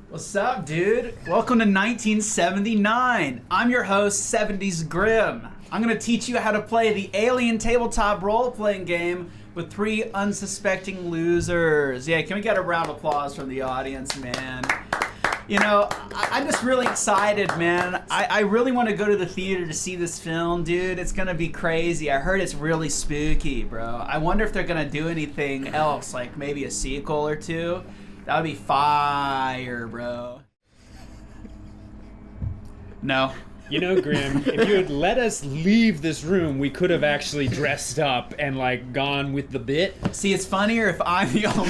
What's up, dude? Welcome to 1979. I'm your host, 70s Grim. I'm gonna teach you how to play the Alien tabletop role-playing game with 3 unsuspecting losers. Yeah, can we get a round of applause from the audience, man? You know, I'm just really excited, man. I really want to go to the theater to see this film, dude. It's gonna be crazy. I heard it's really spooky, bro. I wonder if they're gonna do anything else, like maybe a sequel or 2. That would be fire, bro. No. You know, Grim, if you had let us leave this room, we could have actually dressed up and, like, gone with the bit. See, it's funnier if I'm the only one.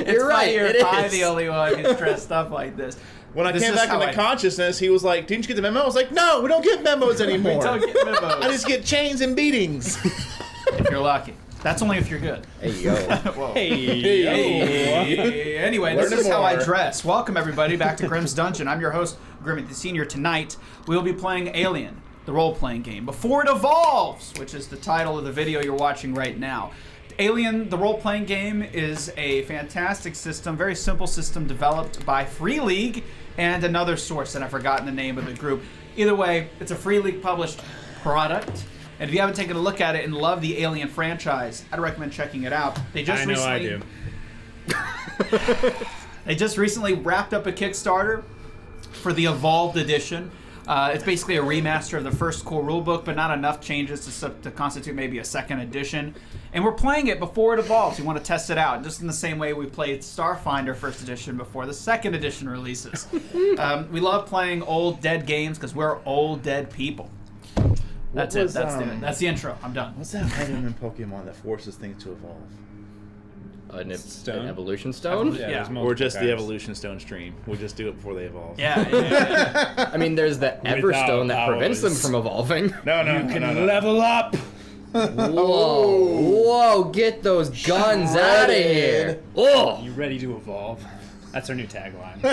You're right, funnier it if I'm is. the only one who's dressed up like this. When I This came is back how into consciousness, he was like, "Didn't you get the memo?" I was like, "No, we don't get memos anymore. We don't get memos. I just get chains and beatings." If you're lucky. That's only if you're good. Hey, yo. Whoa. Hey. Anyway, this Learning is how I more. dress. Welcome, everybody, back to Grimm's Dungeon. I'm your host, Grim the Senior. Tonight, we will be playing Alien, the role-playing game, Before It Evolves, which is the title of the video you're watching right now. Alien, the role-playing game, is a fantastic system, very simple system developed by Free League and another source, and I've forgotten the name of the group. Either way, it's a Free League published product. And if you haven't taken a look at it and love the Alien franchise, I'd recommend checking it out. They just I do. They just recently wrapped up a Kickstarter for the Evolved Edition. It's basically a remaster of the first core rulebook, but not enough changes to constitute maybe a second edition. And we're playing it before it evolves. We want to test it out, just in the same way we played Starfinder first edition before the second edition releases. We love playing old dead games because we're old dead people. That's it. That's the intro. I'm done. What's that item in Pokemon that forces things to evolve? An Stone? evolution stone? Yeah. there's Or multiple just the kinds. evolution stone stream? We'll just do it before they evolve. Yeah. I mean, there's the Everstone that prevents them hours. from evolving. No, You can level up. Whoa, get those guns out of here. Oh, You ready to evolve? That's our new tagline.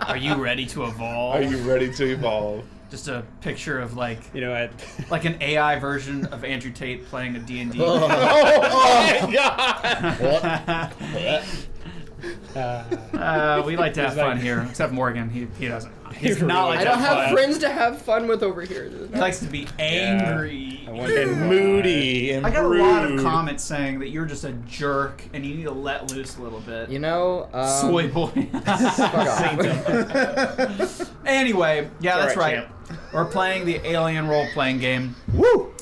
Are you ready to evolve? Are you ready to evolve? Just a picture of like You know, like an AI version of Andrew Tate playing a D&D. Oh my god! We like to have He's like- fun here, except Morgan. He doesn't. He's He not really like I to don't have have fun. friends to have fun with over here. He likes to be angry. I wonder And why. moody and I got a lot of rude. comments saying that you're just a jerk and you need to let loose a little bit. You know, Soy boy. fuck off. Anyway, yeah, that's All right, right. We're playing the Alien role-playing game. Woo!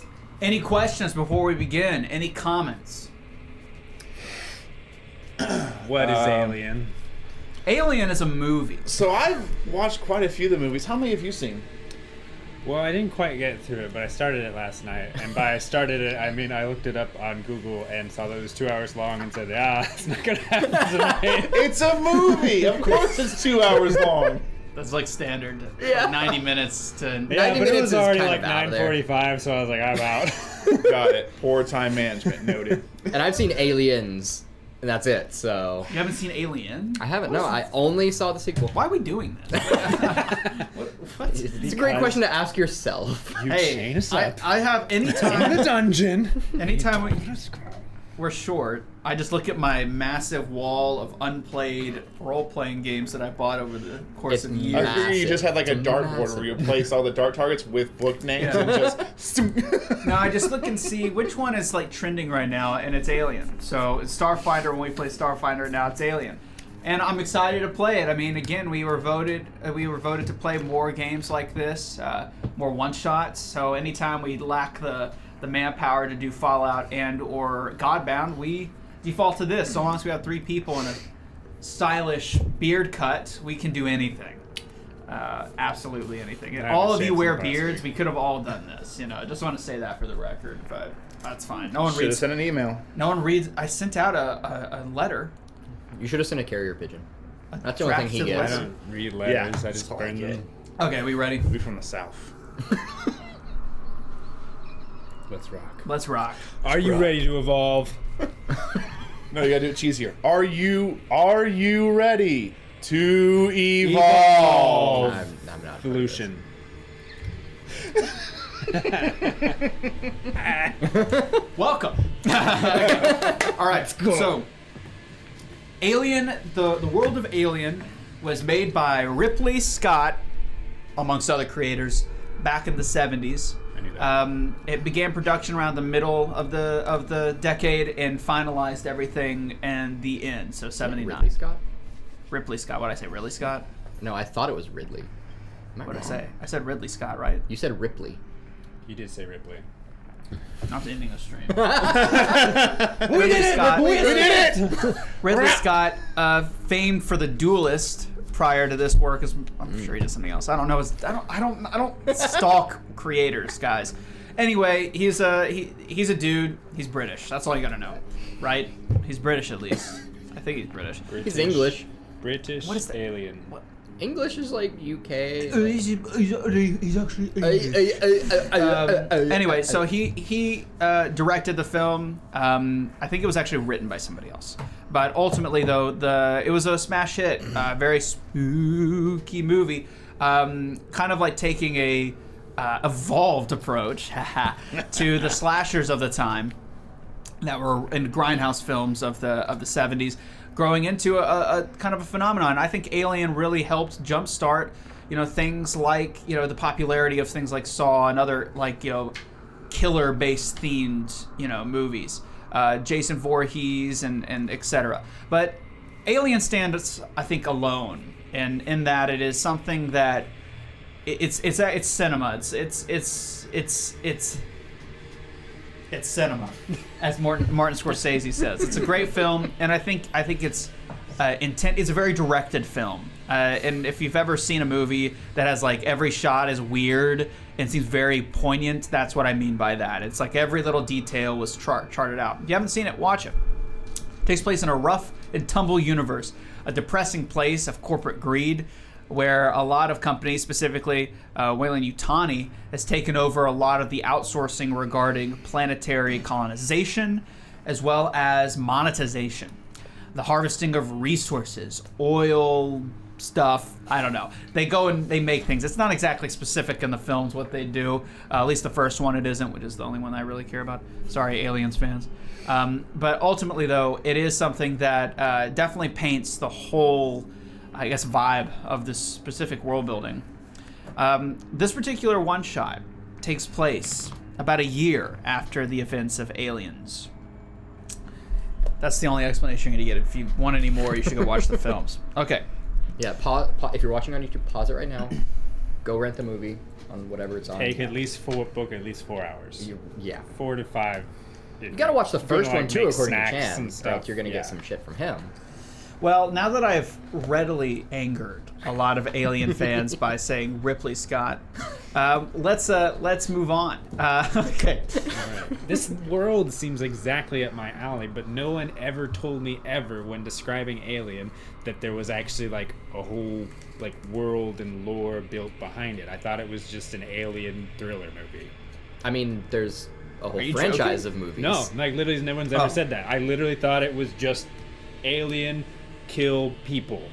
Any questions before we begin? Any comments? What is Alien? Alien is a movie. So I've watched quite a few of the movies. How many have you seen? Well, I didn't quite get through it, but I started it last night. And by I started it, I mean I looked it up on Google and saw that it was 2 hours long and said, it's not going to happen tonight. It's a movie! Of course it's 2 hours long. That's like standard. Yeah. Like 90 minutes to... Yeah, 90 but it minutes was is already kind like of out of there. 9:45, so I was like, I'm out. Got it. Poor time management. Noted. And I've seen Aliens, and that's it, so... You haven't seen Alien? I haven't, no. I only saw the sequel. Why are we doing this? what? It's a great question to ask yourself. You chain us up. I have in anytime the dungeon. we're short, I just look at my massive wall of unplayed role-playing games that I bought over the course It's of I years. figured you just had like a It's dartboard massive. where you place all the dart targets with book names Yeah. and just... No, I just look and see which one is like trending right now, and it's Alien. So it's Starfinder when we play Starfinder, now it's Alien. And I'm excited to play it. I mean, again, we were voted to play more games like this, more one-shots. So anytime we lack the manpower to do Fallout and or Godbound, we default to this. So long as we have 3 people and a stylish beard cut, we can do anything. Absolutely anything. And I all haven't of you shaved wear since last beards. week. We could have all done this. You know, I just want to say that for the record, but that's fine. No one Should have reads. sent an email. No one reads. I sent out a letter. You should have sent a carrier pigeon. That's the only thing he drafted gets. I letter. don't read letters. Yeah, I that's just all I burn get. them. Okay, we ready? We from the south. Let's rock. Let's rock. Are you ready to evolve? No, you gotta do it cheesier. Are you ready to evolve? I'm not. Evolution. Welcome. All right. So Alien, the world of Alien was made by Ripley Scott, amongst other creators, back in the 70s. I knew that. It began production around the middle of the decade and finalized everything in the end, so 79. Ridley Scott? Ripley Scott. What did I say? Ridley Scott? No, I thought it was Ridley. Am I What did I wrong? say? I said Ridley Scott, right? You said Ripley. You did say Ripley. Not the ending of stream. We Ridley Scott. We did it! Ridley Scott, famed for The Duelist. Prior to this work, I'm sure he did something else. I don't know. I don't stalk creators, guys. Anyway, he's a dude. He's British. That's all you gotta know, right? He's British at least. I think he's British. He's English. British What is that? alien. What? English is like UK. He's actually anyway, so he directed the film. I think it was actually written by somebody else. But ultimately, though, it was a smash hit. Very spooky movie. Kind of like taking a evolved approach to the slashers of the time that were in grindhouse films of the 70s. Growing into a kind of a phenomenon. I think Alien really helped jumpstart, things like, the popularity of things like Saw and other, like, killer-based themed, movies. Jason Voorhees and etc. But Alien stands, I think, alone, and in that it is something that it's cinema. It's cinema, as Martin Scorsese says. It's a great film, and I think it's It's a very directed film, and if you've ever seen a movie that has like every shot is weird and seems very poignant, that's what I mean by that. It's like every little detail was charted out. If you haven't seen it, watch it. It takes place in a rough and tumble universe, a depressing place of corporate greed, where a lot of companies, specifically Weyland-Yutani, has taken over a lot of the outsourcing regarding planetary colonization, as well as monetization. The harvesting of resources, oil, stuff, I don't know. They go and they make things. It's not exactly specific in the films what they do. At least the first one it isn't, which is the only one I really care about. Sorry, Aliens fans. But ultimately, though, it is something that definitely paints the whole, I guess, vibe of this specific world building. This particular one-shot takes place about a year after the events of Aliens. That's the only explanation you're going to get. If you want any more, you should go watch the films. Okay. Yeah, if you're watching on YouTube, pause it right now. Go rent the movie on whatever it's on. Book at least 4 hours. Yeah. 4 to 5. You gotta watch the first one too, according to snacks Chan. and stuff. Like you're gonna get some shit from him. Well, now that I've readily angered a lot of Alien fans by saying Ripley Scott, let's move on. Okay. Right. This world seems exactly up my alley, but no one ever told me ever when describing Alien that there was actually like a whole like world and lore built behind it. I thought it was just an alien thriller movie. I mean, there's a whole you franchise joking? of movies. No, like literally no one's ever said that. I literally thought it was just alien kill people,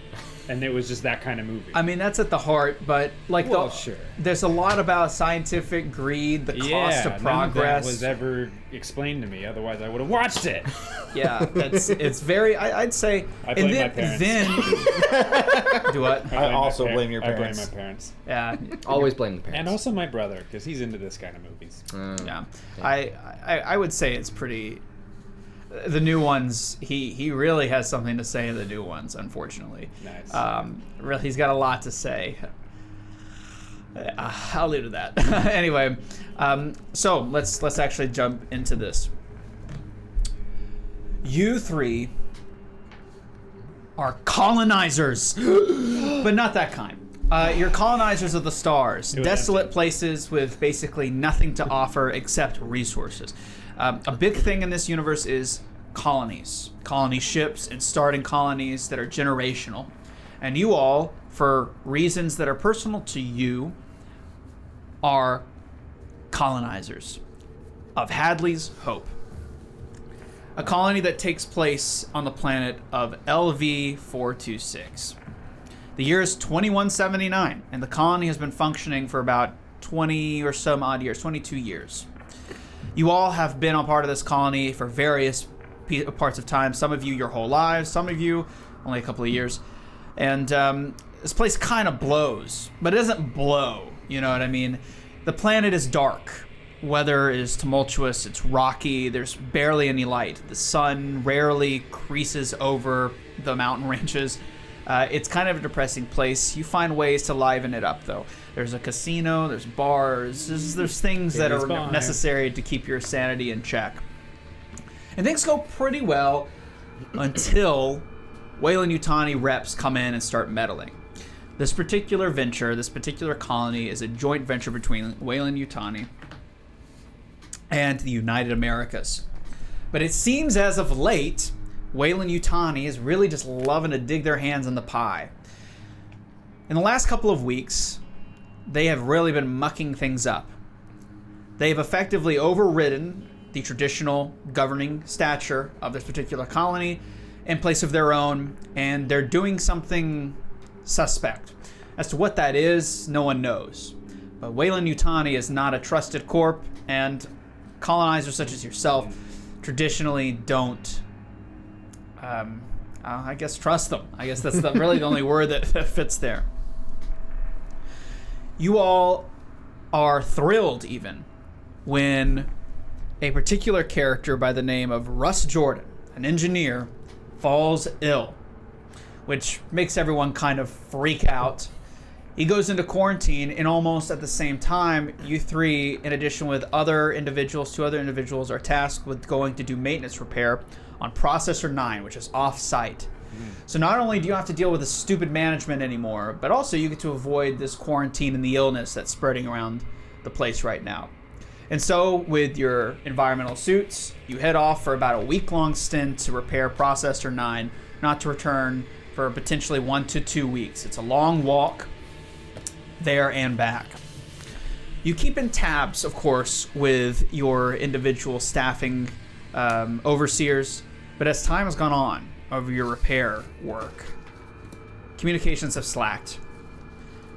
and it was just that kind of movie. I mean, that's at the heart, but like, Sure. There's a lot about scientific greed, the cost of progress. None of that was ever explained to me. Otherwise, I would have watched it. Yeah, it's very. I'd say. I blame my parents. Then do what? I also blame your I blame parents. my parents. Yeah, Always blame the parents. And also my brother, because he's into this kind of movies. yeah. I would say it's pretty. The new ones, he really has something to say in the new ones, unfortunately. Nice. Really, he's got a lot to say. I'll leave it at that. Anyway, so let's actually jump into this. You three are colonizers, but not that kind. You're colonizers of the stars, desolate places with basically nothing to offer except resources. A big thing in this universe is colonies, colony ships, and starting colonies that are generational. And you all, for reasons that are personal to you, are colonizers of Hadley's Hope, a colony that takes place on the planet of LV-426. The year is 2179, and the colony has been functioning for about 20 or some odd years, 22 years. You all have been a part of this colony for various parts of time. Some of you your whole lives. Some of you only a couple of years. And this place kind of blows, but it doesn't blow. You know what I mean? The planet is dark. Weather is tumultuous. It's rocky. There's barely any light. The sun rarely creases over the mountain ranges. It's kind of a depressing place. You find ways to liven it up, though. There's a casino. There's bars. There's things that are necessary to keep your sanity in check. And things go pretty well until Weyland-Yutani reps come in and start meddling. This particular venture, this particular colony, is a joint venture between Weyland-Yutani and the United Americas. But it seems as of late, Weyland-Yutani is really just loving to dig their hands in the pie. In the last couple of weeks, they have really been mucking things up. They've effectively overridden the traditional governing stature of this particular colony in place of their own, and they're doing something suspect. As to what that is, no one knows. But Weyland-Yutani is not a trusted corp, and colonizers such as yourself traditionally don't, I guess, trust them. I guess that's really the only word that fits there. You all are thrilled even when a particular character by the name of Russ Jordan, an engineer, falls ill, which makes everyone kind of freak out. He goes into quarantine, and almost at the same time, you three, in addition with two other individuals, are tasked with going to do maintenance repair on Processor 9, which is off-site. So not only do you have to deal with the stupid management anymore, but also you get to avoid this quarantine and the illness that's spreading around the place right now. And so, with your environmental suits, you head off for about a week-long stint to repair Processor 9, not to return for potentially 1 to 2 weeks. It's a long walk there and back. You keep in tabs, of course, with your individual staffing overseers, but as time has gone on of your repair work, communications have slacked.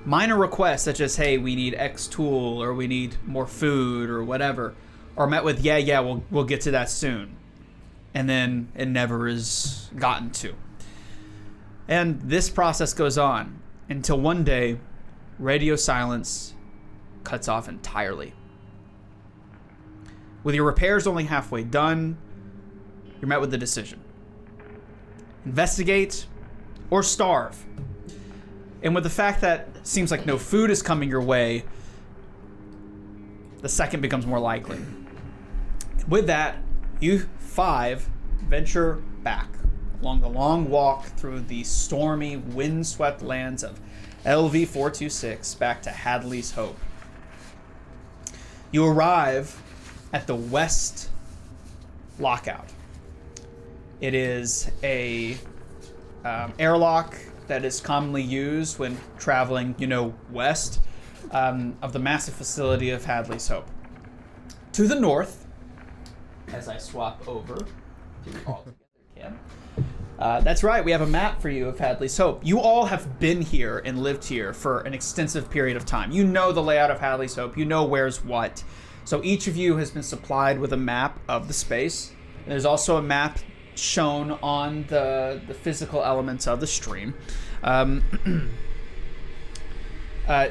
Minor requests such as, hey, we need X tool, or we need more food, or whatever, are met with, yeah, we'll get to that soon. And then it never is gotten to. And this process goes on until one day, radio silence cuts off entirely. With your repairs only halfway done, you're met with the decision. Investigate or starve. And with the fact that it seems like no food is coming your way, the second becomes more likely. With that, you 5 venture back along the long walk through the stormy, windswept lands of LV-426 back to Hadley's Hope. You arrive at the West Lockout. It is a airlock that is commonly used when traveling, west of the massive facility of Hadley's Hope. To the north, as I swap over to all together, that's right, we have a map for you of Hadley's Hope. You all have been here and lived here for an extensive period of time. You know the layout of Hadley's Hope. You know where's what. So each of you has been supplied with a map of the space. And there's also a map shown on the physical elements of the stream.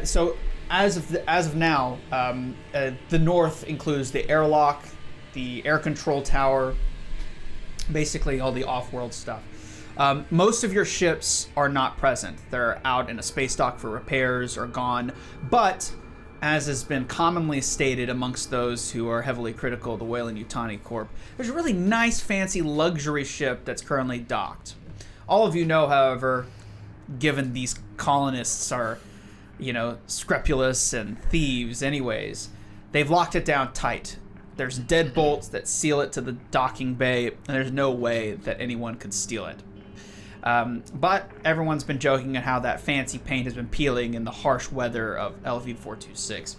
So as of now, the north includes the airlock, the air control tower, basically all the off-world stuff. Most of your ships are not present. They're out in a space dock for repairs or gone. But, as has been commonly stated amongst those who are heavily critical of the Weyland-Yutani Corp, there's a really nice, fancy luxury ship that's currently docked. All of you know, however, given these colonists are, scrupulous and thieves anyways, they've locked it down tight. There's deadbolts that seal it to the docking bay, and there's no way that anyone could steal it. But everyone's been joking at how that fancy paint has been peeling in the harsh weather of LV-426.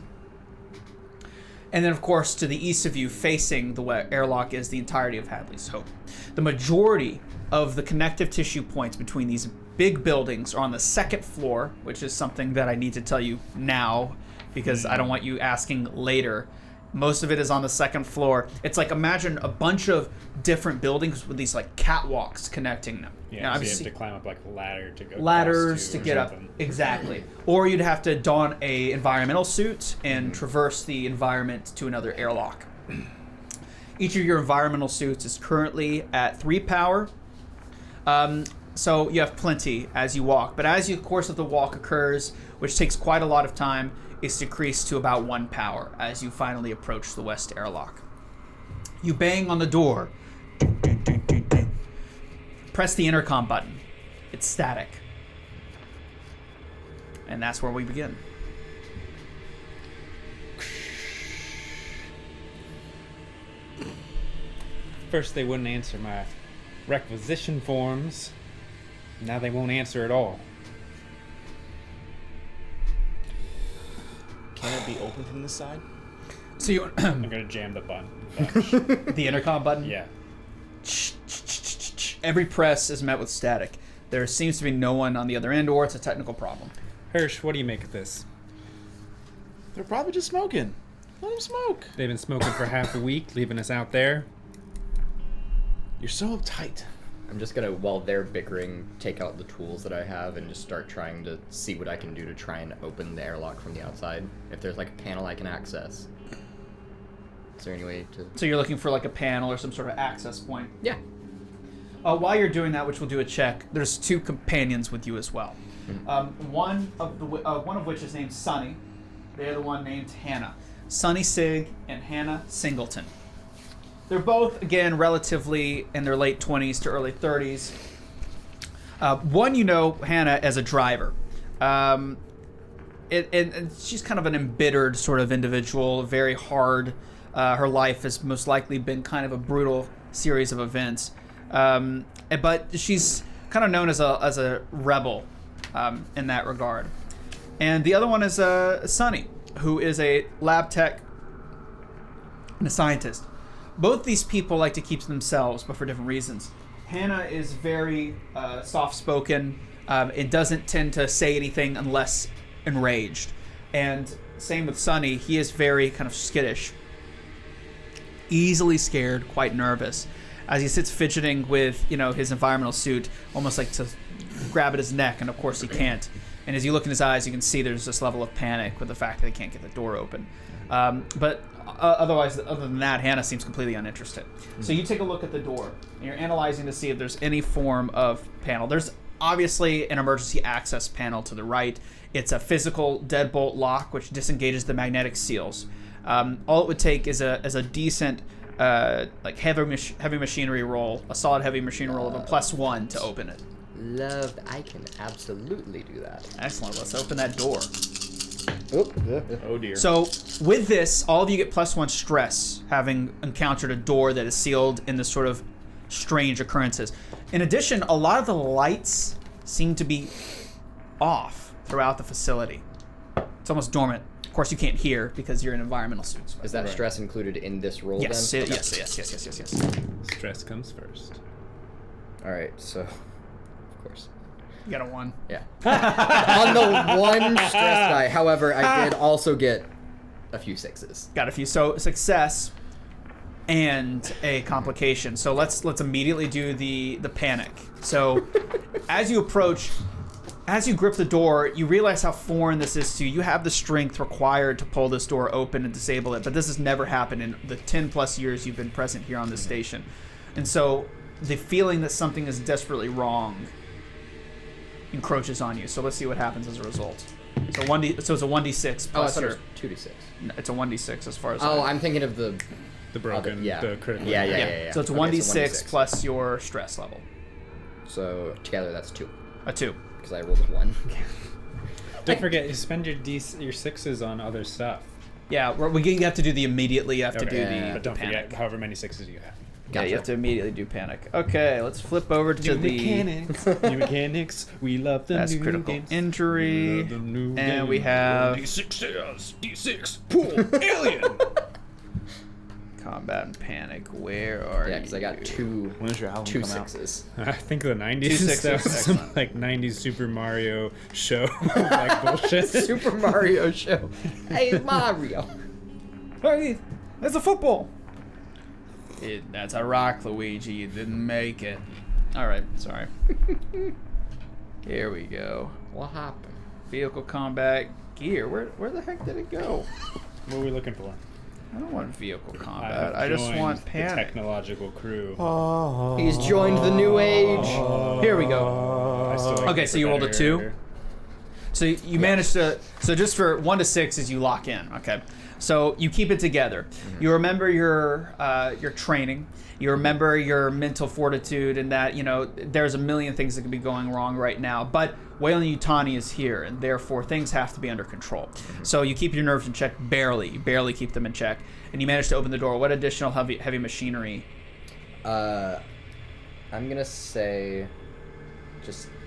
And then, of course, to the east of you, facing the airlock, is the entirety of Hadley's Hope. The majority of the connective tissue points between these big buildings are on the second floor, which is something that I need to tell you now, because I don't want you asking later Most of it is on the second floor. It's like, imagine a bunch of different buildings with these like catwalks connecting them. Yeah, Now, so you obviously- have to climb up like a ladder to go ladders to or get up. something. Exactly. Or you'd have to don a environmental suit and traverse the environment to another airlock. Each of your environmental suits is currently at 3 power. So you have plenty as you walk. But as the course of the walk occurs, which takes quite a lot of time, is decreased to about 1 power as you finally approach the west airlock. You bang on the door. Press the intercom button. It's static. And that's where we begin. First, they wouldn't answer my requisition forms. Now they won't answer at all. Can it be open from this side? So you I'm gonna jam the button. the intercom button? Yeah. Every press is met with static. There seems to be no one on the other end, or it's a technical problem. Hirsch, what do you make of this? They're probably just smoking. Let them smoke. They've been smoking for half a week, leaving us out there. You're so uptight. I'm just gonna, while they're bickering, take out the tools that I have and just start trying to see what I can do to try and open the airlock from the outside. If there's like a panel I can access. Is there any way to... So you're looking for like a panel or some sort of access point. Yeah. While you're doing that, which we'll do a check, there's 2 companions with you as well. One of which is named Sunny. The other one named Hannah. Sunny Sig and Hannah Singleton. They're both, again, relatively in their late 20s to early 30s. One, you know Hannah as a driver. And she's kind of an embittered sort of individual, very hard. Her life has most likely been kind of a brutal series of events. But she's kind of known as a rebel in that regard. And the other one is Sunny, who is a lab tech and a scientist. Both these people like to keep to themselves, but for different reasons. Hannah is very soft-spoken and doesn't tend to say anything unless enraged. And same with Sunny. He is very kind of skittish, easily scared, quite nervous, as he sits fidgeting with, his environmental suit, almost like to grab at his neck, and of course he can't. And as you look in his eyes, you can see there's this level of panic with the fact that he can't get the door open. But other than that, Hannah seems completely uninterested. So you take a look at the door, and you're analyzing to see if there's any form of panel. There's obviously an emergency access panel to the right. It's a physical deadbolt lock, which disengages the magnetic seals. All it would take is a decent heavy machinery roll, a solid heavy machinery roll of a +1 to open it. Love, I can absolutely do that. Excellent. Let's open that door. Oh dear. So with this, all of you get +1 stress, having encountered a door that is sealed in this sort of strange occurrences. In addition, a lot of the lights seem to be off throughout the facility. It's almost dormant. Of course, you can't hear because you're in environmental suits. Is that stress included in this roll Yes, then? yes. Stress comes first. Alright, so... Of course. You got a 1. Yeah. On the 1 stress die, however, I did also get a few 6s. Got a few. So success and a complication. So let's immediately do the panic. So as you approach, as you grip the door, you realize how foreign this is to you. You have the strength required to pull this door open and disable it, but this has never happened in the 10+ years you've been present here on this station. And so the feeling that something is desperately wrong encroaches on you. So let's see what happens as a result. So it's a 1d6 Oh, I plus thought it your... was 2d6. No, it's a 1d6 as far as Oh, I'm thinking of the broken, yeah. the critical. Yeah. So it's Okay, 1d6 plus your stress level. So together that's 2. A 2. Because I rolled a 1. Don't forget, you spend your 6s on other stuff. Yeah, you have to do the immediately. You have to do Yeah. But don't panic. forget however many 6s you have. Yeah, you have to immediately do panic. Okay, let's flip over to the... New mechanics. We love the That's new critical games. injury. We love the new And we games. have- D6, D6, pool, alien. Combat and panic. Where are you? Yeah, because I got 2 When does your album 2 come out? 6s. I think the 90s 2 6s, stuff, some excellent. like 90s Super Mario show like bullshit. Super Mario show. Hey, Mario. It's a football. That's a rock, Luigi. You didn't make it. All right, sorry. Here we go. What happened? Vehicle combat gear. Where the heck did it go? What are we looking for? I don't want vehicle I combat. have I just joined want the panic. technological crew. He's joined the new age. Here we go. I still like Okay, it so for you rolled a better. 2? So you managed to. So just for 1 to 6 is you lock in. Okay. So you keep it together. You remember your training. You remember your mental fortitude, and that there's a million things that could be going wrong right now. But Weyland-Yutani is here, and therefore things have to be under control. So you keep your nerves in check barely. You barely keep them in check, and you manage to open the door. What additional heavy machinery? I'm gonna say,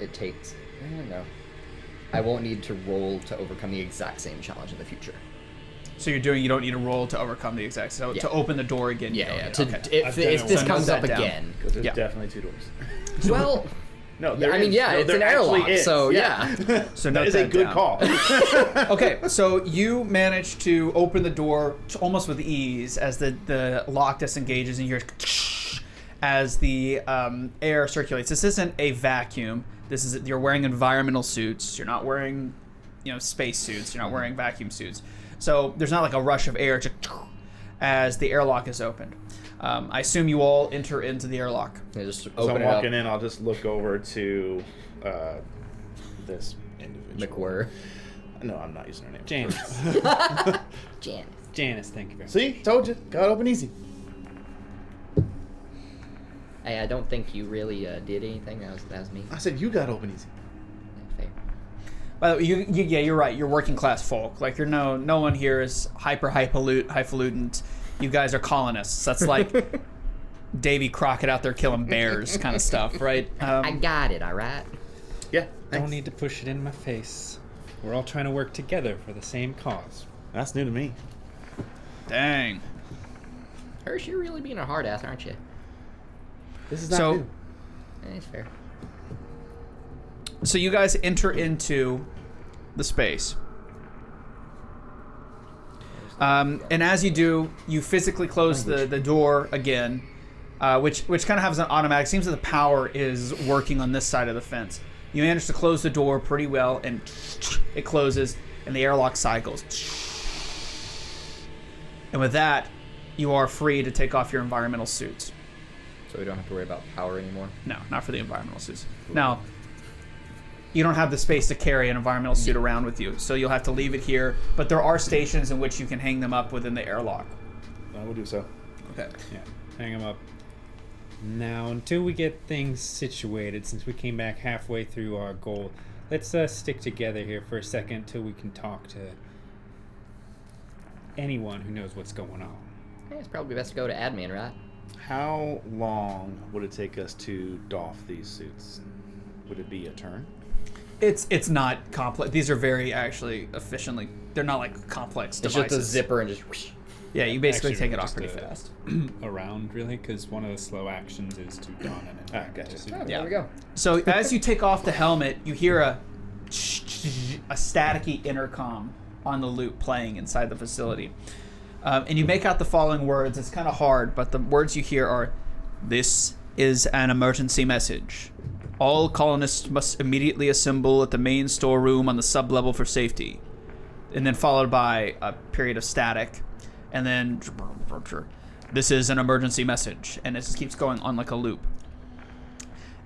it takes. I don't know. I won't need to roll to overcome the exact same challenge in the future. So you don't need a roll to overcome the exact. So to open the door again. You don't need- okay. If this So comes note up that down. again. Because there's Yeah. definitely 2 doors. Well, No, I there mean, is. yeah, No, it's there an actually airlock, is. so yeah. So That note is a good down. call. Okay, so you manage to open the door almost with ease as the lock disengages and you hear as the air circulates. This isn't a vacuum. You're wearing environmental suits. You're not wearing, space suits. You're not wearing vacuum suits. So there's not like a rush of air as the airlock is opened. I assume you all enter into the airlock. Yeah, just As open I'm it up. walking in, I'll just look over to this individual. McWhirr. No, I'm not using her name. Janice. Jan. Janice, thank you very much. See? Told you. Got open easy. Hey, I don't think you really did anything. That was me. I said you got open easy. Fair. By the way, you're right. You're working class folk. Like no one here is highfalutin. You guys are colonists. That's like Davy Crockett out there killing bears kind of stuff, right? I got it. All right. Yeah. Don't need to push it in my face. We're all trying to work together for the same cause. That's new to me. Dang. Hirsch, you're really being a hard ass, aren't you? This is not So- new. It's fair. So you guys enter into the space. And as you do, you physically close the door again, which kind of has an automatic. Seems that the power is working on this side of the fence. You manage to close the door pretty well, and it closes, and the airlock cycles. And with that, you are free to take off your environmental suits. So we don't have to worry about power anymore. No, not for the environmental suits. Now, you don't have the space to carry an environmental suit around with you, so you'll have to leave it here. But there are stations in which you can hang them up within the airlock. I will do so. Okay. Yeah, hang them up. Now, until we get things situated, since we came back halfway through our goal, let's stick together here for a second until we can talk to anyone who knows what's going on. Hey, it's probably best to go to admin, right? How long would it take us to doff these suits? Would it be a turn? It's not complex. These are very actually efficiently. They're not like complex It's devices. just a zipper and just. Whoosh. Yeah, you basically Actually, take it off just pretty a- fast. Around, really, because one of the slow actions is to don an environmental gotcha. suit. Oh, Yeah. There we go. So as you take off the helmet, you hear a staticky intercom on the loop playing inside the facility. And you make out the following words. It's kind of hard, but the words you hear are, "This is an emergency message. All colonists must immediately assemble at the main storeroom on the sublevel for safety." And then followed by a period of static. And then, "This is an emergency message." And it just keeps going on like a loop.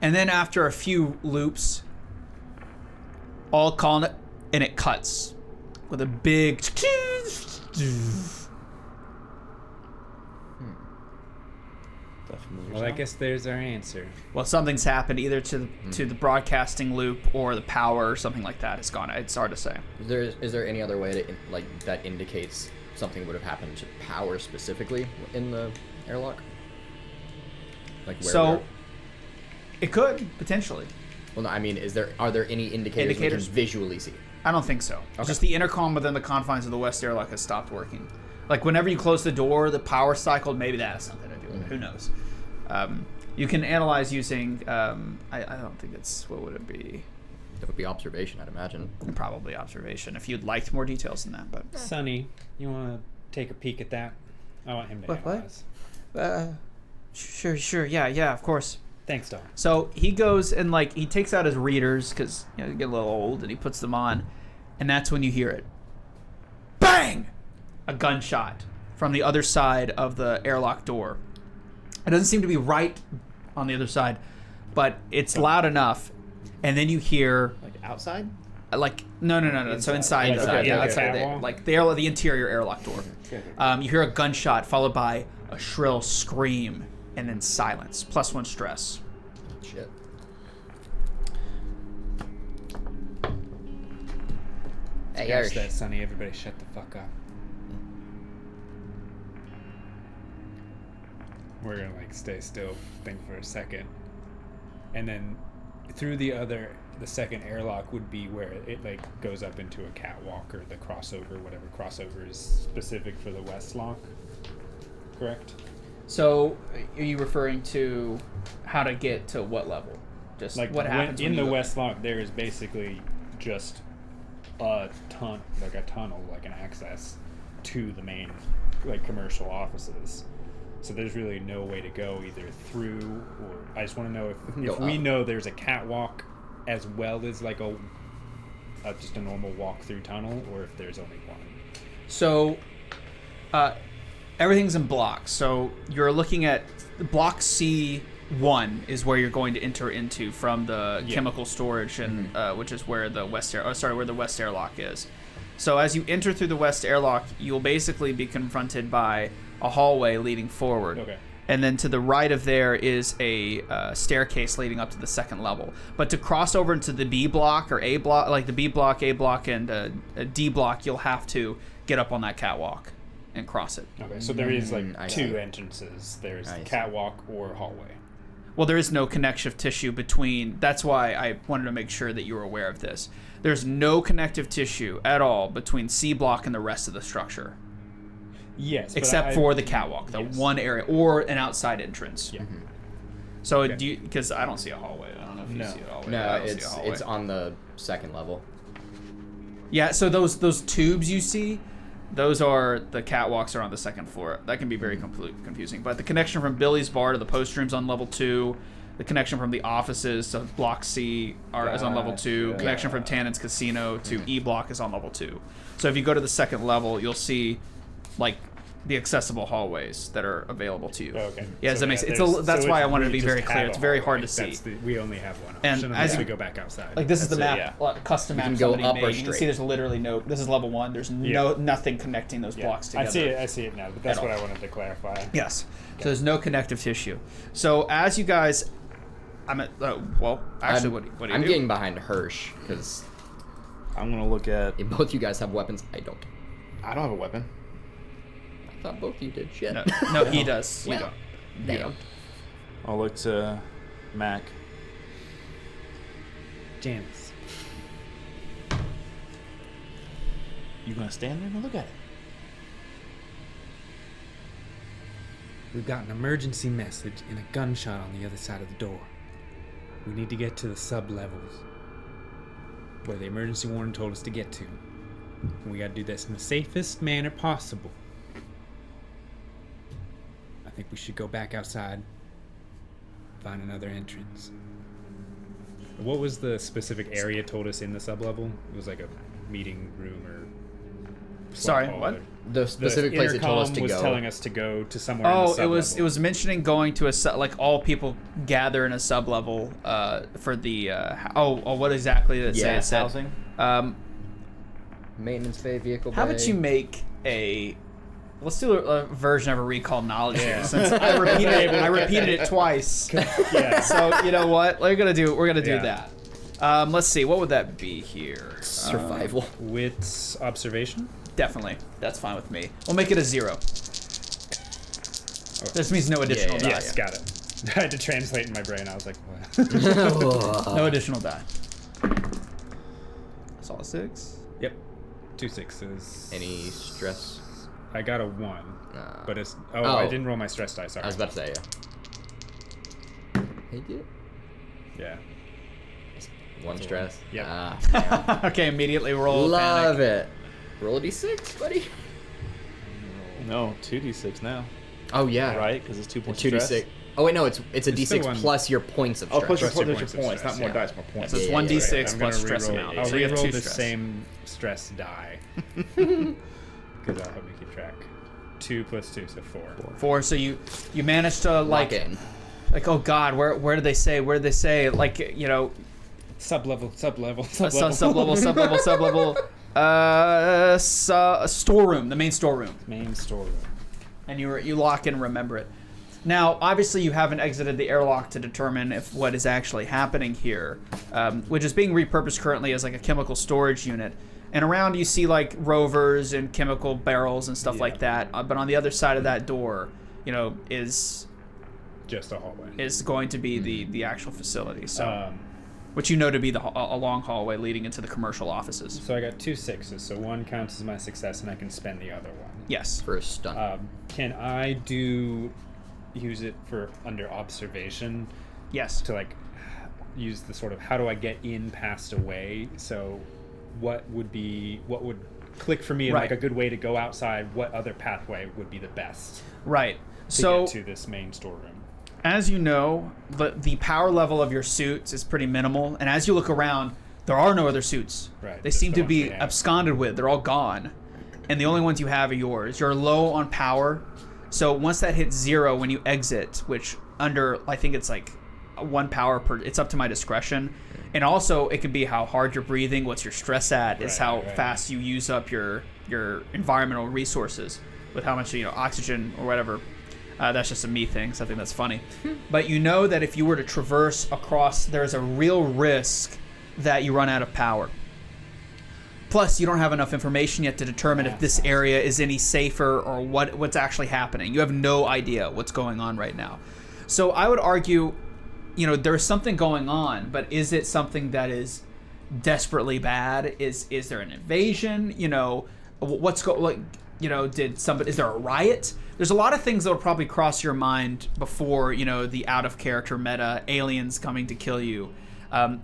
And then after a few loops, all colonists, and it cuts with a big. Well, I guess there's our answer. Well, something's happened either to the broadcasting loop or the power or something like that. It's gone. It's hard to say. Is there any other way to that indicates something would have happened to power specifically in the airlock? Like where? So, it could potentially. Well, no, I mean, are there any indicators we can visually see? I don't think so. Okay. Just the intercom within the confines of the West airlock has stopped working. Like whenever you close the door, the power cycled. Maybe that has something to do with it. Who knows? You can analyze using. I don't think it's. What would it be? It would be observation, I'd imagine. Probably observation. If you'd liked more details than that, but Sonny, you want to take a peek at that? I want him to What? analyze. Sure, yeah, of course. Thanks, Dom. So he goes and like he takes out his readers because they get a little old, and he puts them on, and that's when you hear it. Bang! A gunshot from the other side of the airlock door. It doesn't seem to be right on the other side, but it's loud enough, and then you hear Like outside? like no. So inside, Like, okay, outside okay. the interior airlock door. You hear a gunshot followed by a shrill scream, and then silence. +1 stress. Shit. Hey, Scratch Arsh. that, Sonny. Everybody shut the fuck up. We're gonna like stay still, think for a second, and then through the second airlock would be where it like goes up into a catwalk or the crossover, whatever crossover is specific for the west lock. Correct? So, are you referring to how to get to what level? Just Like what happens in when the you go- west lock? There is basically just a tunnel, like an access to the main like commercial offices. So there's really no way to go either through, or I just want to know if we know there's a catwalk as well as like just a normal walk-through tunnel, or if there's only one. So, everything's in blocks. So you're looking at block C1 is where you're going to enter into from the chemical storage, and which is where the west airlock is. So as you enter through the west airlock, you'll basically be confronted by a hallway leading forward. Okay. And then to the right of there is a staircase leading up to the second level. But to cross over into the B block or A block, like the B block, A block, and a D block, you'll have to get up on that catwalk and cross it. Okay, so there is like I two see. entrances. There's I see. catwalk or hallway. Well, there is no connective tissue between. That's why I wanted to make sure that you were aware of this. There's no connective tissue at all between C block and the rest of the structure. Yes, but Except for the catwalk, the yes. one area, or an outside entrance. Yeah. So Okay. do you? Because I don't see a hallway. I don't know if you No. see a hallway. I No, don't see a hallway. it's on the second level. Yeah. So those tubes you see, those are the catwalks are on the second floor. That can be very confusing. But the connection from Billy's bar to the post room's on level 2. The connection from the offices to Block C is on level 2. Gotcha. Connection from Tannen's Casino to E Block is on level 2. So if you go to the second level, you'll see like the accessible hallways that are available to you. Okay. Yeah, does that make sense? there's- That's so why if I wanted to we be very just clear. have It's a very hallway, hard to see. we only have one And option, as unless you- we go back outside. Like this is the That's map, it, custom map can go somebody up made. or You can see straight. there's literally no. This is level 1. There's nothing connecting those blocks together. I see it now, but that's At what all. I wanted to clarify. Yes. So there's no connective tissue. So as you guys, what do you I'm do? getting behind Hirsch because I'm gonna look at. both you guys have weapons. I don't. I don't have a weapon. I thought both you did. Shit. No, he does. You Well, don't. You damn. don't. I'll look to Mac. Janice. You gonna stand there and look at it? We've got an emergency message and a gunshot on the other side of the door. We need to get to the sub-levels where the emergency warning told us to get to. And we gotta do this in the safest manner possible. I think we should go back outside, find another entrance. What was the specific area told us in the sub-level? It was like a meeting room or... Sorry, hall what? or- The specific place it told us to intercom was go. telling us to go to somewhere in the Oh, sub-level. it was mentioning going to like all people gather in a sub level for the what exactly did it say? Yeah, It said, housing? Maintenance bay, vehicle bay. how about you make a let's do a version of a recall knowledge here, Yeah. since I repeated it twice. Yeah. So you know what? We're gonna do Yeah. that. Let's see, what would that be here? Survival. Wits observation? Definitely, that's fine with me. We'll make it a 0. This means no additional die. Yes, got it. I had to translate in my brain. I was like, what? No additional die. Saw a 6. Yep. 2 6s. Any stress? I got a 1. But it's... I Oh. didn't roll my stress die, sorry. I was about to say, yeah. Hey, dude. Yeah. One stress. Yep. Damn. Okay, immediately roll Love panic. it. Roll a d6, buddy. No, 2d6 now. Oh yeah. Right? Because it's 2 points Two of d stress. 6. Oh wait, no, it's a It's still d6 one. plus your points of Oh, stress. plus your, Plus your points, points of not stress, more yeah. dice, more points. So it's Yeah, 1d6 I'm plus gonna stress reroll. amount. I'll So you have reroll 2 the stress. same stress die. Because that'll help me keep track. 2 plus 2, so 4. 4. So you managed to Lock in. like oh god, where did they say? Where did they say? Like Sublevel. Sublevel. Storeroom, the main storeroom. Main storeroom. And you lock in and remember it. Now, obviously, you haven't exited the airlock to determine if what is actually happening here, which is being repurposed currently as like a chemical storage unit. And around you see like rovers and chemical barrels and stuff like that. But on the other side of that door, is Just a hallway. is going to be the actual facility. So, which you know to be a long hallway leading into the commercial offices. So I got 2 6s, so 1 counts as my success, and I can spend the other one. Yes. For a stun. Can I use it for under observation Yes. to like use the sort of how do I get in past away? So what would click for me and like Right. a good way to go outside? What other pathway would be the best Right. to So get to this main storeroom? as you know, the power level of your suits is pretty minimal, and as you look around, there are no other suits. Right, They just seem the to ones be we have. absconded with. They're all gone, and the only ones you have are yours. You're low on power, so once that hits 0 when you exit, which under I think it's like 1 power per. It's up to my discretion, and also it can be how hard you're breathing, what's your stress at, is Right, how right. fast you use up your environmental resources with how much oxygen or whatever. That's just a me thing, something that's funny. But you know that if you were to traverse across, there's a real risk that you run out of power. Plus, you don't have enough information yet to determine if this area is any safer or what's actually happening. You have no idea what's going on right now. So I would argue, there's something going on, but is it something that is desperately bad? Is there an invasion? Is there a riot? There's a lot of things that will probably cross your mind before, the out-of-character meta aliens coming to kill you.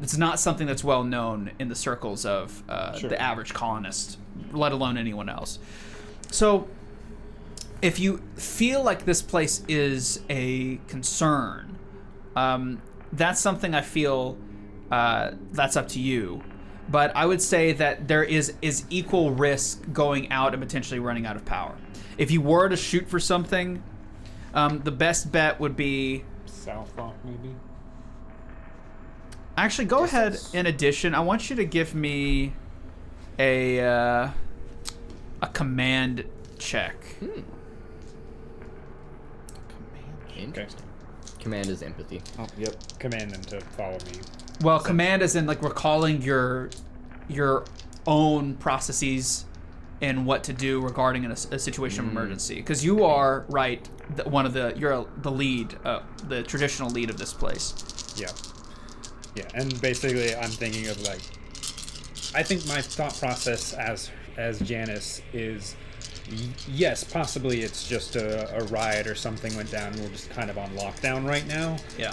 It's not something that's well known in the circles of the average colonist, let alone anyone else. So if you feel like this place is a concern, that's something I feel that's up to you. But I would say that there is equal risk going out and potentially running out of power. If you were to shoot for something, the best bet would be... South Lock, maybe? Actually, go ahead. In addition, I want you to give me a command check. Interesting. Command is empathy. Oh, yep. Command them to follow me. Well, command is in like recalling your own processes and what to do regarding a situation of emergency. Because you are you're the lead, the traditional lead of this place. Yeah. Yeah, and basically I'm thinking of like, I think my thought process as Janice is, yes, possibly it's just a riot or something went down. We're just kind of on lockdown right now. Yeah.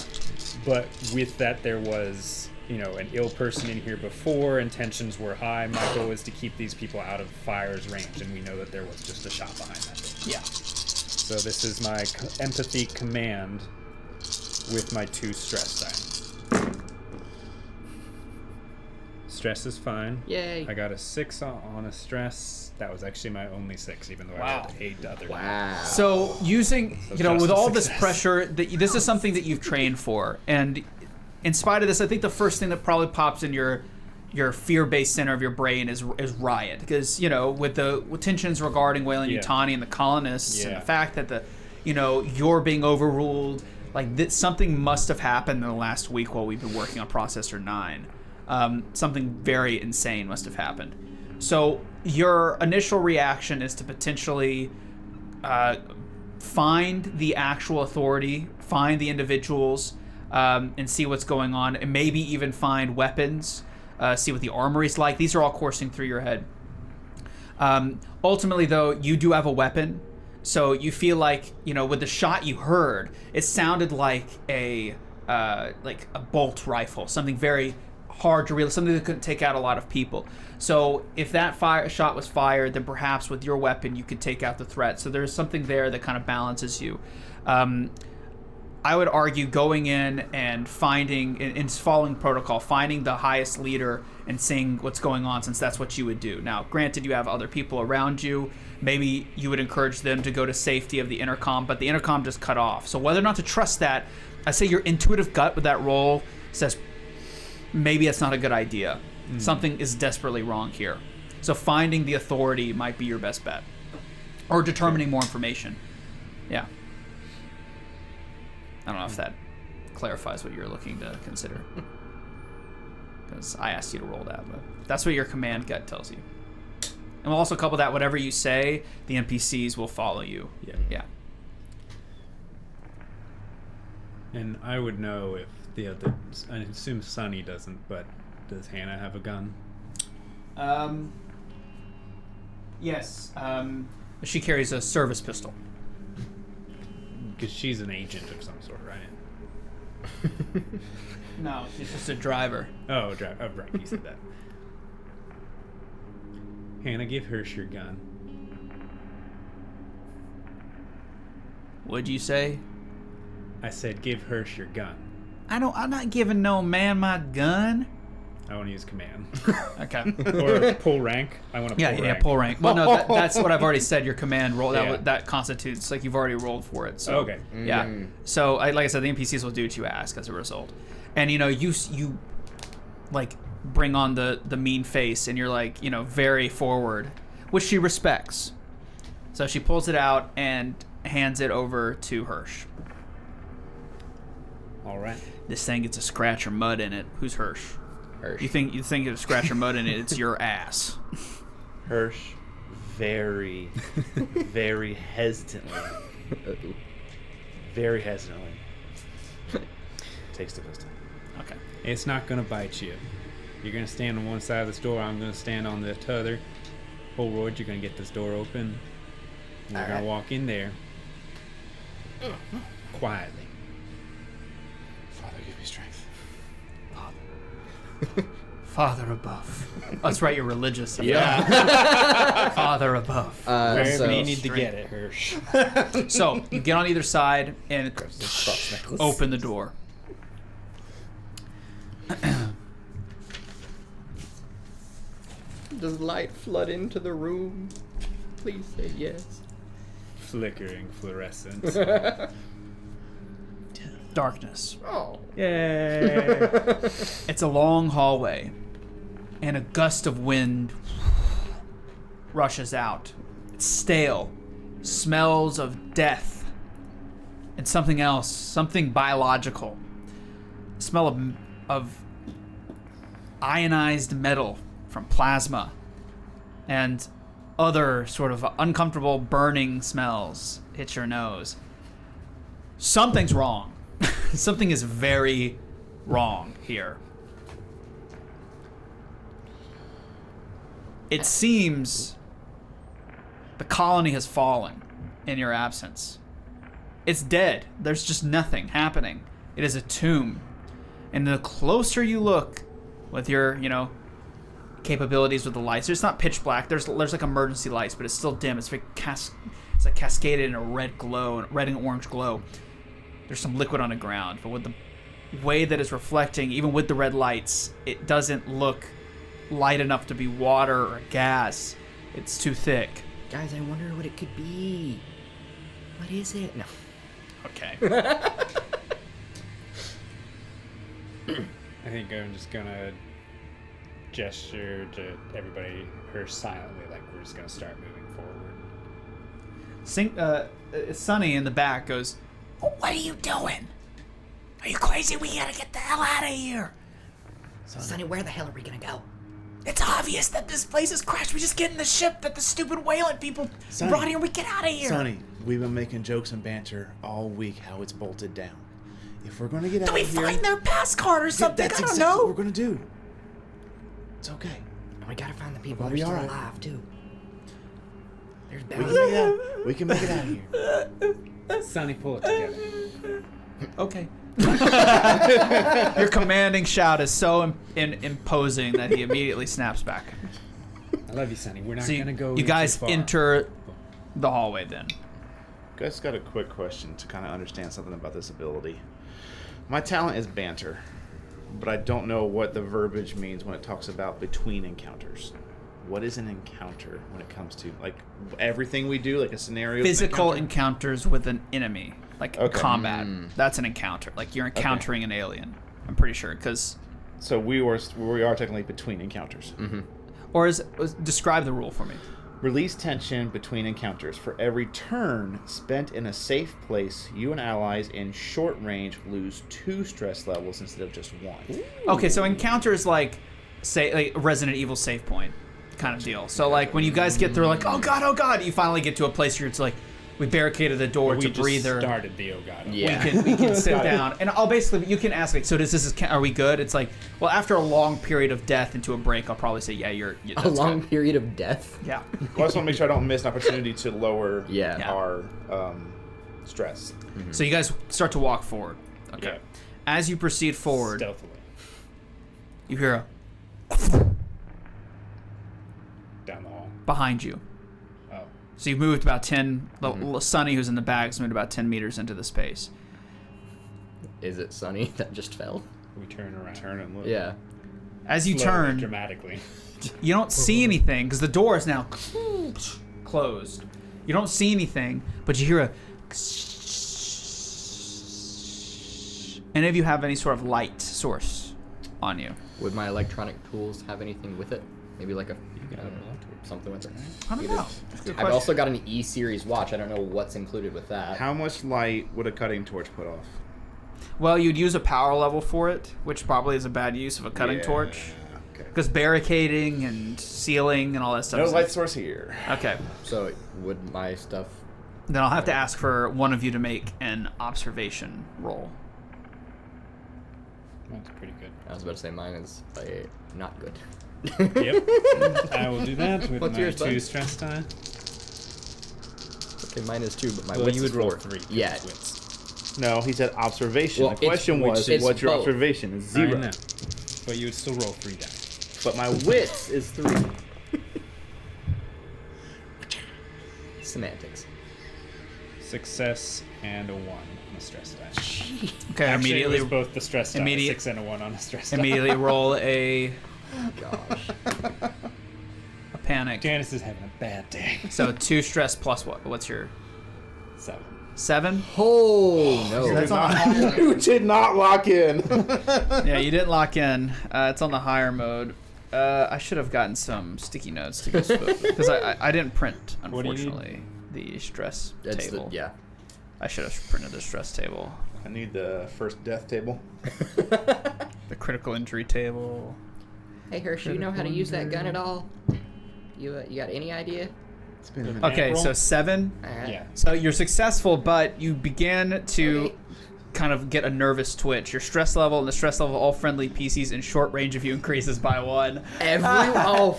But with that, there was, an ill person in here before, and tensions were high. My goal is to keep these people out of fire's range, and we know that there was just a shot behind that door. Yeah. So this is my empathy command with my 2 stress die. Stress is fine. Yay. I got a 6 on a stress. That was actually my only 6, even though I Wow. had 8 other. Wow. So using, So just with a all this success. pressure, this is something that you've trained for. And in spite of this, I think the first thing that probably pops in your fear-based center of your brain is riot. Because, with tensions regarding Wayland Yeah. Yutani and the colonists and Yeah. the fact that you're being overruled, like something must have happened in the last week while we've been working on Processor 9. Something very insane must have happened. So your initial reaction is to potentially find the actual authority, find the individuals, and see what's going on, and maybe even find weapons, see what the armory's like. These are all coursing through your head. Ultimately, though, you do have a weapon, so you feel like, with the shot you heard, it sounded like a bolt rifle, something very hard to realize, something that couldn't take out a lot of people. So if that shot was fired, then perhaps with your weapon you could take out the threat. So there's something there that kind of balances you. I would argue going in and finding, in following protocol, finding the highest leader and seeing what's going on, since that's what you would do. Now, granted, you have other people around you. Maybe you would encourage them to go to safety of the intercom, but the intercom just cut off. So whether or not to trust that, I say your intuitive gut with that roll says maybe it's not a good idea. Something is desperately wrong here. So finding the authority might be your best bet. Or determining more information. Yeah. I don't know if that clarifies what you're looking to consider. Because I asked you to roll that, but that's what your command gut tells you. And we'll also couple that, whatever you say, the NPCs will follow you. Yeah. And I would know if the other... I assume Sunny doesn't, but does Hannah have a gun? Yes. She carries a service pistol. Because she's an agent of some sort, right? No, she's just a driver. Oh, right, you said that. Hannah, give Hirsch your gun. What'd you say? I said give Hirsch your gun. I'm not giving no man my gun. I want to use command. Okay. Or pull rank. I want to pull rank. Yeah, pull rank. Well, no, that's what I've already said. Your command roll, that constitutes, like, you've already rolled for it. So, okay. Yeah. So, like I said, the NPCs will do what you ask as a result. And, you like, bring on the mean face, and you're, like, very forward, which she respects. So she pulls it out and hands it over to Hirsch. All right. This thing gets a scratch or mud in it. Who's Hirsch? Hirsch. You think it's a scratch or mud in it? It's your ass. Hirsch, very, very hesitantly, takes the pistol. Okay. It's not going to bite you. You're going to stand on one side of this door. I'm going to stand on the other. Holroyd, you're going to get this door open. And you're going to walk in there quietly. Father, give me strength. Father above. Oh, that's right, you're religious. Yeah. Father above. Wherever so- you need to get it, Hirsch. So you get on either side and Cross necklace. open the door. Does light flood into the room? Please say yes. Flickering fluorescence. Darkness. Oh. Yay! It's a long hallway, and a gust of wind rushes out. It's stale, smells of death, and something else, something biological. Smell of ionized metal from plasma, and other sort of uncomfortable burning smells hit your nose. Something's wrong. Something is very wrong here. It seems the colony has fallen in your absence. It's dead. There's just nothing happening. It is a tomb. And the closer you look with your, capabilities with the lights, it's not pitch black. There's like emergency lights, but it's still dim. It's very it's like cascaded in a red and orange glow. There's some liquid on the ground, but with the way that it's reflecting, even with the red lights, it doesn't look light enough to be water or gas. It's too thick. Guys, I wonder what it could be. What is it? No. Okay. I think I'm just gonna gesture to everybody, her silently, like we're just gonna start moving forward. Sonny in the back goes, "What are you doing? Are you crazy? We gotta get the hell out of here." Sonny, where the hell are we gonna go? It's obvious that this place has crashed. We just get in the ship that the stupid whaling people Sonny. brought here. We get out of here. Sonny, we've been making jokes and banter all week how it's bolted down. If we're gonna get out Do we of here, find their pass card or something? that's I don't exactly know. what we're gonna do. It's okay. And we gotta find the people We'll that are be still alright. alive, too. There's We can bound. make it out. We can make it out of here. Sonny, pull it together. Okay. Your commanding shout is so imposing that he immediately snaps back. I love you, Sonny. We're not So going to go you guys too far. enter the hallway then. Guys, got a quick question to kind of understand something about this ability. My talent is banter, but I don't know what the verbiage means when it talks about between encounters. What is an encounter when it comes to like everything we do, like a scenario? Physical encounters with an enemy, like Okay. combat. That's an encounter. Like you're encountering an alien. I'm pretty sure because. So we are technically between encounters. Mm-hmm. Or describe the rule for me. Release tension between encounters. For every turn spent in a safe place, you and allies in short range lose 2 stress levels instead of just 1. Okay, so encounter is like, say, like Resident Evil save point kind of deal. So like when you guys get through, like, oh god, you finally get to a place where it's like, we barricaded the door We to just breather. started the oh god. Yeah. We can sit down, and I'll basically, you can ask like, so are we good? It's like, well, after a long period of death into a break, I'll probably say, yeah, that's A long good. period of death. Yeah. Well, I just want to make sure I don't miss an opportunity to lower Yeah. our stress. So you guys start to walk forward. Okay. Yeah. As you proceed forward, Stealthily. you hear a Down the hall. behind you. Oh. So you've moved about 10. Sonny, who's in the bag, has moved about 10 meters into the space. Is it Sunny that just fell? We turn around. Turn and look. Yeah. As you Slowly, turn, dramatically. you don't see anything because the door is now closed. You don't see anything, but you hear a. Any of you have any sort of light source on you? Would my electronic tools have anything with it? Maybe like a something with it. I don't know. That's a good I've question. also got an E-series watch. I don't know what's included with that. How much light would a cutting torch put off? Well, you'd use a power level for it, which probably is a bad use of a cutting Yeah, torch. Okay. Because barricading and sealing and all that stuff. No is- light source here. Okay. So would my stuff? Then I'll have to ask for one of you to make an observation roll. That's pretty good. I was about to say mine is not good. Yep. I will do that with What's my yours, bud? 2 stress die. Okay, mine is 2, but my Well, wits you is would roll 4. 3. 'cause Yeah. it's wits. No, he said observation. Well, the question it's- was, it's what's your both. observation? It's I 0. know. But you would still roll 3 dice. But my wits is 3. Semantics. Success and a 1 on a stress die. Okay, Actually, immediately it was both the stress die, immediate- 6 and a 1 on a stress die. immediately roll a Gosh. panic. Janice is having a bad day. So 2 stress plus what? What's your 7. 7? Oh no. That's on the higher. You did not lock in. Yeah, you didn't lock in. It's on the higher mode. I should have gotten some sticky notes to go smooth because I didn't print, What do you need? unfortunately, the stress That's table. yeah. I should have printed the stress table, I need the first death table. the critical injury table. Hey Hershey, you know how to use that gun at all? You got any idea? It's been Okay. Okay, roll? so 7. Alright. Yeah. So you're successful, but you began to Okay. kind of get a nervous twitch. Your stress level and the stress level of all friendly PCs in short range of you increases by 1. Oh.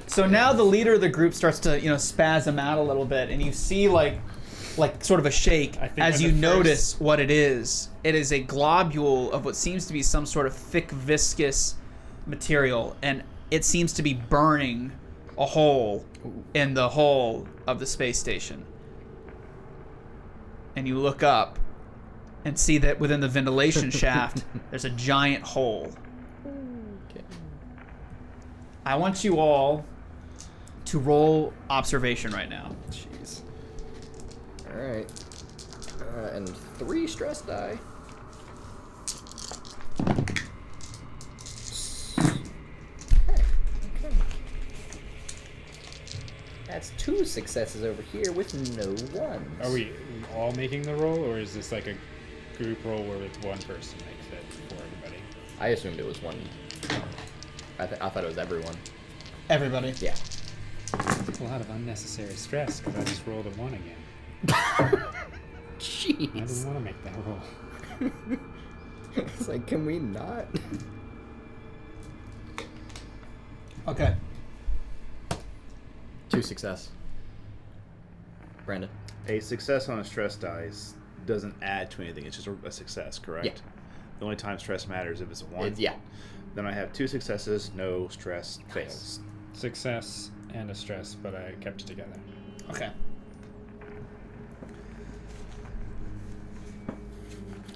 So now the leader of the group starts to, spasm out a little bit, and you see like sort of a shake I think as when you the first- notice what it is. It is a globule of what seems to be some sort of thick, viscous material, and it seems to be burning a hole in the hull of the space station. And you look up and see that within the ventilation shaft, there's a giant hole. Okay. I want you all to roll observation right now. Jeez. All right. And 3 stress die. Okay. That's 2 successes over here with no ones. Are we all making the roll, or is this like a group roll where one person makes it for everybody? I assumed it was one. I thought it was everyone. Everybody. Yeah. That's a lot of unnecessary stress because I just rolled a 1 again. I Jeez. didn't want to make that roll. It's like, can we not? Okay. 2 success. Brandon. A success on a stress doesn't add to anything. It's just a success, correct? Yeah. The only time stress matters if it's a 1. Yeah. Then I have 2 successes, no stress, fails. Success and a stress, but I kept it together. Okay.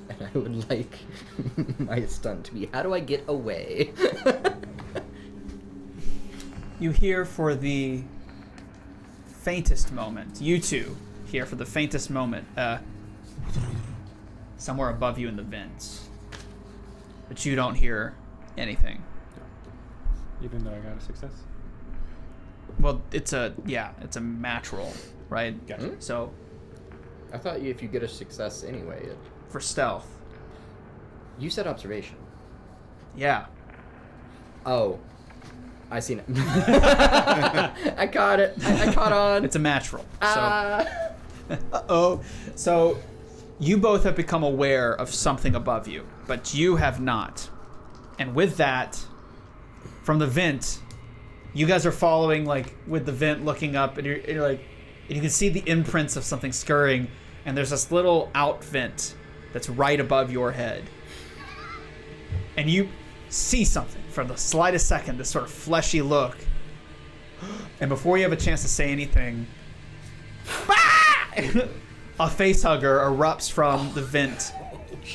And I would like my stunt to be, how do I get away? You hear for the faintest moment, you two hear for the faintest moment, somewhere above you in the vents. But you don't hear anything. Even though I got a success? Well, it's a match roll, right? Gotcha. So I thought if you get a success anyway, for stealth. you said observation. Yeah. Oh. I seen it. I caught it. I caught on. It's a match roll. So uh-oh. So you both have become aware of something above you, but you have not. And with that, from the vent, you guys are following, like, with the vent looking up, and you're like, and you can see the imprints of something scurrying, and there's this little out vent that's right above your head. And you see something for the slightest second, this sort of fleshy look. And before you have a chance to say anything, a facehugger erupts from the vent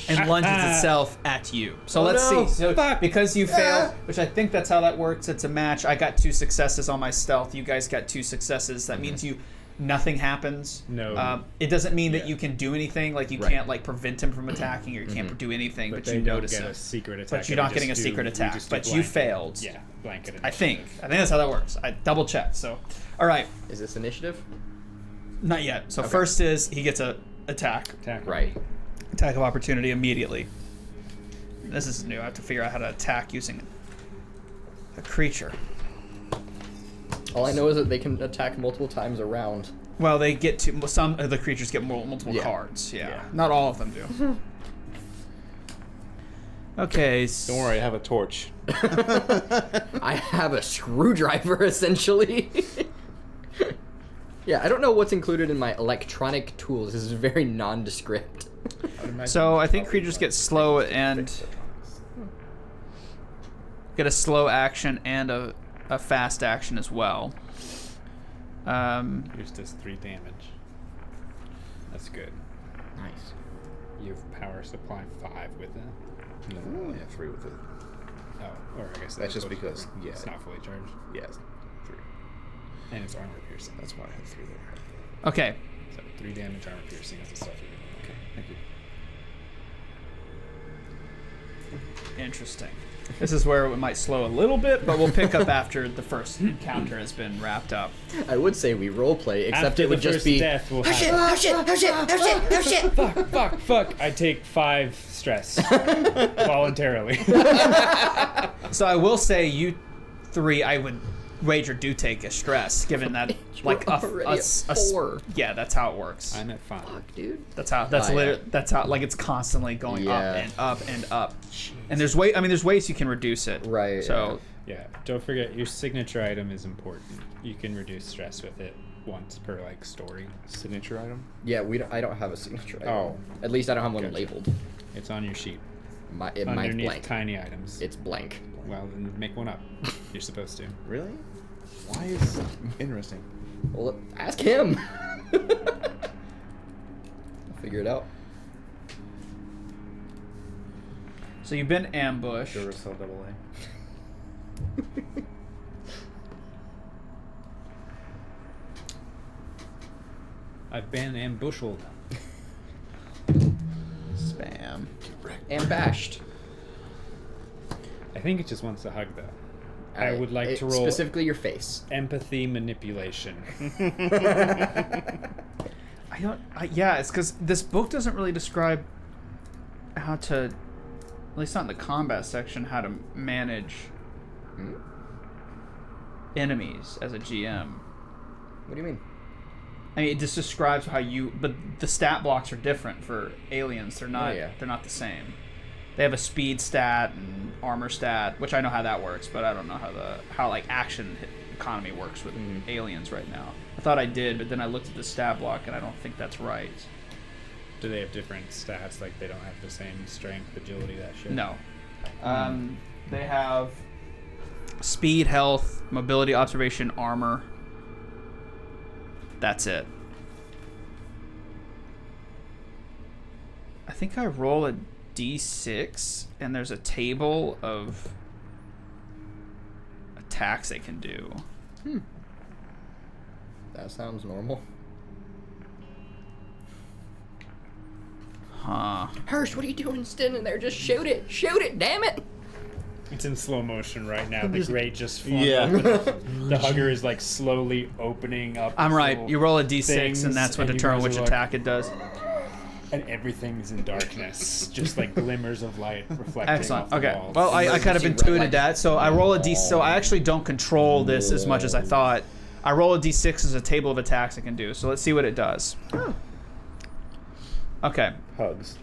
and lunges itself at you. So let's see. So because you failed, which I think that's how that works, it's a match. I got 2 successes on my stealth. You guys got 2 successes. That means nothing happens. No. It doesn't mean that you can do anything. Like you can't like prevent him from attacking, or you can't do anything. But you notice get it. A secret attack. But you're not getting a secret attack. But you failed. Yeah, blanket. I think that's how that works. I double checked. So, all right. Is this initiative? Not yet. So first is he gets a attack. Right. Attack of opportunity immediately. This is new. I have to figure out how to attack using a creature. All I know is that they can attack multiple times around. Well, they get to some of the creatures get multiple cards. Yeah. Not all of them do. Okay. Don't worry, I have a torch. I have a screwdriver, essentially. Yeah, I don't know what's included in my electronic tools. This is very nondescript. So I think creatures get slow and get a slow action and a fast action as well. Yours does 3 damage. That's good. Nice. You have power supply 5 with it. No, I only have 3 with it. Oh, or I guess That's just because, yeah. it's not fully charged. Yes, 3. And it's armor piercing. That's why I had 3 there. Okay. So 3 damage armor piercing is the stuff you're doing. Okay, thank you. Interesting. This is where it might slow a little bit, but we'll pick up after the first encounter has been wrapped up. I would say we roleplay, except After it would the just first be. death, we'll Oh shit! have- Oh shit! Oh shit! Oh shit! Oh shit! Fuck! I take 5 stress voluntarily. So I will say you 3, I would wager do take a stress, given that like already at 4. Yeah, that's how it works. I'm at 5. Fuck, dude. That's how that's how like it's constantly going Yeah. up and up and up. And there's ways you can reduce it. Right, So Yeah. Don't forget your signature item is important. You can reduce stress with it once per like story. Signature item? Yeah, I don't have a signature. Item. Oh. At least I don't have one Gotcha. labeled. It's on your sheet. Mine's Underneath blank. tiny items. It's blank. Well, then make one up. You're supposed to. Really? Why is interesting? Well, ask him. I'll figure it out. So you've been ambushed. Duracell double A. I've been ambushed. Spam. And bashed. I think it just wants a hug though. I would like to roll specifically your face. empathy manipulation. It's because this book doesn't really describe how to, at least not in the combat section, how to manage enemies as a GM. What do you mean? I mean, it just describes how but the stat blocks are different for aliens. They're not. Oh, yeah. They're not the same. They have a speed stat and armor stat, which I know how that works, but I don't know how like action economy works with aliens right now. I thought I did, but then I looked at the stat block and I don't think that's right. Do they have different stats? Like they don't have the same strength, agility, that shit? No. They have speed, health, mobility, observation, armor. That's it. I think I roll a d6, and there's a table of attacks they can do. That sounds normal. Huh. Hirsch, what are you doing standing there? Just shoot it! Shoot it, damn it! It's in slow motion right now. The grate just flung Yeah. open. The hugger is like slowly opening up. I'm its right. little You roll a d6, things, and that's what and you determines guys which are like- attack it does. And everything's in darkness, just like glimmers of light reflecting Excellent. off the Okay. walls. Well, I kind of Emergency red intuited light. that, so I roll a d. So I actually don't control this as much as I thought. I roll a d6 as a table of attacks I can do. So let's see what it does. Okay. Hugs.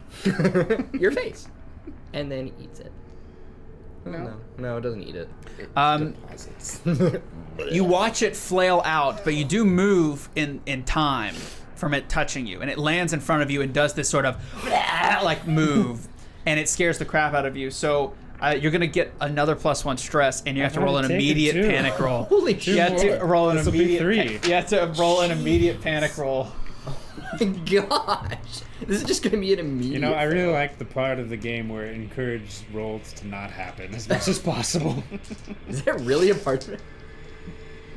Your face. And then eats it. No, it doesn't eat it. Deposits. You watch it flail out, but you do move in time from it touching you, and it lands in front of you and does this sort of like move, and it scares the crap out of you. So you're gonna get another +1 stress, and you have to roll an already taken immediate 2. panic roll. Holy You have shit. to roll an This'll be immediate. 3. You have to roll an immediate panic roll. Gosh. This is just going to be an immediate. You know, I fail. really like the part of the game where it encourages rolls to not happen as much as possible. Is there really a part of it?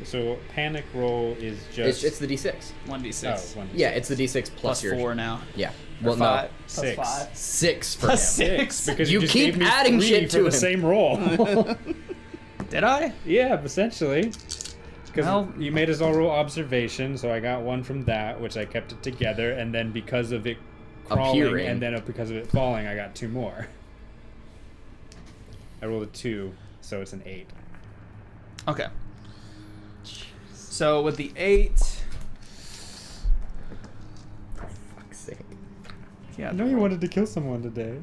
So panic roll is just It's the D6. 1d6 one. Yeah, it's the D6 plus plus your 4 now. Yeah. Or Well, no. 5 plus 6. 5 6 for plus him. 6. Because You just keep gave me adding 3 shit for to the him. same roll. Did I? Yeah, essentially. Because Well- you made us all roll observation, so I got 1 from that, which I kept it together, and then because of it crawling, Appearing. and then because of it falling, I got 2 more. I rolled a 2, so it's an 8. Okay. So with the 8, Fuck's sake. yeah, I know you wanted to kill someone today.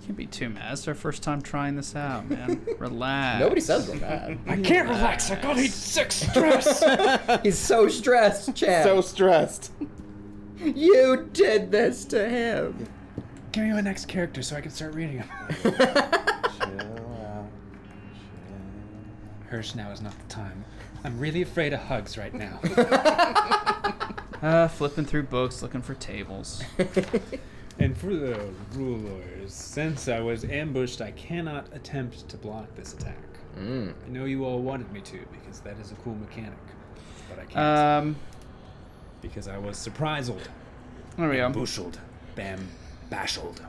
can't be too mad. It's our first time trying this out, man. Relax. Nobody says we're bad. I can't relax. I got 6 stress. He's so stressed, Chad. So stressed. You did this to him. Give me my next character so I can start reading them. Chill out. Hirsch, now is not the time. I'm really afraid of hugs right now. Flipping through books, looking for tables. And for the rulers, since I was ambushed, I cannot attempt to block this attack. Mm. I know you all wanted me to, because that is a cool mechanic. But I can't. Because I was surprised. There we go. Bushled. Bam. Bashled.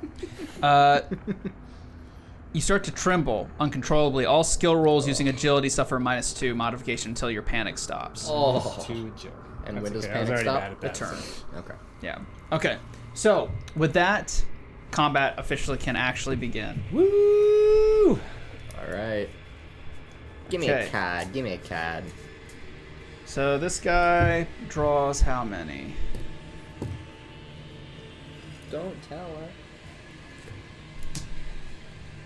You start to tremble uncontrollably. All skill rolls using agility suffer -2 modification until your panic stops. Oh. Too agile. And That's when does okay. I was panic already stop? bad at The that, turn. so- Okay. Yeah. Okay. So with that, combat officially can actually begin. Woo! All right. Give me Okay. a CAD. Give me a CAD. So this guy draws how many? Don't tell her.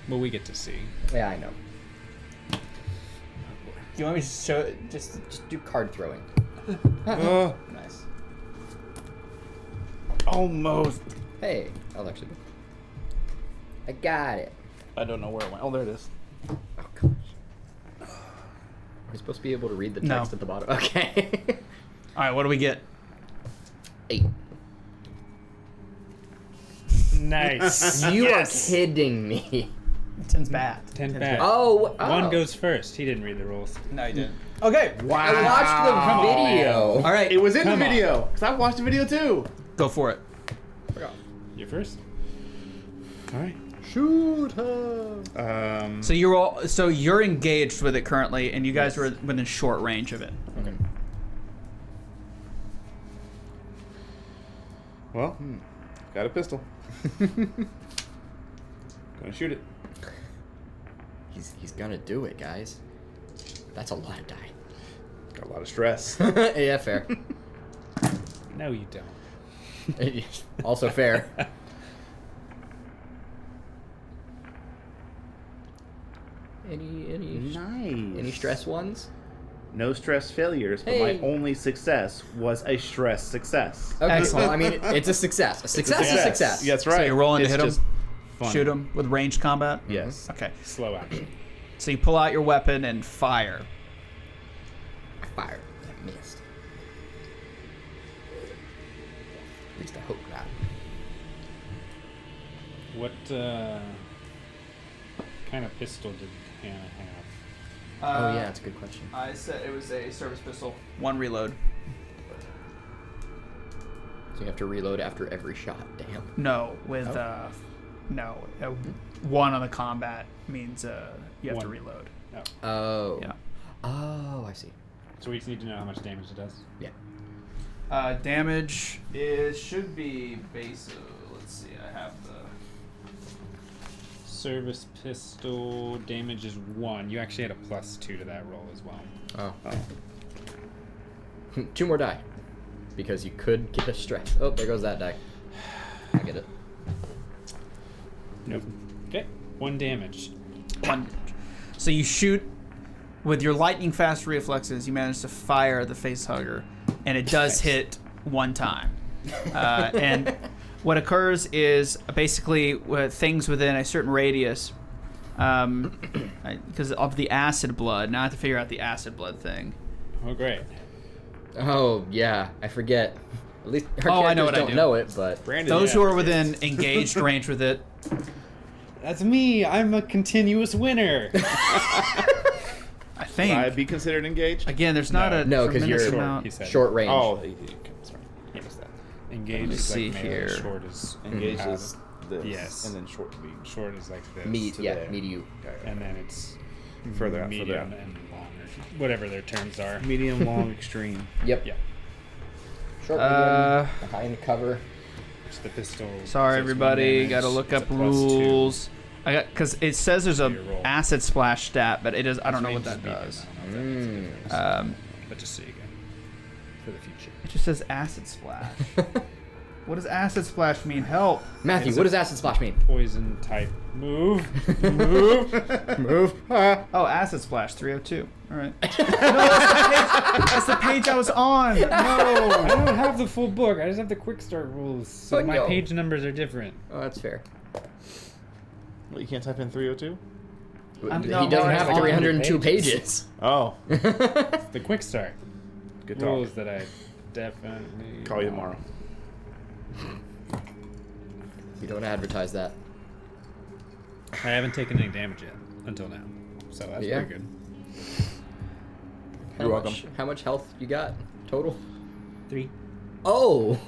Well, we get to see. Yeah, I know. You want me to show it? Just Just do card throwing. nice. Almost. Hey, I'll actually. I got it. I don't know where it went. Oh, there it is. Oh gosh. We're supposed to be able to read the No. text at the bottom. Okay. All right. What do we get? 8. Nice. You are kidding me. 10's bad. 10 10's bad. Oh, One goes first. He didn't read the rules. No, you didn't. Okay. I watched the video. All right. It was in Come the on. video. Because I watched the video too. Go for it. You're first. All right. Shoot her. So you're engaged with it currently, and you guys were within short range of it. Okay. Well, got a pistol. Gonna shoot it. He's gonna do it, guys. That's a lot of die. Got a lot of stress. Yeah, fair. No, you don't. Also fair. Any Nice. stress ones? No stress failures, but my Hey. only success was a stress success. Okay, Excellent. well, I mean, it's a success. A success is a success. Yeah, that's right. So you're rolling to It's hit him, just fun. shoot him with ranged combat. Yes. Okay. Slow action. So you pull out your weapon and fire. I fired. I missed. At least I hope not. What kind of pistol did Hannah have? Oh yeah, that's a good question. I said it was a service pistol. 1 reload. So you have to reload after every shot. Damn. No, with Oh. no. 1 on the combat means you have to 1. reload. Oh. Oh. Yeah. Oh, I see. So we just need to know how much damage it does. Yeah. Damage is should be base. Let's see. I have the. Service pistol damage is 1. You actually had a +2 to that roll as well. Oh. 2 more die. Because you could get a stress. Oh, there goes that die. I get it. Nope. Okay. 1 damage. 1. So you shoot with your lightning fast reflexes. You manage to fire the face hugger, and it does hit 1 time. And what occurs is basically things within a certain radius, because of the acid blood. Now I have to figure out the acid blood thing. Oh, great. Oh, yeah. I forget. At least our Oh, I characters know what I don't do. know it, but... Brandon, Those yeah. who are within engaged range with it. That's me. I'm a continuous winner. I think. Would I be considered engaged? Again, there's not No. a No, 'cause tremendous you're- Short, amount. he said. Short range. Oh, sorry. Yeah. Missed that. Engaged Let me is see like melee, here. short is Engaged out. is this. Yes. And then short would be Short is like this. Me, to yeah, there. me to you. And then it's Further out, medium further out. and long, or whatever their terms are. Medium, long, extreme. Yep. Yeah. Short, Uh, medium, behind cover. It's the pistol. Sorry, says 1 everybody. damage, Got to look it's up a +2. rules. I got because it says there's So a you roll. acid splash stat, but it is. I don't know what Range that is does. medium. I don't know if that makes a difference. But just so you get for the future. It just says acid splash. What does acid splash mean? Help! Matthew, It's what a- does acid splash mean? Poison type move. Move. Move. Oh, acid splash 302. All right. No, that's the page I was on. No. I don't have the full book. I just have the quick start rules. So But my no. page numbers are different. Oh, that's fair. Well, you can't type in 302? I'm- He no, doesn't it's have like 302 pages. pages. Oh. The quick start Good talk. rules that I definitely Call you tomorrow. You don't advertise that. I haven't taken any damage yet until now, so that's Yeah. pretty good. How You're much, welcome. How much health you got total? 3. Oh.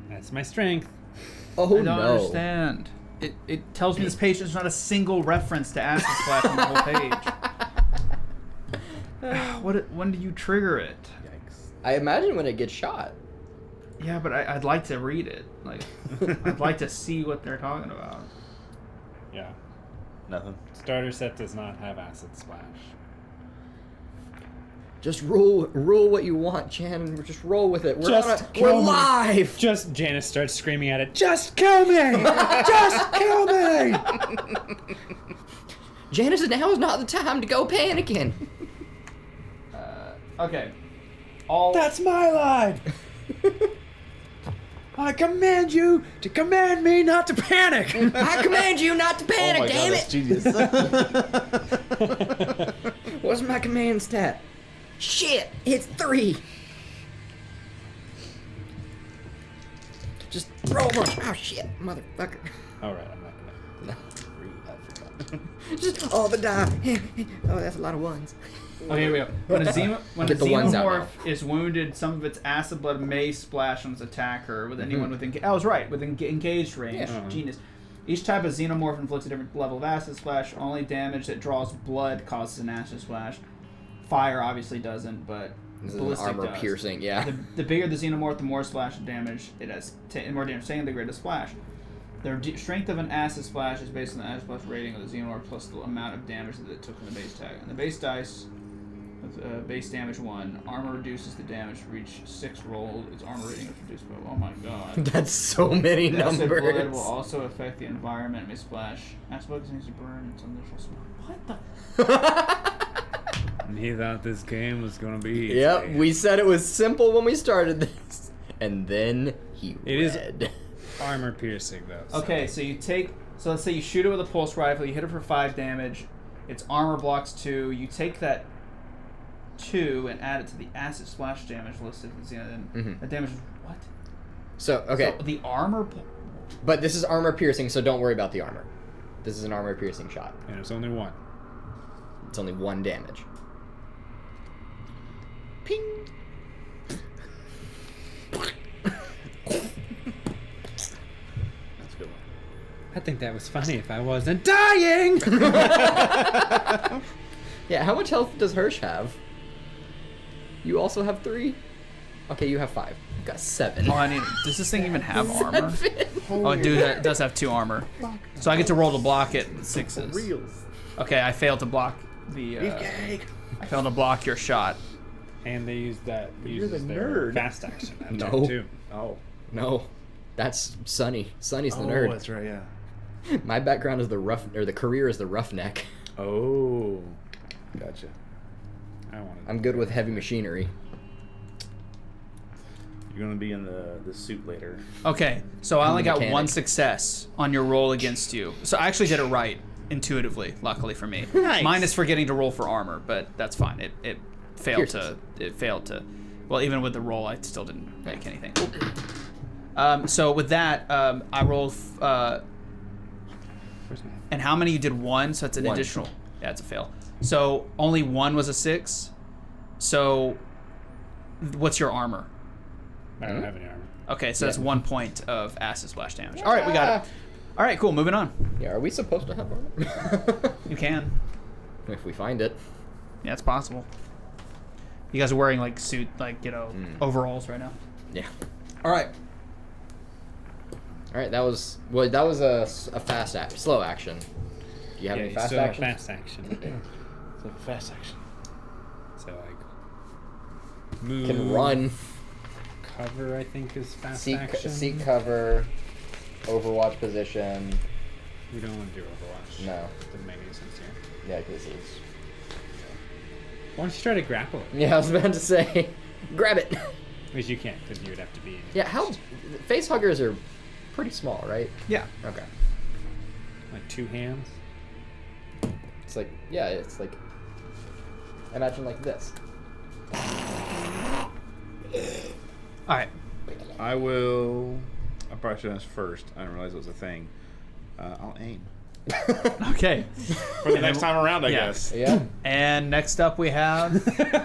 That's my strength. Oh I don't no. understand. It tells me this page there's not a single reference to acid splash on the whole page. When do you trigger it? Yikes. I imagine when it gets shot. Yeah, but I'd like to read it. Like, I'd like to see what they're talking about. Yeah. Nothing. Starter set does not have acid splash. Just roll what you want, Chan. Just roll with it. Just We're kill me. live. Just Janice starts screaming at it. Just kill me! Just kill me! Janice, now is not the time to go panicking. Okay. All That's my line. I command you to command me not to panic. I command you not to panic, oh my damn God, it. that's genius. What's my command stat? Shit, it's 3. Just roll a bunch. Oh shit, motherfucker. All right, I'm not gonna. Just the die. Oh, that's a lot of ones. Okay, here we go. When a Get the ones out xenomorph is wounded, some of its acid blood may splash on its attacker with anyone within. I was right, within engaged range. Yeah. Genius. Each type of xenomorph inflicts a different level of acid splash. Only damage that draws blood causes an acid splash. Fire obviously doesn't, but This is an ballistic armor does. piercing, yeah. The bigger the xenomorph, the more splash damage it has. More damage taken, the greater splash. The strength of an acid splash is based on the acid splash rating of the xenomorph plus the amount of damage that it took from the base tag. And the base dice, with base damage 1, armor reduces the damage to reach 6 rolled. Its armor rating is reduced by. Oh my god. That's so many The acid blood numbers. will also affect the environment. May splash. Acid blood continues to burn until initial smoke. What the? And he thought this game was gonna be easy. Yep, we said it was simple when we started this. And then he It is read. armor piercing though. So. Okay, so you take. So let's say you shoot it with a pulse rifle. You hit it for 5 damage. Its armor blocks 2. You take that 2 and add it to the acid splash damage listed. Then that damage is what? So, okay. So the armor. But this is armor piercing, so don't worry about the armor. This is an armor piercing shot. And it's only 1. It's only 1 damage. Ping! That's a good one. I think that was funny if I wasn't dying. Yeah, how much health does Hirsch have? You also have 3? Okay, you have 5. You've got 7. Oh, I need. Does this thing even have armor? 7. Oh, it does have 2 armor. So I get to roll to block it with 6s. Reels. Okay, I failed to block the. I failed to block your shot. And they use that. you're the Uses their nerd. fast action. That No. turn, too. Oh. No, that's Sonny. Sonny's the Oh, nerd. that's right, yeah. My background is the career is the roughneck. Oh. Gotcha. I wanted. I'm good with heavy machinery. You're going to be in the suit later. Okay, so I only got Mechanic. 1 success on your roll against you. So I actually did it right intuitively, luckily for me. Nice. Minus forgetting to roll for armor, but that's fine. It failed Pierces. to. Well, even with the roll, I still didn't make anything. So with that, I rolled. And how many you did? 1, so it's an 1. additional. Yeah, it's a fail. So only 1 was a 6. So what's your armor? I don't have any armor. Okay, so that's Yeah. 1 point of acid splash damage. All right, we got it. All right, cool. Moving on. Yeah, are we supposed to have armor? You can. If we find it. Yeah, it's possible. You guys are wearing like suit, like overalls right now. Yeah. All right. All right, that was a fast slow action. Do you have Yeah, any you fast still have action? fast action. It's like fast action. So like move. Can run, Cover, I think, is fast seek action. cover, Overwatch position. We don't want to do Overwatch. No. Doesn't make any sense here. Yeah, because it's. Why don't you try to grapple it? Yeah, I was about to say, grab it. Which you can't, because you would have to be. Yeah, how face huggers are pretty small, right? Yeah. Okay. Like 2 hands. It's like it's like imagine like this. All right. I probably should ask first. I didn't realize it was a thing. I'll aim. Okay. For the next time around, I Yeah. guess. Yeah. And next up we have.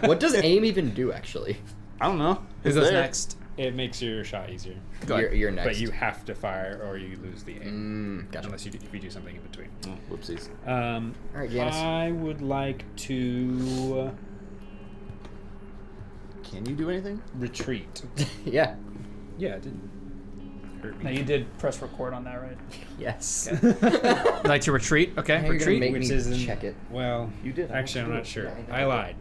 What does aim even do actually? I don't know. Who It's goes there. next? It makes your shot easier. Go ahead. You're next. But you have to fire or you lose the aim. Gotcha. Unless if you do something in between. Oh, whoopsies. All right, Janice. I would like to Can you do anything? retreat. Yeah. Yeah, it didn't hurt No, me. you did press record on that, right? Yes. You'd like to retreat? Okay. Now you're gonna Retreat. make Which me isn't. check it. Well, You did. Actually, I'm not sure. Yeah, I know. I lied.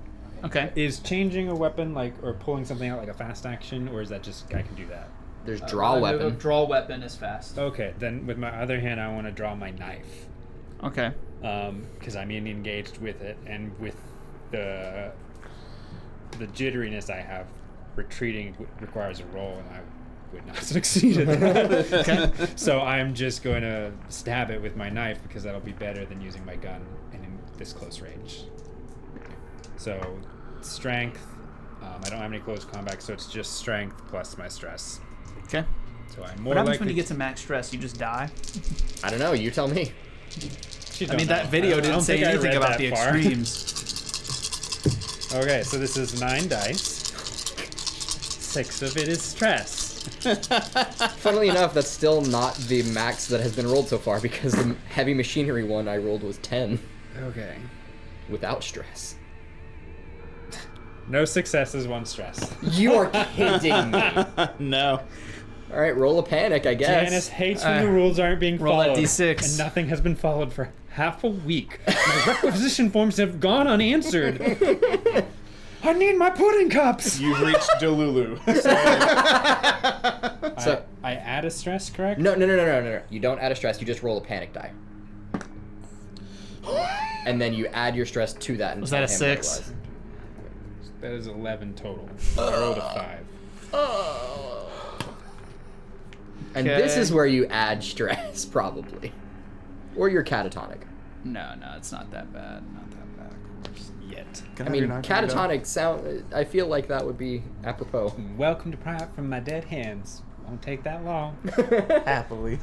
Okay. Is changing a weapon like or pulling something out like a fast action, or is that just I can do that? There's draw weapon. Draw weapon is fast. Okay, then with my other hand, I want to draw my knife. Okay. Because I'm engaged with it, and with the jitteriness I have, retreating requires a roll, and I would not succeed at that. Okay. So I'm just going to stab it with my knife because that'll be better than using my gun and in this close range. So strength. I don't have any close combat, so it's just strength plus my stress. Okay. So I'm more What happens likely. when you get to max stress? You just die? I don't know. You tell me. You I don't mean, that know. video I don't didn't say think I anything read about that the far. extremes. Okay, so this is 9 dice. 6 of it is stress. Funnily enough, that's still not the max that has been rolled so far because the heavy machinery one I rolled was 10 Okay. without stress. No successes, 1 stress. You are kidding me. No. All right, roll a panic, I guess. Janice hates when the rules aren't being roll that followed. D6. And nothing has been followed for half a week. My requisition forms have gone unanswered. I need my pudding cups! You've reached Delulu. So- I add a stress, correct? No. You don't add a stress. You just roll a panic die. And then you add your stress to that. And Was tell that a him what it 6? was. That is 11 total. I rolled a 5. Oh. And Okay. this is where you add stress, probably. Or you're catatonic. No, it's not that bad. Not that bad, of course. Yet. I mean, catatonic sound. I feel like that would be apropos. Welcome to Pride from my dead hands. Won't take that long. Happily.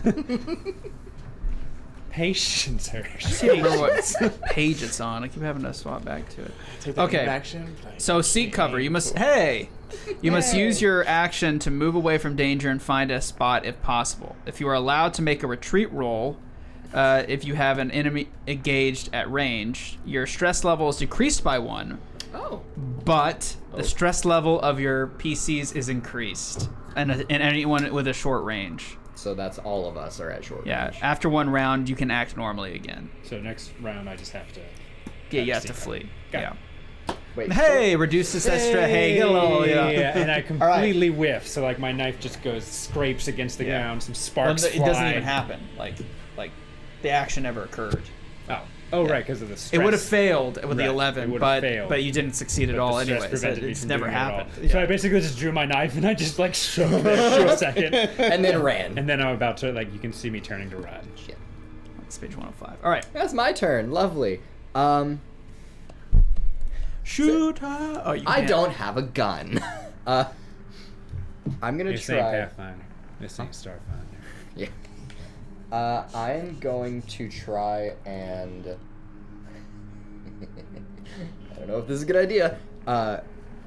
Patience, her. I can't remember what page it's on. I keep having to swap back to it. Take that Okay. action. So seek cover. You must must use your action to move away from danger and find a spot if possible. If you are allowed to make a retreat roll, if you have an enemy engaged at range, your stress level is decreased by 1, Oh. but the stress level of your PCs is increased, and anyone with a short range. So that's all of us are at short Yeah. range. After 1 round, you can act normally again. So next round, I just have to. Yeah, you have seek to cover. flee. Got Yeah. it. Wait. Hey, reduce this extra. Hey, get a little. Yeah, Yeah. and I completely whiff. So like my knife just goes scrapes against the ground. Some Well, sparks it fly. doesn't even happen. Like the action never occurred. Oh, right, because of the stress. It would have failed with the Right, it 11, would've but failed. but you didn't succeed at But all the stress anyway. So prevented me it's from never doing it at all. happened. So I basically just drew my knife and I just like shoved it for a second, And then ran. and then I'm about to like you can see me turning to run. Shit. That's page 105. All right. That's my turn. Lovely. Shoot her. Oh, you I can't. don't have a gun. I'm gonna This ain't try. Pathfinder. This ain't Starfinder. Yeah. I am going to try and. I don't know if this is a good idea.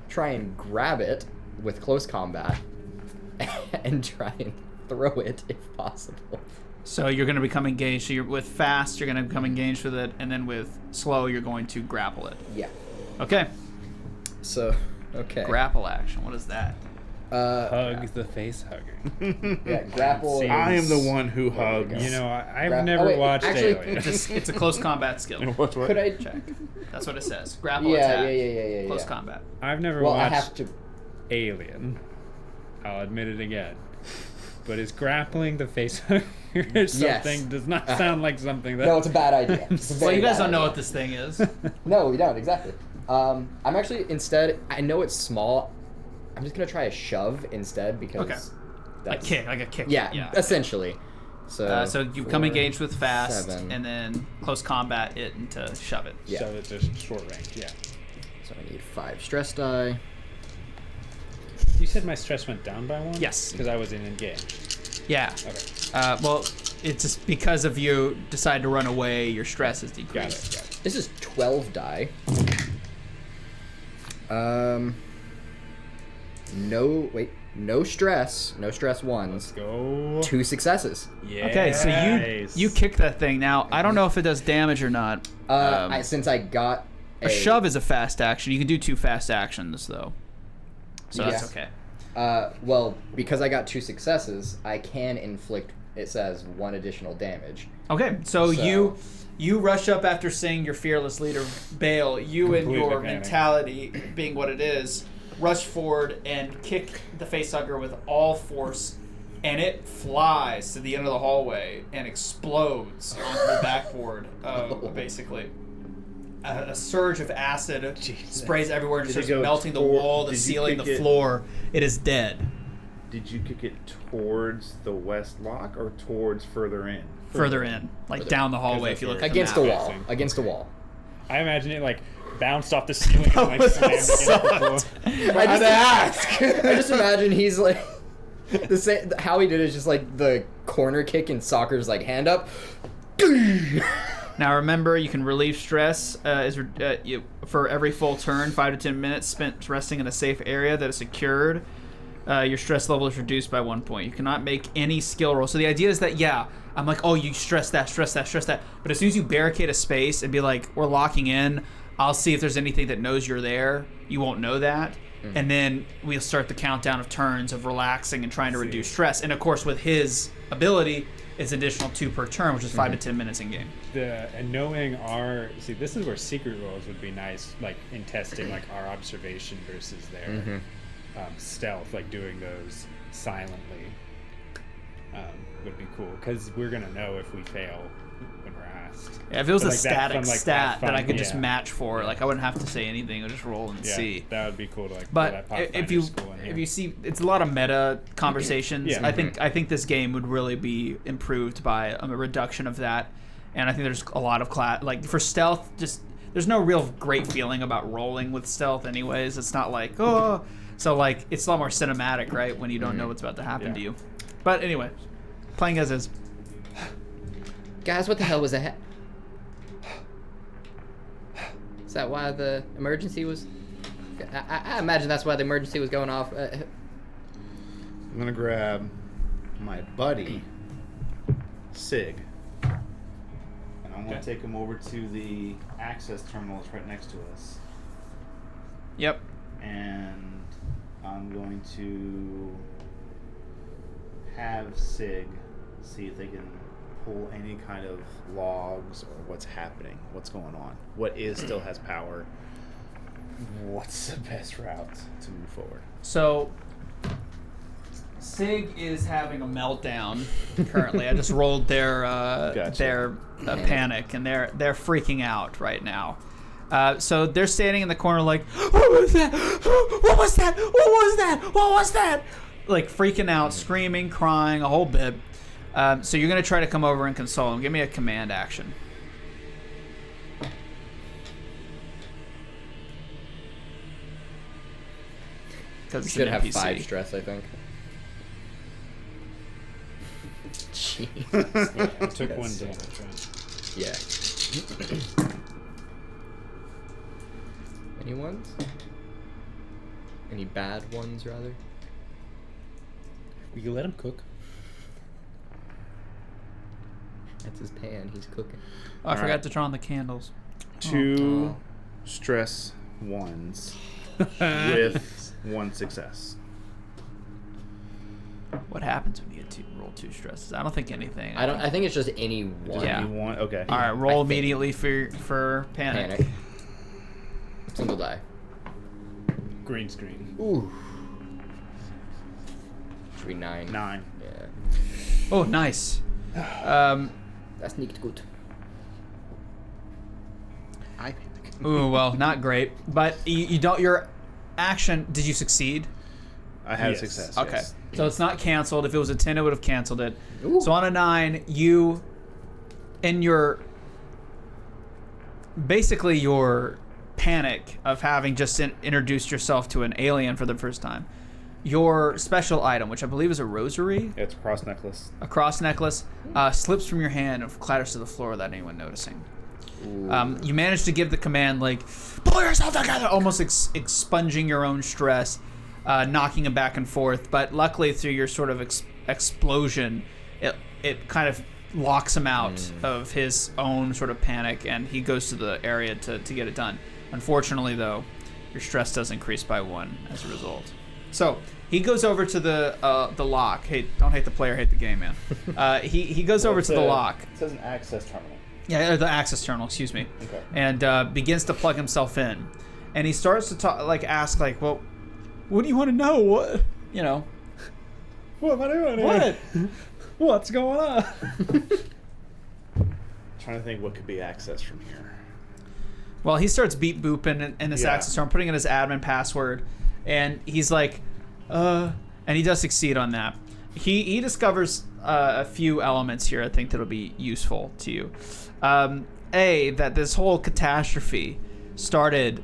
Try and grab it with close combat and try and throw it if possible. So you're going to become engaged. So you're with fast, you're going to become engaged with it, and then with slow, you're going to grapple it. Yeah. Okay. So, okay. Grapple action. What is that? Hug the face hugger. Yeah, grapple. See, I am the one who hugs. You know, I've Grab- never oh, wait, watched actually- Alien. It's a close combat skill. What? Could I? Check. That's what it says. Grapple Yeah, attack. yeah. Close combat. I've never Well, I watched have to. Alien. I'll admit it again. But is grappling the face hugger something? Does not sound like something that. No, it's a bad idea. It's a Well, very you guys bad don't know idea. what this thing is. No, we don't, exactly. I'm actually, instead, I know it's small. I'm just going to try a shove instead because. Okay. That's, Like a kick. Yeah, essentially. So So you come engaged with fast, 7. and then close combat it into shove it. Yeah. So it's a short range, yeah. So I need 5 stress die. You said my stress went down by 1? Yes. Because I wasn't engaged. Yeah. Okay. Well, it's just because of you decide to run away, your stress is decreased. Got it. This is 12 die. No stress. No stress ones. Go. 2 successes. Yeah. Okay, so you kick that thing. Now, I don't know if it does damage or not. Since I got A shove is a fast action. You can do 2 fast actions, though. So Yeah. that's okay. Well, because I got 2 successes, I can inflict, it says, 1 additional damage. Okay, so you rush up after seeing your fearless leader bail. You and Completely your panic. mentality, being what it is, rush forward and kick the facehugger with all force, and it flies to the end of the hallway and explodes onto the backboard, basically. A surge of acid sprays everywhere and Did it starts go melting the toward- wall, the did you ceiling, the kick it- floor. It is dead. Did you kick it towards the west lock or towards further in? Further in, like down the hallway if you look at the Against a map. wall. Against a wall. I imagine it like bounced off the ceiling and like slammed against the floor. I just imagine he's like the same. How he did it is just like the corner kick in soccer's like hand up. Now remember, you can relieve stress for every full turn, 5 to 10 minutes spent resting in a safe area that is secured. Your stress level is reduced by 1 point. You cannot make any skill roll. So the idea is that, I'm like, oh, you stress that. But as soon as you barricade a space and be like, we're locking in, I'll see if there's anything that knows you're there. You won't know that. And then we'll start the countdown of turns of relaxing and trying to reduce stress. And of course, with his ability, it's additional 2 per turn, which is 5 to 10 minutes in game. And knowing this is where secret rolls would be nice, like in testing like our observation versus their stealth, like doing those silently would be cool because we're gonna know if we fail when we're past. Yeah, if it was But a like that static from, like, stat that I could Pathfinder, just yeah. match for, like I wouldn't have to say anything. I'd just roll and Yeah, see. that would be cool to like. But pull that if you Pathfinder school in here. if you see, it's a lot of meta conversations. Yeah. I think this game would really be improved by a reduction of that, and I think there's a lot of like for stealth. Just there's no real great feeling about rolling with stealth, anyways. It's not like so like it's a lot more cinematic, right? When you don't know what's about to happen Yeah. to you. But anyway, playing as is. Guys, what the hell was that? Is that why the emergency was? I imagine that's why the emergency was going off. I'm gonna grab my buddy, Sig, and I'm gonna take him over to the access terminal that's right next to us. Yep. And I'm going to have Sig see if they can pull any kind of logs or what's happening, what's going on, what still has power, what's the best route to move forward. So, Sig is having a meltdown currently. I just rolled their panic, and they're freaking out right now. So they're standing in the corner like, what was that? What was that? What was that? What was that? Like freaking out, screaming, crying, a whole bit. So you're gonna try to come over and console them. Give me a command action. Because Should have 5 stress, I think. Jeez. Yeah, I took That's 1 so- damage, right? Yeah. Any ones? Any bad ones, rather? We can let him cook. That's his pan. He's cooking. Oh, I forgot to turn on the candles. 2 Oh. stress ones with 1 success. What happens when you roll 2 stresses? I don't think anything. I think it's just any one. Yeah. You want? Okay. All right, roll I think- immediately for panic. Panic. Single die. Green screen. Ooh. Should be 9. 9. Yeah. Oh, nice. That's nicht gut. I panic. Ooh, well, not great. But you don't. Your action. Did you succeed? I had Yes. a success. Okay. Yes. So it's not canceled. If it was a 10, it would have canceled it. Ooh. So on a 9, you, in your, basically your panic of having just introduced yourself to an alien for the first time, your special item, which I believe is a rosary, It's a cross necklace. a cross necklace, slips from your hand and clatters to the floor without anyone noticing. You manage to give the command, like, pull yourself together, almost expunging your own stress, knocking him back and forth. But luckily, through your sort of explosion, it kind of locks him out of his own sort of panic, and he goes to the area to get it done. Unfortunately, though, your stress does increase by 1 as a result. So he goes over to the lock. Hey, don't hate the player, hate the game, man. He goes over to the lock. It says an access terminal. Yeah, or the access terminal, excuse me. Okay. And begins to plug himself in. And he starts to talk, ask, well, what do you want to know? What, What am I doing what? here? What's going on? Trying to think what could be accessed from here. Well, he starts beep booping in this Yeah. access terminal, putting in his admin password, and he's like, and he does succeed on that. He discovers a few elements here I think that'll be useful to you. That this whole catastrophe started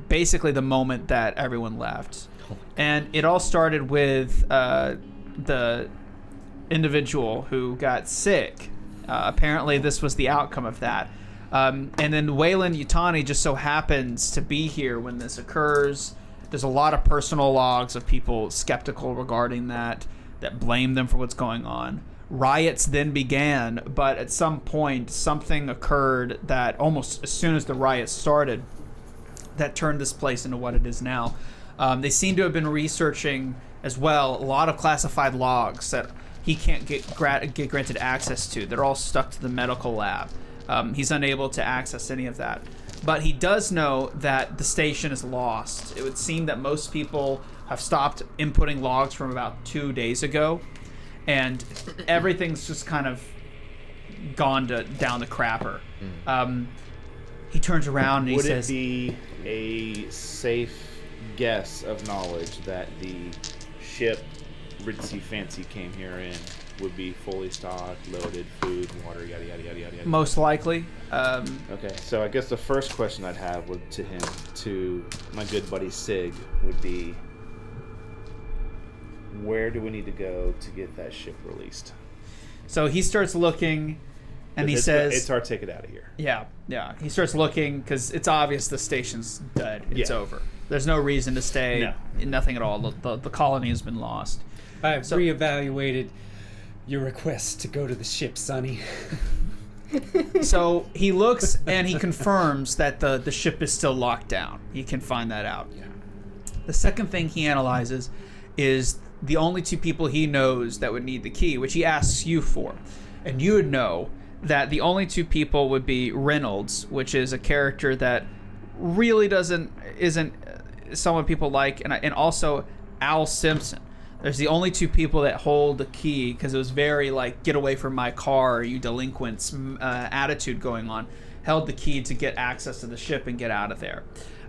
basically the moment that everyone left. And it all started with the individual who got sick. Apparently this was the outcome of that. And then Wayland Yutani just so happens to be here when this occurs. There's a lot of personal logs of people skeptical regarding that blame them for what's going on. Riots then began, but at some point something occurred that almost as soon as the riots started that turned this place into what it is now. They seem to have been researching as well a lot of classified logs that he can't get granted access to. They're all stuck to the medical lab. He's unable to access any of that. But he does know that the station is lost. It would seem that most people have stopped inputting logs from about 2 days ago, and everything's just kind of gone down the crapper. He turns around and he Would says, it be a safe guess of knowledge that the ship Ritzy Fancy came here in would be fully stocked, loaded, food, water, yada yada yada yada yada? most likely. Okay, so I guess the first question I'd have to my good buddy Sig, would be, where do we need to go to get that ship released? So he starts looking, and he It's says, our ticket out of here. Yeah. He starts looking because it's obvious the station's dead. It's Yeah. over. There's no reason to stay. No. Nothing at all. The colony has been lost. I've So- reevaluated your request to go to the ship, Sonny. So he looks and he confirms that the ship is still locked down. He can find that out. Yeah. The second thing he analyzes is the only two people he knows that would need the key, which he asks you for. And you would know that the only two people would be Reynolds, which is a character that really isn't someone people like, and also Al Simpson. There's the only two people that hold the key because it was very like, get away from my car, you delinquents attitude going on. Held the key to get access to the ship and get out of there.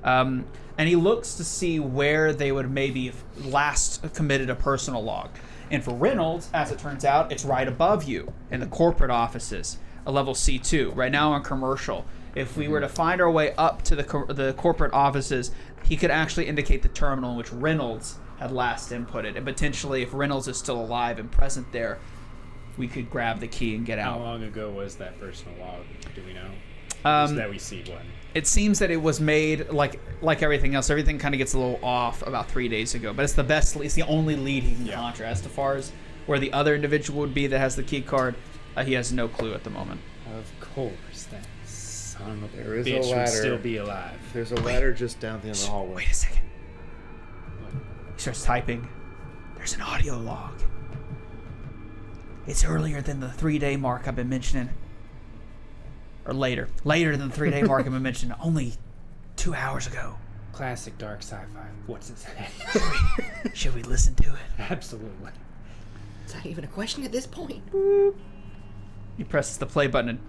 And he looks to see where they would maybe last committed a personal log. And for Reynolds, as it turns out, it's right above you in the corporate offices, a level C2. Right now on commercial. If we were to find our way up to the corporate offices, he could actually indicate the terminal in which Reynolds had last inputted. And potentially, if Reynolds is still alive and present there, we could grab the key and get How out. long ago was that personal log? Do we know? Um, that we see one. It seems that it was made like everything else. Everything kind of gets a little off about 3 days ago, but it's the best. It's the only lead he can conjure. As far as where the other individual would be that has the key card, he has no clue at the moment. Of course, that son of a There is a bitch would ladder. still be alive. There's a ladder just down the end of the hallway. Wait a second. He starts typing. There's an audio log. It's earlier than the 3-day mark I've been mentioning. Or later than the 3-day mark I've been mentioning. Only 2 hours ago. Classic dark sci-fi. What's it say? Should we listen to it? Absolutely. Is that even a question at this point? He presses the play button and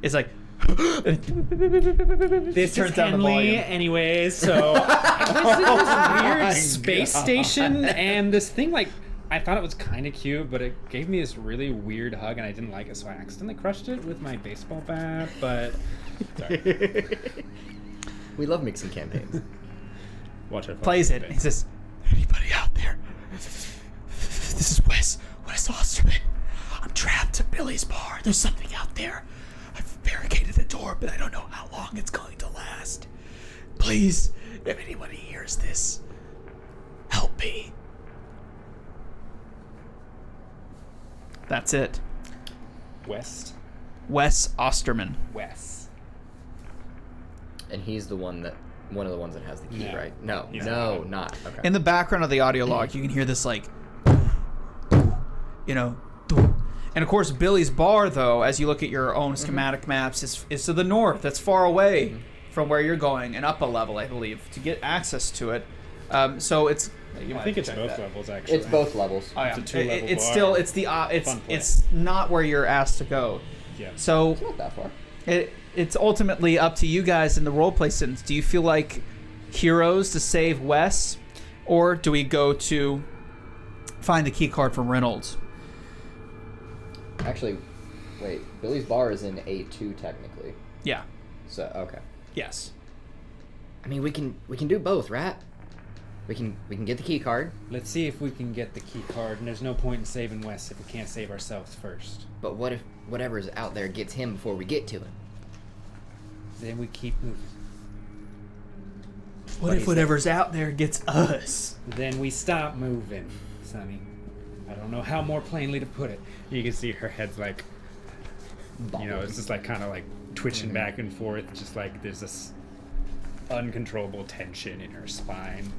it's like This turns is down the Henley, volume. anyways. So I was in this weird space station, and this thing, like, I thought it was kind of cute, but it gave me this really weird hug, and I didn't like it, so I accidentally crushed it with my baseball bat. But We love mixing campaigns. watch it. plays it. He says, "Anybody out there? This is Wes Osterman. I'm trapped at Billy's bar. There's something out there. I've barricaded the door, but I don't know how long it's going to last. Please, if anybody hears this, help me." That's it. West. Wes Osterman. West. And he's one of the ones that has the key, No. right? No, He's no, not. not. Okay. In the background of the audio log, you can hear this like, you know, and of course Billy's bar, though, as you look at your own schematic maps, is to the north. That's far away from where you're going and up a level, I believe, to get access to it. So it's. I think it's both levels, actually. It's both levels. Oh, yeah. It's a two-level It's bar. still Fun play. it's not where you're asked to go. Yeah. So It's not that far. it's ultimately up to you guys in the roleplay sentence. Do you feel like heroes to save Wes, or do we go to find the key card from Reynolds? Actually, wait. Billy's bar is in A2 technically. Yeah. So okay. Yes. I mean, we can do both, right? We can get the key card, Let's see if we can get the key card, and there's no point in saving Wes if we can't save ourselves first. but what if whatever's out there gets him before we get to him? Then we keep moving. What if whatever's out there gets us? Then we stop moving, Sonny. I don't know how more plainly to put it. You can see her head's like, you know, it's just like kind of like twitching back and forth, just like there's this uncontrollable tension in her spine.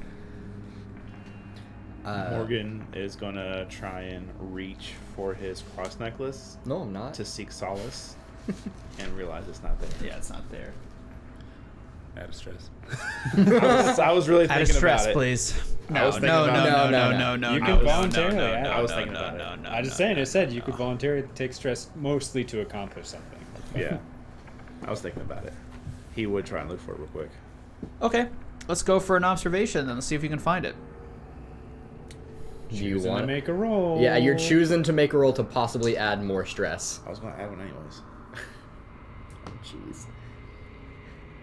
Morgan is gonna try and reach for his cross necklace No, I'm not. to seek solace, and realize it's not there. Yeah, it's not there. Out of stress. I was really Out of thinking stress, about it. please. I No, was thinking no, about no, it. no, no, No. no, no. You no, can no, voluntarily no, add no, it. I was no, thinking no, about no, it. no, I just no, saying, no, it said you no. could voluntarily take stress mostly to accomplish something. Yeah. I was thinking about it. He would try and look for it real quick. Okay, let's go for an observation and let's see if we can find it. Do you Choosing want to make a roll. Yeah, you're choosing to make a roll to possibly add more stress. I was going to add one anyways. Jeez.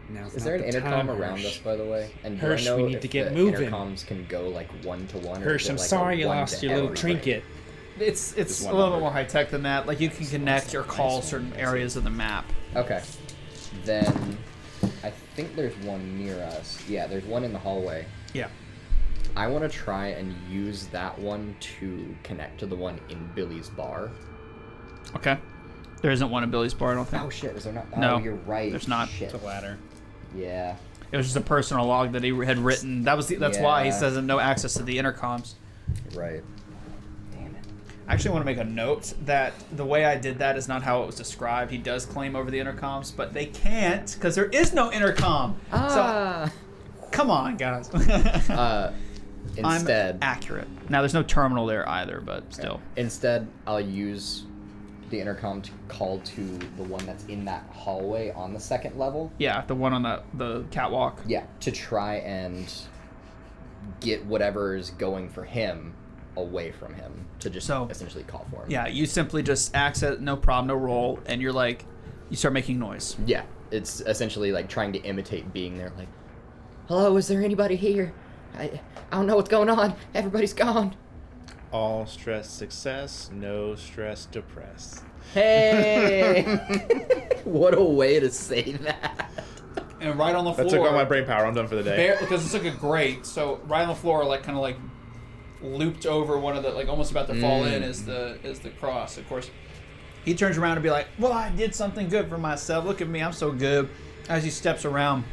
Now's Is not there an the intercom time, around Hirsch. us, by the way? And Hirsch, do I know we need if to get the moving. intercoms can go like 1-to-1? or Hirsch, is it I'm like a sorry you one lost to your little everybody? trinket. It's Just a one little number. bit more high tech than that. Like you can connect or call certain areas of the map. Okay. Then I think there's one near us. Yeah, there's one in the hallway. Yeah. I want to try and use that one to connect to the one in Billy's bar. Okay. There isn't one in Billy's bar, I don't think. Oh shit, is there not? Oh, No, you're right. there's not. Shit. It's a ladder. Yeah. It was just a personal log that he had written. That's why he Yeah. says no access to the intercoms. Right. Damn it. I actually want to make a note that the way I did that is not how it was described. He does claim over the intercoms, but they can't because there is no intercom. Ah. So, come on, guys. Instead, I'm accurate. Now, there's no terminal there either, but still. Instead, I'll use the intercom to call to the one that's in that hallway on the second level. Yeah, the one on the catwalk. Yeah, to try and get whatever is going for him away from him, to just So- essentially call for him. Yeah, you simply just access, no problem, no roll, and you're like, you start making noise. Yeah, it's essentially like trying to imitate being there, like, hello, is there anybody here? I don't know what's going on. Everybody's gone. All stress success, no stress depress. Hey! What a way to say that. And right on the floor. That took all my brain power. I'm done for the day. Because it's like a grate, so right on the floor, like kind of like looped over one of the, like almost about to fall in is the cross. Of course, he turns around and be like, "Well, I did something good for myself. Look at me, I'm so good." As he steps around,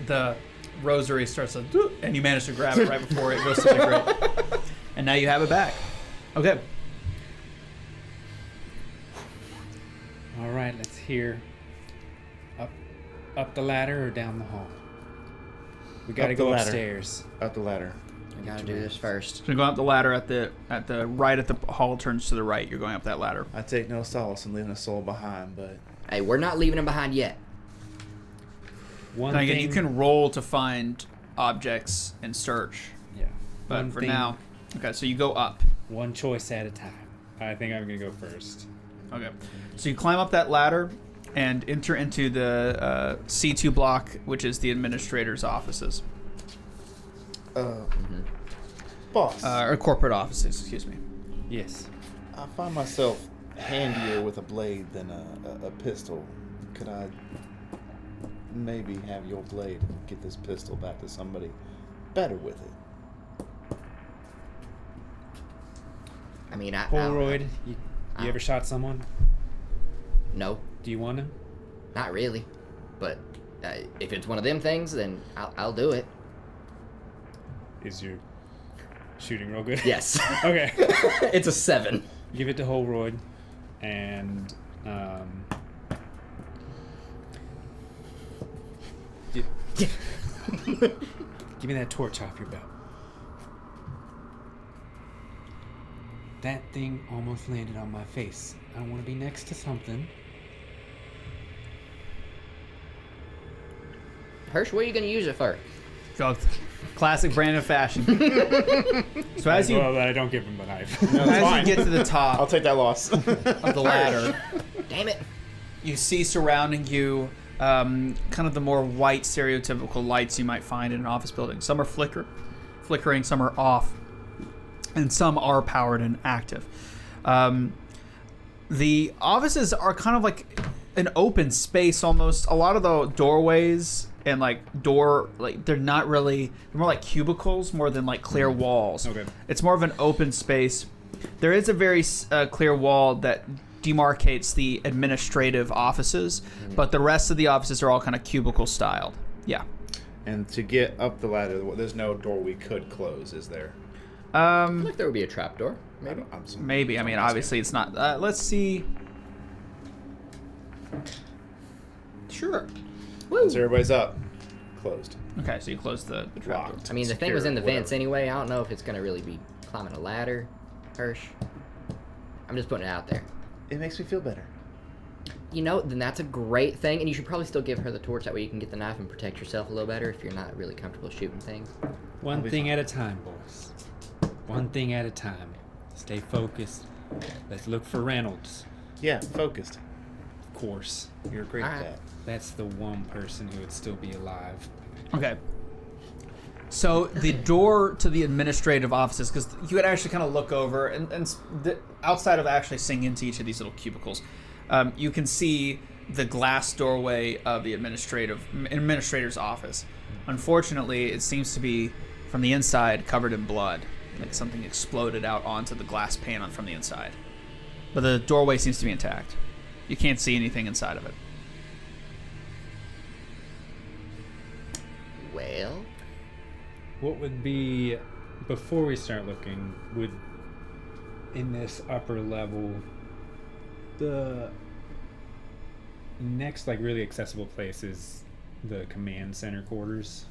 the rosary starts to, doop, and you manage to grab it right before it goes to the grate, and now you have it back. Okay. All right, let's hear. Up the ladder or down the hall? We gotta Up the go ladder. upstairs. Up the ladder. I gotta do this first. So you go up the ladder at the right at the hall turns to the right. You're going up that ladder. I take no solace in leaving a soul behind, but Hey, we're not leaving him behind yet. One Now again, thing, you can roll to find objects and search, Yeah. but One for thing- now, okay. So you go up. one choice at a time. I think I'm gonna go first. Okay. So you climb up that ladder and enter into the C2 block, which is the administrator's offices boss, or corporate offices. Excuse me. Yes. I find myself handier with a blade than a pistol. Could I maybe have your blade and get this pistol back to somebody better with it? I mean, I Polaroid, you ever shot someone? No, Do you want him? not really. But if it's one of them things, then I'll do it. Is your shooting real good? Yes. Okay. It's a 7. Give it to Holroyd, and give me that torch off your belt. That thing almost landed on my face. I don't want to be next to something. Hirsch, what are you gonna use it for? Go classic Brandon fashion. So as you Well, I don't give him the knife. as you get to the I'll top take that loss. of the ladder, Damn it. you see surrounding you kind of the more white stereotypical lights you might find in an office building. Some are flickering, some are off, and some are powered and active. The offices are kind of like an open space almost. A lot of the doorways and they're not really, they're more like cubicles more than like clear walls. Okay. It's more of an open space. There is a very clear wall that demarcates the administrative offices, but the rest of the offices are all kind of cubicle styled. Yeah. And to get up the ladder, there's no door we could close, is there? I feel like there would be a trapdoor. Maybe. Maybe. I mean, obviously it's not. Let's see. Sure. Once everybody's up, closed. Okay, so you close the trap door. Locked. I mean, the thing secure, was in the vents whatever. anyway. I don't know if it's gonna really be climbing a ladder, Hirsch. I'm just putting it out there. It makes me feel better. You know, then that's a great thing, and you should probably still give her the torch. That way you can get the knife and protect yourself a little better if you're not really comfortable shooting things. One thing at a time, boys. One thing at a time. Stay focused. Let's look for Reynolds. Yeah, focused. Of course. You're great Alright. at that. That's the one person who would still be alive. Okay. So the door to the administrative offices, because you could actually kind of look over, and outside of actually seeing into each of these little cubicles, you can see the glass doorway of the administrator's office. Unfortunately, it seems to be from the inside covered in blood, like something exploded out onto the glass pane from the inside. But the doorway seems to be intact. You can't see anything inside of it. Well, What would be, before we start looking, would, in this upper level, the next, like, really accessible place is the command center quarters.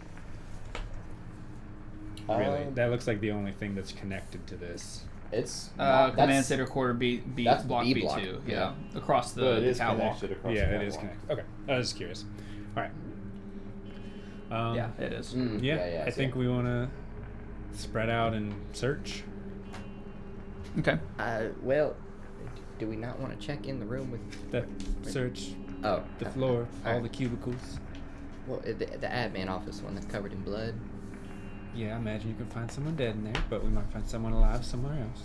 Really? That looks like the only thing that's connected to this. it's Command center quarter B that's block B B2. block, Yeah, across But it the is catwalk. connected across Yeah, the it is catwalk. connected. Okay, I was just curious. All right. Yeah, it is. I think we want to spread out and search. Okay. Well, do we not want to check in the room with? Search Oh, the floor, all alright. the cubicles. Well, the admin office one that's covered in blood. Yeah, I imagine you can find someone dead in there, but we might find someone alive somewhere else.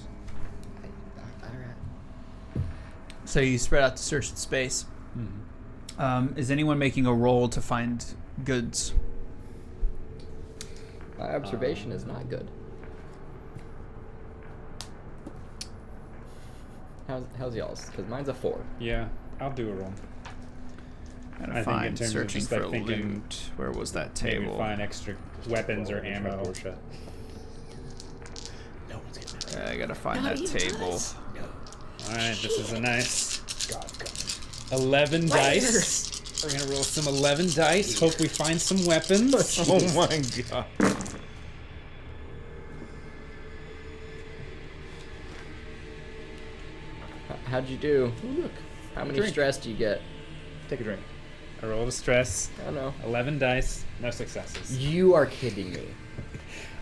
All right. So you spread out to search the space. Mm-hmm. Is anyone making a roll to find goods? My observation is not good. How's y'all's? Because mine's a 4. Yeah, I'll do a roll. Gotta I think in find terms of searching just, for like, thinking loot. Where was that Maybe table? find extra weapons or ammo. Door shut. No one's getting it. I gotta find that table. All right, this is a nice 11 dice. We're gonna roll some 11 dice. Hope we find some weapons. Oh my god. How'd you do? Oh, look. How many Drink. stress do you get? Take a drink. I rolled a stress. I don't know. 11 dice, no successes. You are kidding me.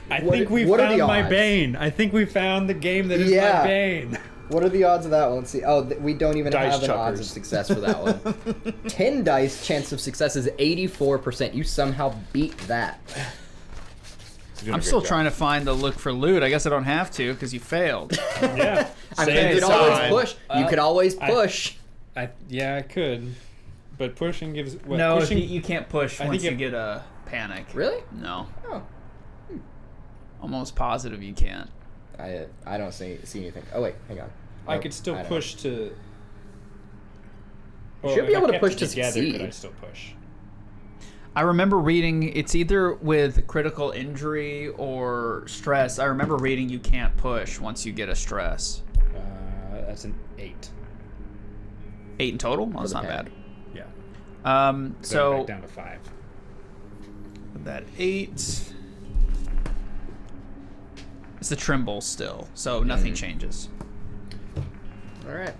I What- think we what are found the my odds? bane. I think we found the game that is Yeah. my bane. What are the odds of that one? Let's see. Oh, we don't even Dice have an odds of chuckers. success for that one. 10 dice, chance of success is 84%. You somehow beat that. I'm still trying to find the look for loot. I guess I don't have to because you failed. Yeah. I mean, Same you could time. always push. You could always push. Yeah, I could. But pushing gives... What, No, pushing, you can't push I once think you get a panic. Really? No. Oh. Almost positive you can't. I don't see anything. Oh, wait. Hang on. I Nope, could still I don't. push to... You Or should be if I able to kept push it to together, succeed. Could I still push? I remember reading it's either with critical injury or stress. I remember reading you can't push once you get a stress. That's an 8. 8 in total? Well, that's the not bad. panic. Yeah. Um, Then so back down to 5. that 8. It's the tremble still, so nothing changes. All right.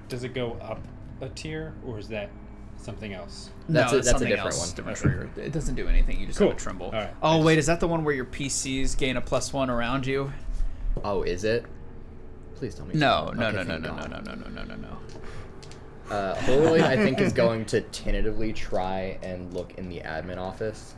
Does it go up a tier, or is that something else? That's No, a it's different something else, one. Different Okay. trigger. It doesn't do anything. You just Cool. have a tremble. All right. Oh Nice. wait, is that the one where your PCs gain a +1 around you? Oh, is it? Please tell me. No, so. no, Okay, no, no, thank no, no, God. no, no, no, no, no, no. Holy, I think, is going to tentatively try and look in the admin office.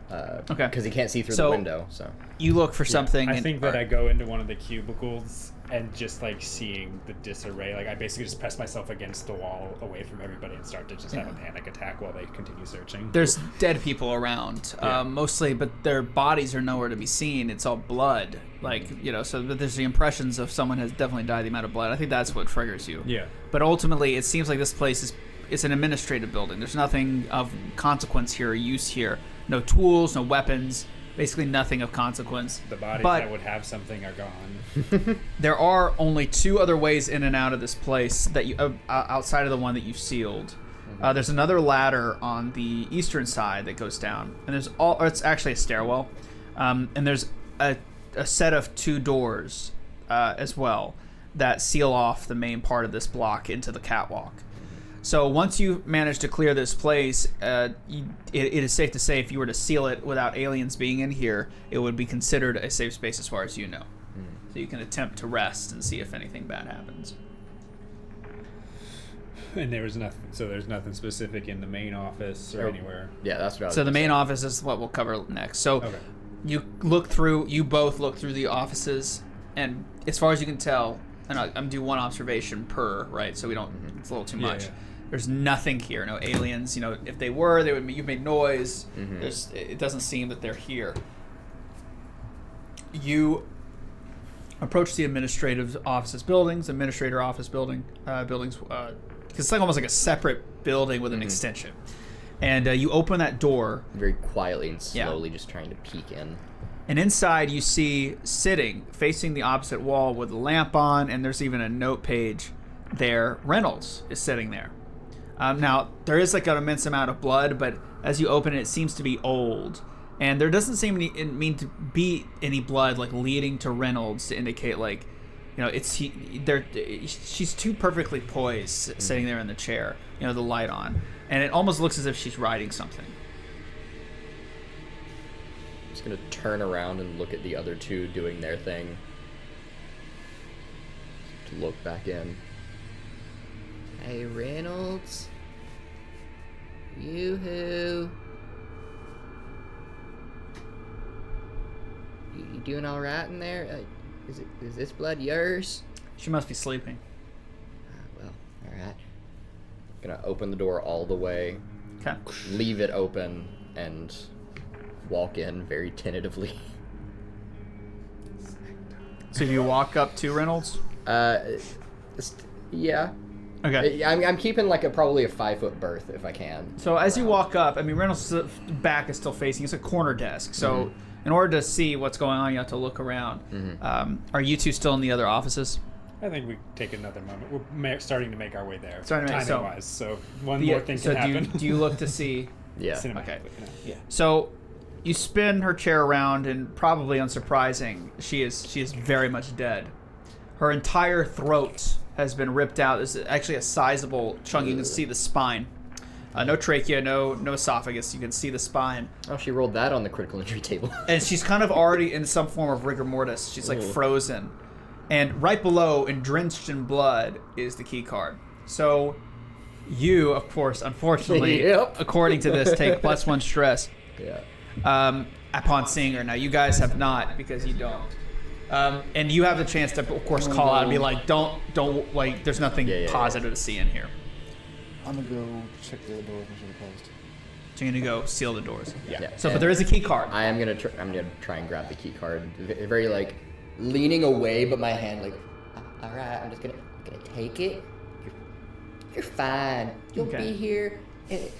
Okay. Because he can't see through So- the window, so. You look for something. I and- think that I go into one of the cubicles and just like seeing the disarray. Like I basically just press myself against the wall away from everybody and start to just have a panic attack while they continue searching. There's dead people around, Yeah. mostly, but their bodies are nowhere to be seen. It's all blood, like so. There's the impressions of someone has definitely died. The amount of blood. I think that's what triggers you. Yeah. But ultimately, it seems like this place is it's an administrative building. There's nothing of consequence here or use here. No tools, no weapons. Basically, nothing of consequence. The bodies But that would have something are gone. there are only 2 other ways in and out of this place that you outside of the one that you sealed. There's another ladder on the eastern side that goes down, and it's actually a stairwell, and there's a set of 2 doors as well that seal off the main part of this block into the catwalk. So once you manage to clear this place, it is safe to say if you were to seal it without aliens being in here, it would be considered a safe space as far as you know. So you can attempt to rest and see if anything bad happens. And there's nothing specific in the main office or anywhere. Yeah, that's what I was So the gonna main say. office is what we'll cover next. So Okay. you both look through the offices, and as far as you can tell, and I'm do one observation per, right? So we don't, it's a little too Yeah, much. yeah. There's nothing here, no aliens. You know, if they were, you made noise. It doesn't seem that they're here. You approach the administrator office buildings, because it's like almost like a separate building with an extension. And you open that door, Very quietly and Yeah. slowly just trying to peek in. and inside you see sitting facing the opposite wall with a lamp on, and there's even a note page there. Reynolds is sitting there. Now, there is like an immense amount of blood, but as you open it, it seems to be old. And there doesn't seem to be any blood like leading to Reynolds to indicate like, you know, she's too perfectly poised sitting there in the chair, you know, the light on. And it almost looks as if she's writing something. I'm just gonna turn around and look at the other 2 doing their thing. To look back in. Hey Reynolds. Yoo-hoo. You doing all right in there? Is this blood yours? She must be sleeping. Well, all right. Gonna open the door all the way, Okay. leave it open, and walk in very tentatively. So you walk up to Reynolds? Yeah. Okay. I'm keeping like probably a 5-foot berth if I can. So as you walk up, I mean, Reynolds' back is still facing. It's a corner desk. So in order to see what's going on, you have to look around. Are you 2 still in the other offices? I think we take another moment. We're starting to make our way there, Starting to make- timing wise. So one more thing can happen. Do you look to see? Yeah. Cinematically, Okay. yeah. So you spin her chair around, and probably unsurprising, she is very much dead. Her entire throat has been ripped out. There's actually a sizable chunk. You can see the spine. No trachea, no esophagus. You can see the spine. Oh, she rolled that on the critical injury table. And she's kind of already in some form of rigor mortis. She's like Ooh. frozen. And right below, and drenched in blood, is the key card. So you, of course, unfortunately, Yep. according to this, take +1 stress Yeah. upon seeing her. Now, you guys have not, because you don't. And you have the chance to, of course, call out and be like, don't, like, there's nothing Yeah. positive to see in here. I'm gonna go check the other doors. Make sure they're closed. So you're going to go seal the doors. Yeah. So, but And there is a key card. I'm gonna try and grab the key card. Very like leaning away, but my hand like, all right, I'm gonna take it. You're fine. You'll Okay. be here,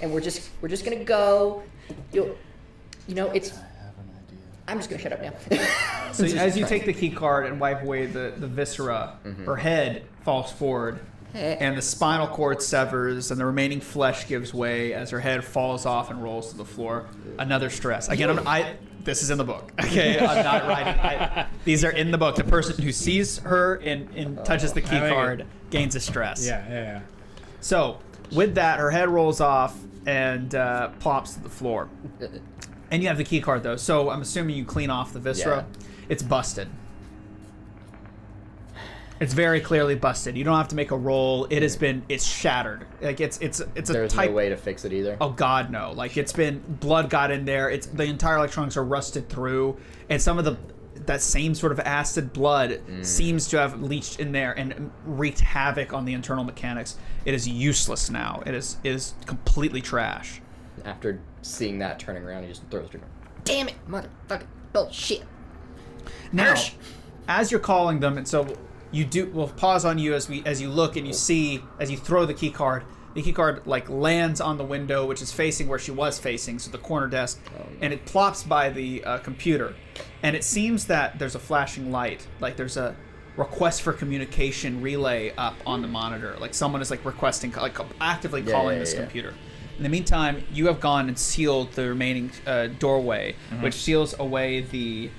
and we're just gonna go. You know, it's. I have an idea. I'm just gonna shut up now. So as you take the key card and wipe away the viscera, her head falls forward, and the spinal cord severs, and the remaining flesh gives way as her head falls off and rolls to the floor. Another stress. Again, this is in the book. Okay, I'm not writing. These are in the book. The person who sees her and touches the key I like card gains a stress. Yeah. So with that, her head rolls off and plops to the floor. And you have the key card though, so I'm assuming you clean off the viscera. Yeah. It's busted. It's very clearly busted. You don't have to make a roll. It's shattered. Like it's a There's type. no way to fix it either. Oh God, no! Like it's been blood got in there. It's the entire electronics are rusted through, and some of that same sort of acid blood seems to have leached in there and wreaked havoc on the internal mechanics. It is useless now. It is completely trash. After seeing that, turning around, he just throws it. Damn it, motherfucking bullshit. Now, Harsh. as you're calling them, and so we'll pause on you as you look and you see as you throw the key card like lands on the window, which is facing where she was facing, so the corner desk, and it plops by the computer, and it seems that there's a flashing light, like there's a request for communication relay up on the monitor. Like someone is like requesting, like actively calling this computer. In the meantime, you have gone and sealed the remaining doorway, which seals away the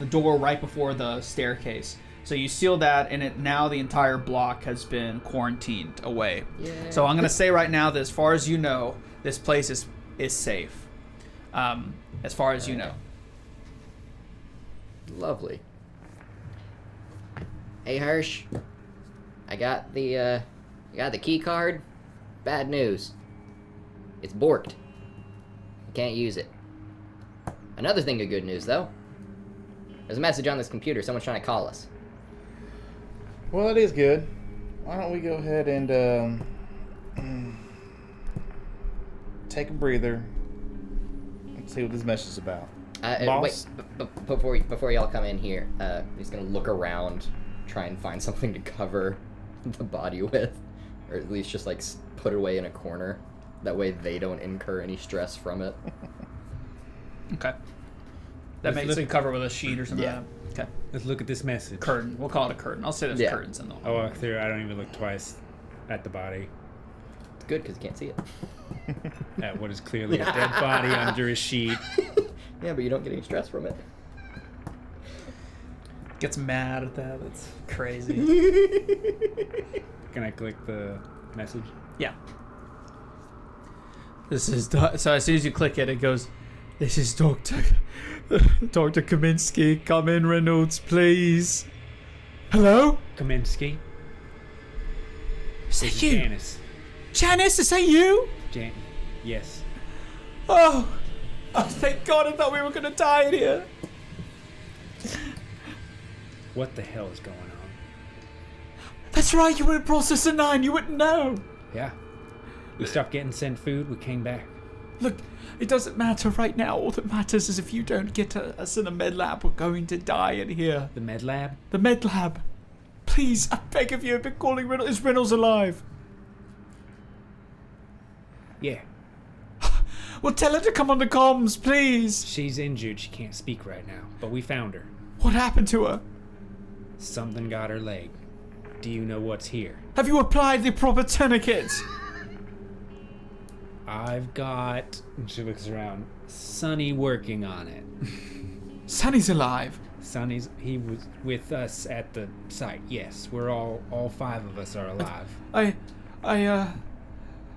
door right before the staircase. So you seal that, and now the entire block has been quarantined away. Yeah. So I'm going to say right now that as far as you know, this place is safe. As far as you know. Lovely. Hey Hirsch, I got the key card. Bad news. It's borked. I can't use it. Another thing of good news though. There's a message on this computer. Someone's trying to call us. Well, that is good. Why don't we go ahead and take a breather and see what this message is about. Wait, before y'all come in here, he's gonna look around, try and find something to cover the body with, or at least just like put it away in a corner. That way they don't incur any stress from it. Okay. That makes it cover with a sheet or something. Yeah. Like that. Okay. Let's look at this message. Curtain. We'll call it a curtain. I'll say there's curtains in the I walk through. I don't even look twice at the body. It's good because you can't see it. At what is clearly a dead body under a sheet. Yeah, but you don't get any stress from it. Gets mad at that. That's crazy. Can I click the message? Yeah. This is so as soon as you click it, it goes, "This is Dr. Kaminsky. Come in, Reynolds, please." Hello? Kaminsky. Is that you? Janice. Janice, is that you? Yes. Oh, thank God! I thought we were gonna die in here. What the hell is going on? That's right. You were in Processor 9. You wouldn't know. Yeah. We stopped getting sent food. We came back. Look, it doesn't matter right now. All that matters is if you don't get us in the med lab, we're going to die in here. The med lab? The med lab. Please, I beg of you. I've been calling Reynolds. Is Reynolds alive? Yeah. Well, tell her to come on the comms, please. She's injured. She can't speak right now. But we found her. What happened to her? Something got her leg. Do you know what's here? Have you applied the proper tourniquets? I've got... She looks around. Sonny working on it. Sonny's alive. Sonny's... He was with us at the site. Yes, we're all five of us are alive.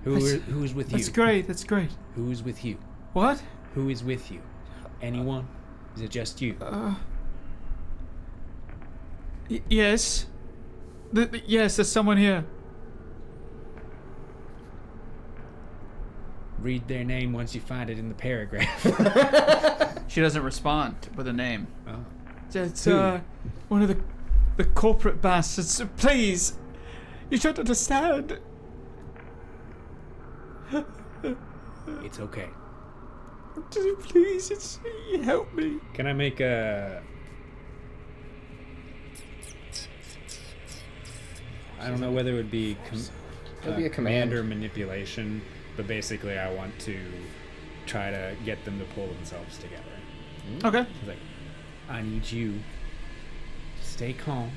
Who's with you? That's great. That's great. Who's with you? What? Who is with you? Anyone? Is it just you? Yes. Yes, there's someone here. Read their name once you find it in the paragraph. She doesn't respond with a name. Oh. It's one of the corporate bastards. Please, you should understand. It's okay. Please, help me. Can I make a... I don't know whether it would be... It'll be a command or manipulation, but basically I want to try to get them to pull themselves together. Okay. It's like, I need you to stay calm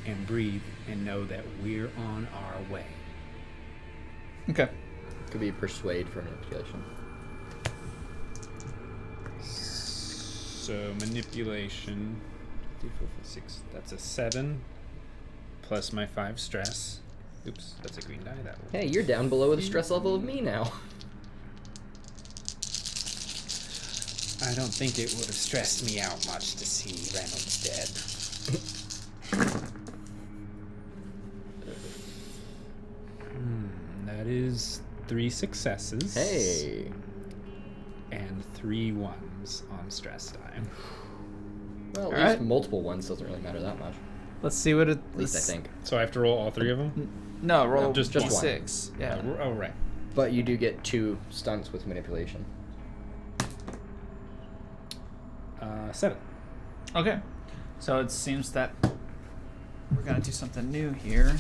and breathe and know that we're on our way. Okay. Could be persuade for manipulation. So manipulation, 3, 4, 5, 6. That's a 7 plus my 5 stress. Oops, that's a green die. That will. Hey, you're down below the stress level of me now. I don't think it would have stressed me out much to see Reynolds dead. That is 3 successes. Hey. And 3 1s on stress die. Well, at least multiple ones doesn't really matter that much. Let's see what it. At least I think. So I have to roll all 3 of them? No, roll just one. one. 6. Yeah. Oh, right. But you do get 2 stunts with manipulation. 7. Okay. So it seems that we're gonna do something new here.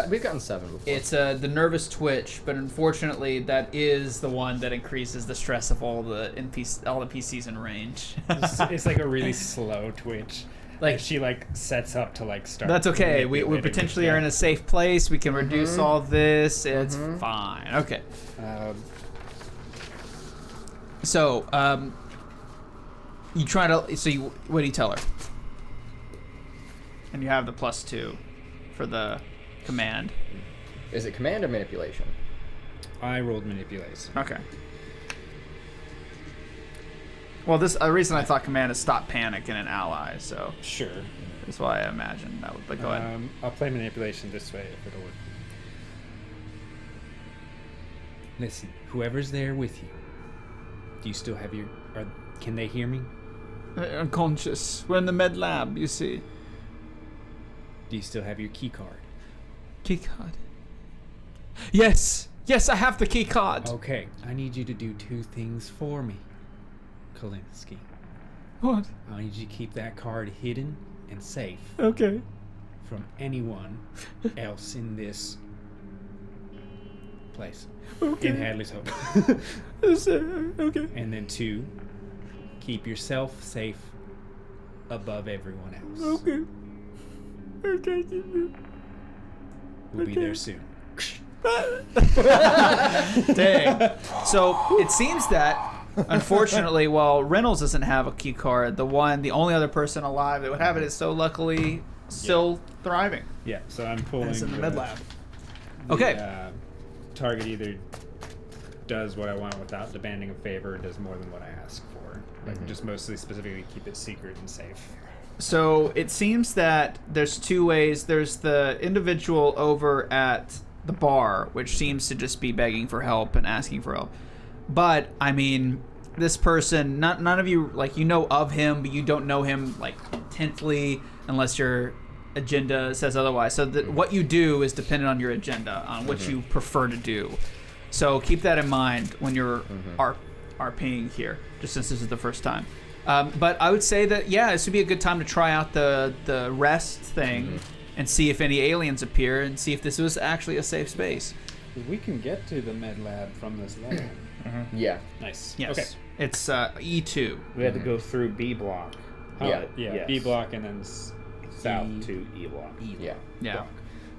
We've gotten 7 before. It's the nervous twitch, but unfortunately, that is the one that increases the stress of all the PCs in range. It's like a really slow twitch. Like She like sets up to like start. that's okay. We manipulating potentially this are in guy. a safe place. We can reduce all this. It's fine. Okay. So, you try to. So you. What do you tell her? And you have the +2 for the command. Is it command or manipulation? I rolled manipulation. Okay. Well, the reason I thought command is stop panic in an ally, so Sure. that's why I imagined that would. But go ahead. I'll play manipulation this way if it'll work. Listen, whoever's there with you, do you still have your? Can they hear me? Unconscious. We're in the med lab, you see. Do you still have your key card? Key card. Yes. Yes, I have the key card. Okay, I need you to do 2 things for me, Kalinsky. What? I need you to keep that card hidden and safe Okay. from anyone else in this place. Okay. In Hadley's Hope. Okay. And then 2, keep yourself safe above everyone else. Okay. Okay. We'll be there soon. Dang. So it seems that, unfortunately, while Reynolds doesn't have a key card, the only other person alive that would have it is so luckily still thriving. Yeah, so I'm pulling. And it's in the med lab. the, Okay. Target either does what I want without demanding a favor, or does more than what I ask for. Like just mostly specifically keep it secret and safe. So it seems that there's 2 ways. There's the individual over at the bar, which seems to just be begging for help and asking for help. But I mean, this person, none of you like of him, but you don't know him like intently unless your agenda says otherwise. So what you do is dependent on your agenda, on what you prefer to do. So keep that in mind when you're RPing here, just since this is the first time. But I would say that this would be a good time to try out the rest thing and see if any aliens appear and see if this was actually a safe space. We can get to the med lab from this level. Yeah. Nice. Yes. Okay. It's E2. We had to go through B block. Yeah. Yeah. Yes. B block and then South to E block. Yeah. Yeah.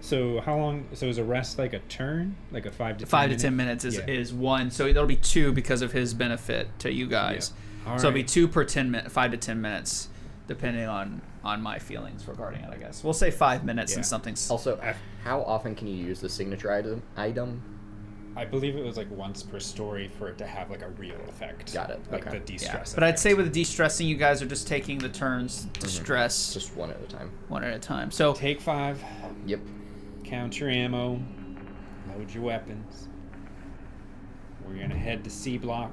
So how long? So is a rest like a turn, like a 5 to 10 5 to 10 minutes is one. So that'll be 2 because of his benefit to you guys. All So it'll be right. 2 per 5 to 10 minutes, depending on my feelings regarding it, I guess. We'll say 5 minutes Yeah. and something's... Also, how often can you use the signature item? I believe it was like once per story for it to have like a real effect. Got it. Like Okay. the de-stress. But I'd effect. say with the de-stressing, you guys are just taking the turns to stress Just one at a time. one at a time. So Take 5. Yep. Count your ammo. Load your weapons. We're gonna head to C block.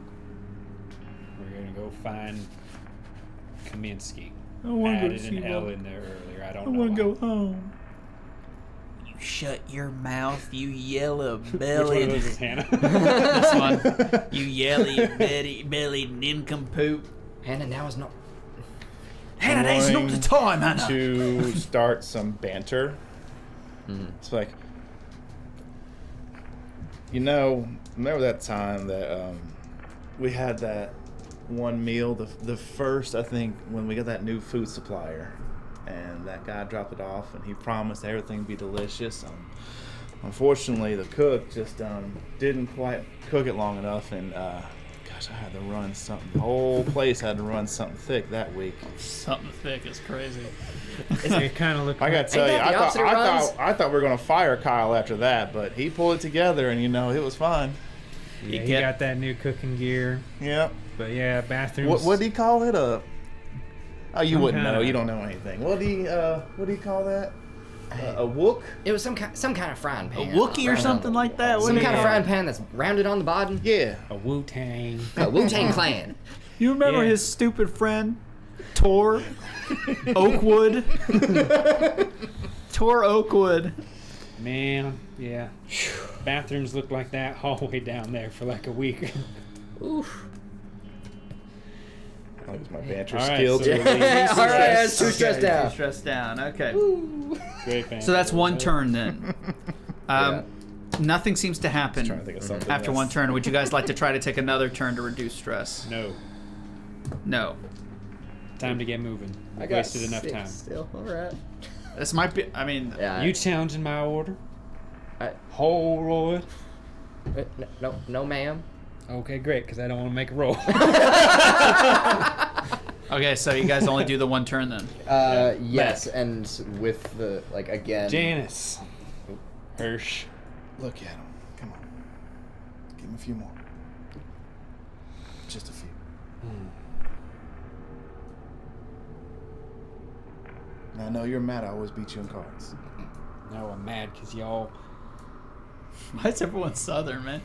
We're gonna go find Kaminsky. I wanna go to Added C an L block. in there earlier. I don't I know. want to why. go home. You shut your mouth, you yellow Which one of bellied. those is Hannah? This one. You yelly bellied nincompoop. Hannah, now is not. Hannah, that's not the time, Hannah. To start some banter. It's like, remember that time that we had that one meal, the first, I think, when we got that new food supplier, and that guy dropped it off, and he promised everything would be delicious. Unfortunately, the cook just didn't quite cook it long enough, and I had to run something. The whole place had to run something thick that week. Something thick is crazy. It kind of looked. I gotta tell you, that the opposite of runs? I thought we were gonna fire Kyle after that, but he pulled it together, and it was fun. Yeah, he get- got that new cooking gear. Yep. But yeah, bathrooms. What did he call it? Oh, you Some wouldn't know. kinda- You don't know anything. What do you call that? A wook? It was some kind of frying A pan. Wookiee or something like that? Some What kind do of you- frying pan that's rounded on the bottom. Yeah. A Wu-Tang. A Wu-Tang Clan. You remember Yeah. his stupid friend, Tor Oakwood? Tor Oakwood. Man, yeah. Bathrooms look like that hallway down there for like a week. Oof. I think it's my banter All right, skills. so- really- All right, it's too stressed Okay, out. too stressed down. Okay. Great fan. So that's one turn then. Nothing seems to happen Trying to think of something after else. one turn. Would you guys like to try to take another turn to reduce stress? No. No. Time to get moving. I We've got wasted enough 6 time. still. All right. This might be. I mean, Yeah. You challenging my order? I, Holroyd? no, ma'am. Okay, great, because I don't want to make a roll. okay, so you guys only do the one turn then. Yes, and with the again. Janice. Hirsch. Look at him. Come on. Give him a few more. Just a few. Now, I know you're mad I always beat you in cards. No, I'm mad because y'all... Why is everyone Southern, man?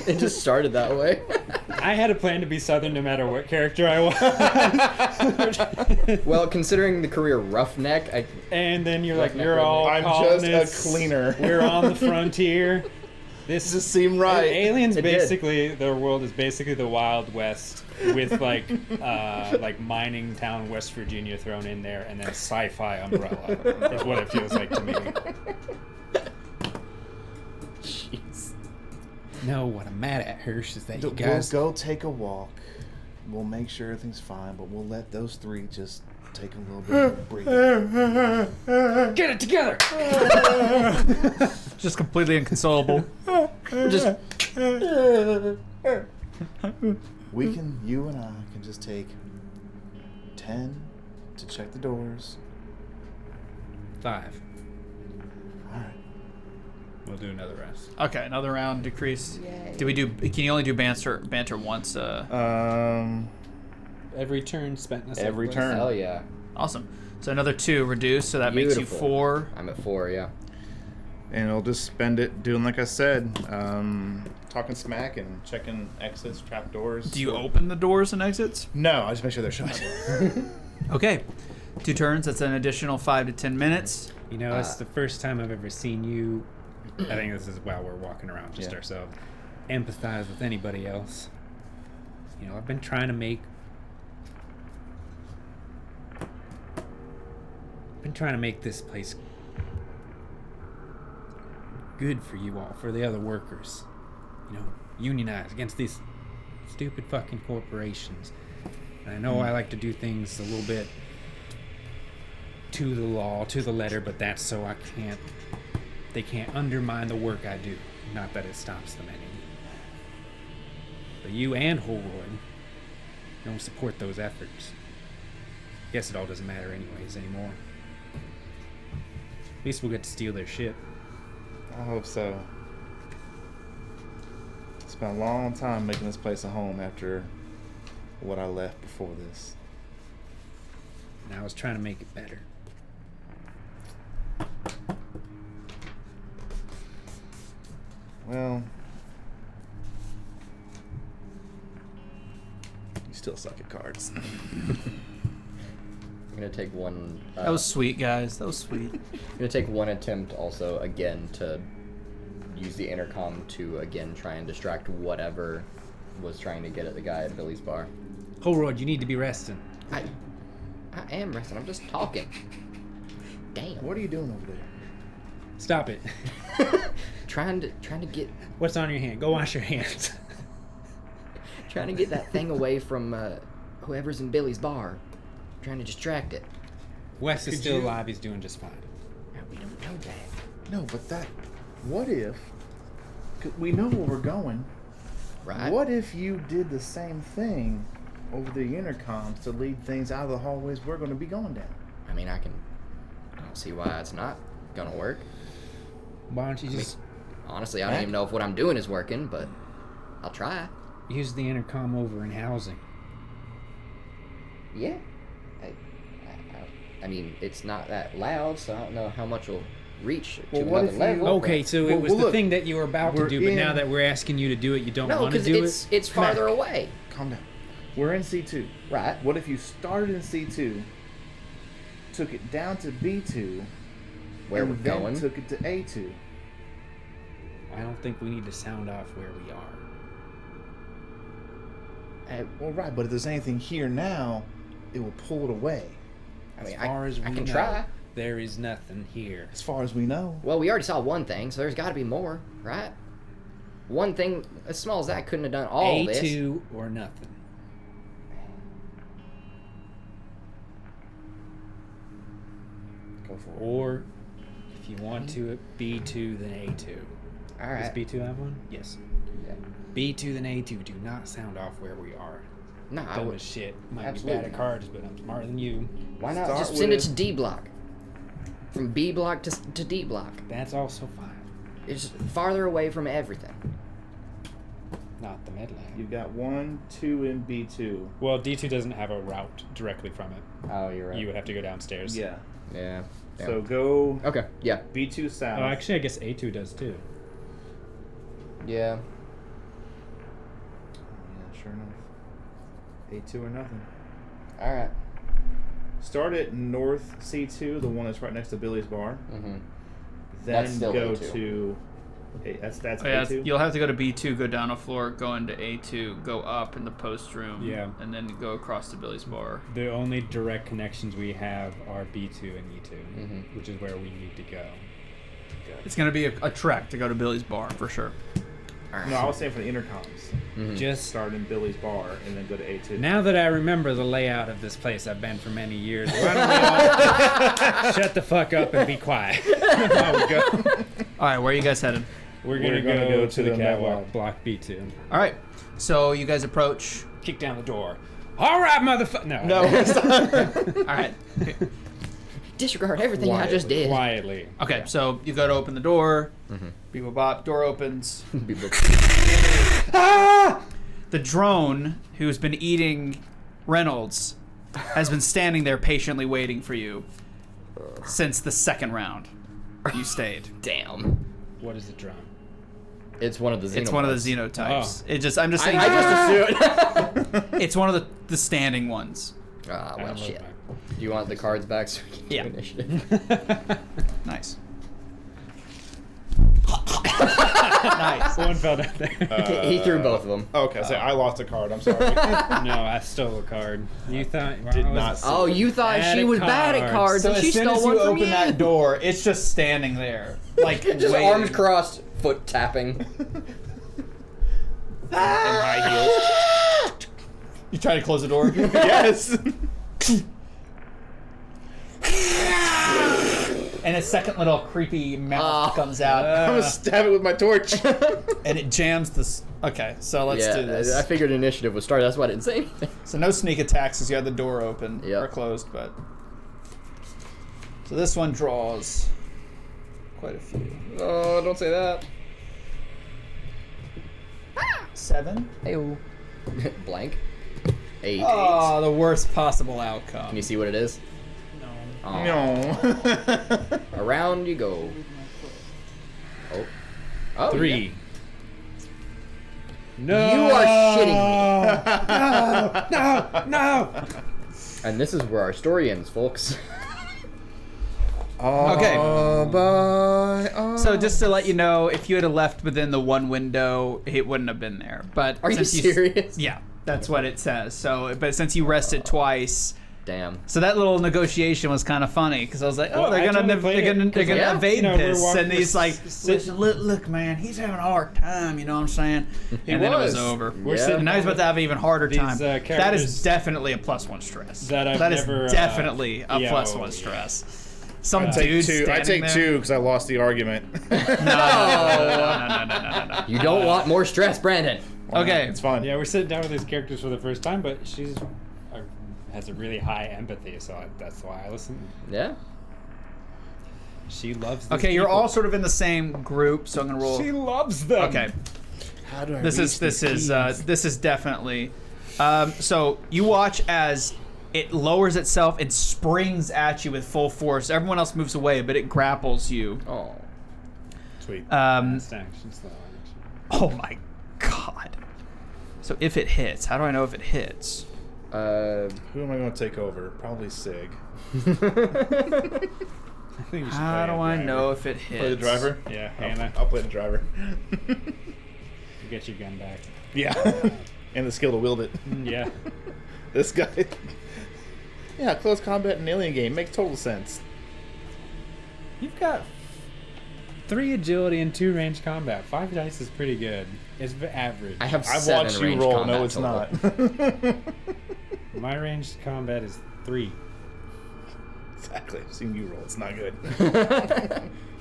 It just started that way. I had a plan to be Southern no matter what character I was. Well, considering the career roughneck, And then you're like, Roughneck you're all I'm colonists. just a cleaner. We're on the frontier. This Just seem right. Aliens It did. basically, their world is basically the Wild West with like mining town West Virginia thrown in there, and then sci-fi umbrella is what it feels like to me. jeez. No, what I'm mad at, Hirsch, is that you We'll guys. go take a walk. We'll make sure everything's fine, but we'll let those three just take a little bit of a breather. Get it together! Just completely inconsolable. Just You and I can just take 10 to check the doors. 5. All right. We'll do another rest. Okay, another round decrease. Yay. Do we do? Can you only do banter once? Every turn spent in a Every safe place. turn. hell yeah. Awesome. So another 2 reduced, so that makes you Beautiful. 4. I'm at 4. Yeah. And I'll just spend it doing like I said, talking smack and checking exits, trapdoors. Do you open the doors and exits? No, I just make sure they're shut. Okay, 2 turns. That's an additional 5 to 10 minutes. You know, it's the first time I've ever seen you. I think this is while we're walking around just Yeah. ourselves. Empathize with anybody else. You know, I've been trying to make this place good for you all, for the other workers. You know, unionize against these stupid fucking corporations. And I know I like to do things a little bit to the law, to the letter, but that's so they can't undermine the work I do. Not that it stops them any. But you and Holroyd don't support those efforts. Guess it all doesn't matter anyways anymore. At least we'll get to steal their ship. I hope so. It's been a long time making this place a home after what I left before this. And I was trying to make it better. Well, you still suck at cards. I'm gonna take one. That was sweet, guys. That was sweet. I'm gonna take one attempt also again to use the intercom to again try and distract whatever was trying to get at the guy at Billy's bar. Holroyd, you need to be resting. I am resting. I'm just talking. Damn. What are you doing over there? Stop it. Trying to get What's on your hand? Go wash your hands. trying to get that thing away from whoever's in Billy's bar. Trying to distract it. Wes is Could still you- alive. He's doing just fine. No, we don't know that. No, but what if, 'cause we know where we're going. Right? What if you did the same thing over the intercoms to lead things out of the hallways we're going to be going down? I mean, I don't see why it's not gonna work. Why don't you I mean, just honestly, I don't even know if what I'm doing is working, but I'll try. use the intercom over in housing? Yeah. I mean, it's not that loud, so I don't know how much will reach Well, to what another if you- level. Okay, so it Well, was well, the look, thing that you were about to we're do, but now in- that we're asking you to do it, you don't no, want to because do it's Come farther back. away. Calm down. We're in C2. Right. What if you started in C2, took it down to B2, Where and we're then going. took it to A2? I don't think we need to sound off where we are. Well, right, but if there's anything here now, it will pull it away. I mean, As far as I we can know, try. There is nothing here. As far as we know. Well, we already saw one thing, so there's got to be more, right? One thing as small as that couldn't have done all this. A2 or nothing. Or, if you want to, B2 then A2. All Does right. B2 have one? Yes. Yeah. B2 then A2. Do not sound off where we are. Nah, I Dumb would. as shit. Might Absolutely be bad at not. cards, but I'm smarter than you. Why not Start just send it with- to D block? From B block to D block. That's also fine. It's farther away from everything. Not the Midland. You've got 1, 2, and B2. Well, D2 doesn't have a route directly from it. Oh, you're right. You would have to go downstairs. Yeah. Yeah. Damn. So go Okay. Yeah. B2 south. Oh, actually, I guess A2 does too. Yeah. Yeah, sure enough. A2 or nothing. All right. Start at North C2, the one that's right next to Billy's bar. Mm-hmm. Then That's still go A2. to. That's Oh, yeah, A2. you'll have to go to B2, go down a floor, go into A2, go up in the post room, Yeah. and then go across to Billy's bar. The only direct connections we have are B2 and E2, Mhm. which is where we need to go. It's gonna be a trek to go to Billy's bar for sure. No, I was saying for the intercoms. Mhm. Just Start in Billy's bar and then go to A2. now that I remember the layout of this place I've been for many years, why don't we all shut the fuck up and be quiet? There we go. All right, where are you guys headed? We're gonna go to the catwalk, block B2. All right, so you guys approach. Kick down the door. All right, motherfucker. No. All right. Disregard everything I just did. Quietly. Okay, so you go to open the door. Mm-hmm. Beep bop. Door opens. Be book- The drone who's been eating Reynolds has been standing there patiently waiting for you since the second round. You stayed. Damn. What is the drum? It's one of the xenotypes. It's one of the xenotypes. Oh. I'm just I saying. just assumed. It's one of the standing ones. Ah, I well, don't shit. know. Do you want the cards back so we can Yeah. do initiative? Nice. Nice. One fell down there. He threw both of them. Okay, so I lost a card. I'm sorry. No, I stole a card. You thought Did I was- not see- Oh, you thought Bad she at was bad at cards. cards So and as she soon stole as one you from open you. that door, it's just standing there, like Just waiting. arms crossed, foot tapping. And high heels. You try to close the door. Yes. And a second little creepy mouth comes out, I'm gonna stab it with my torch. and it jams this. Okay, so let's yeah, do this. I figured initiative would start. That's why I didn't say anything. So no sneak attacks as you had the door open Yep. or closed, but so this one draws quite a few. Oh, don't say that. 7. Hey, blank. 8. Oh, the worst possible outcome. Can you see what it is? No. No. Around you go. Oh. Oh, 3. No. You are shitting me. No. And this is where our story ends, folks. Okay. Bye. So just to let you know, if you had left within the one window, it wouldn't have been there. But Are you since serious? Yeah, that's what it says. So, but since you rested twice, Damn. so that little negotiation was kind of funny because I was like, oh, Well, they're I gonna totally played they're gonna, it they're 'cause, gonna yeah, evade you know, we're this, walking- and he's we're like, sitting- look, man, he's having a hard time. You know what I'm saying? And then it was was. over. We're Yeah. sitting And now he's about to have an even harder These, time. That characters is definitely a +1 stress. that I've That is never, definitely a yeah, +1 yeah. stress. Some I take dude 2. I standing take there. 2 because I lost the argument. No. You don't want more stress, Brandon. Okay. It's fine. Yeah, we're sitting down with these characters for the first time, but she's has a really high empathy, so that's why I listen. Yeah. She loves. These Okay, you're people. all sort of in the same group, so I'm gonna roll. She loves them. Okay, How do I this reach is definitely. So you watch as it lowers itself and springs at you with full force. Everyone else moves away, but it grapples you. Oh. Sweet. Fast action, slow action. Oh my god. So if it hits, how do I know if it hits? Who am I going to take over? Probably Sig. I think you should How play do a I driver. know if it hits? Play the driver? Yeah, Hannah, I'll play the driver. you get your gun back. Yeah. And the skill to wield it. Yeah. This guy. Yeah, close combat in an alien game makes total sense. You've got 3 agility and 2 range combat. 5 dice is pretty good. It's average. I have I've 7 watched you range roll. combat No, it's total. not. My ranged combat is 3. Exactly. I've seen you roll. It's not good.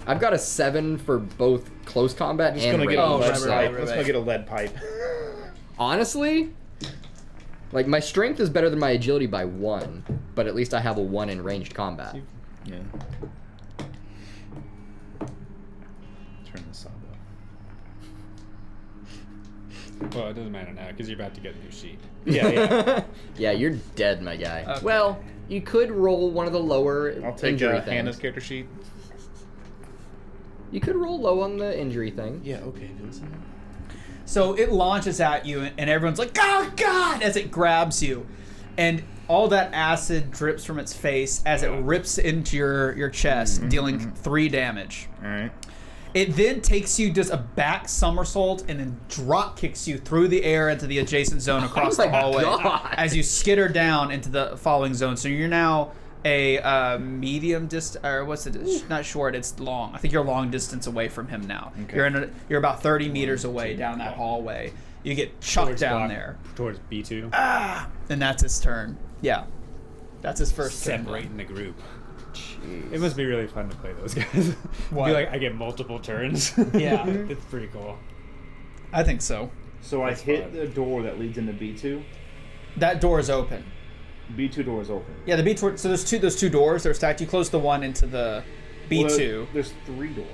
I've got a 7 for both close combat I'm just and gonna get range. a lead right, pipe. right, Let's go get a lead pipe. Honestly, like my strength is better than my agility by 1, but at least I have a 1 in ranged combat. Yeah. Turn this on though. Well, it doesn't matter now because you're about to get a new sheet. Yeah. Yeah, you're dead, my guy. Okay. Well, you could roll one of the lower I'll take injury Hannah's things. character sheet. You could roll low on the injury thing. Yeah. Okay. Vincent. So it launches at you, and everyone's like, "Oh God!" as it grabs you, and all that acid drips from its face as it rips into your chest, dealing 3 damage. All right. It then takes you, does a back somersault, and then drop kicks you through the air into the adjacent zone across the my hallway God. as you skitter down into the following zone. So you're now a medium distance, or what's it? Not short, it's long. I think you're a long distance away from him now. Okay. You're about 30 meters away down that hallway. You get chucked Towards down block- there, Towards B2. and that's his turn. Yeah, that's his first turn. Separating the group. Jeez. It must be really fun to play those guys. I What? feel like I get multiple turns. Yeah. It's pretty cool. I think so. So I That's hit fine. the door that leads into B2. That door is open. B2 door is open. Yeah, the B2. So those two doors. They're stacked. You close the one into the B2. Well, there's 3 doors.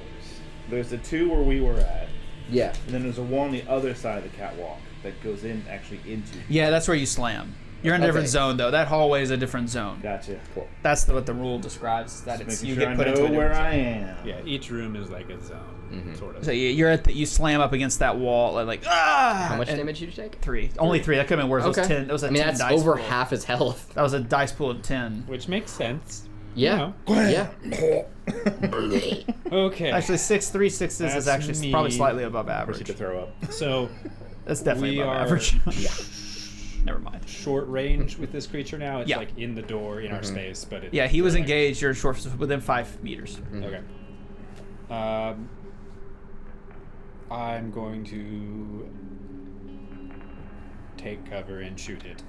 There's the 2 where we were at, Yeah. and then there's a one on the other side of the catwalk that goes in actually into. Yeah, that's where you slam. You're in a different Okay. zone though. That hallway is a different zone. Gotcha. Cool. That's what the rule describes. That it's Making you sure get I put into know a where different I zone. am. Yeah, each room is like a zone, sort of. So you're at you slam up against that wall and like ah. How much and damage did you take? 3. Only 3. That could have been worse. It was 10. That was a I mean, 10 that's dice over pool. half his health. That was a dice pool of 10. Which makes sense. Yeah. You Yeah. Okay. Actually, 3 sixes is That's actually probably me. slightly above Proceed average. to throw up. So That's definitely we above are average. Never mind. short range with this creature now. It's Yeah. like in the door in our space, but Yeah, he was like- engaged. You're short within 5 meters. Okay. I'm going to take cover and shoot it.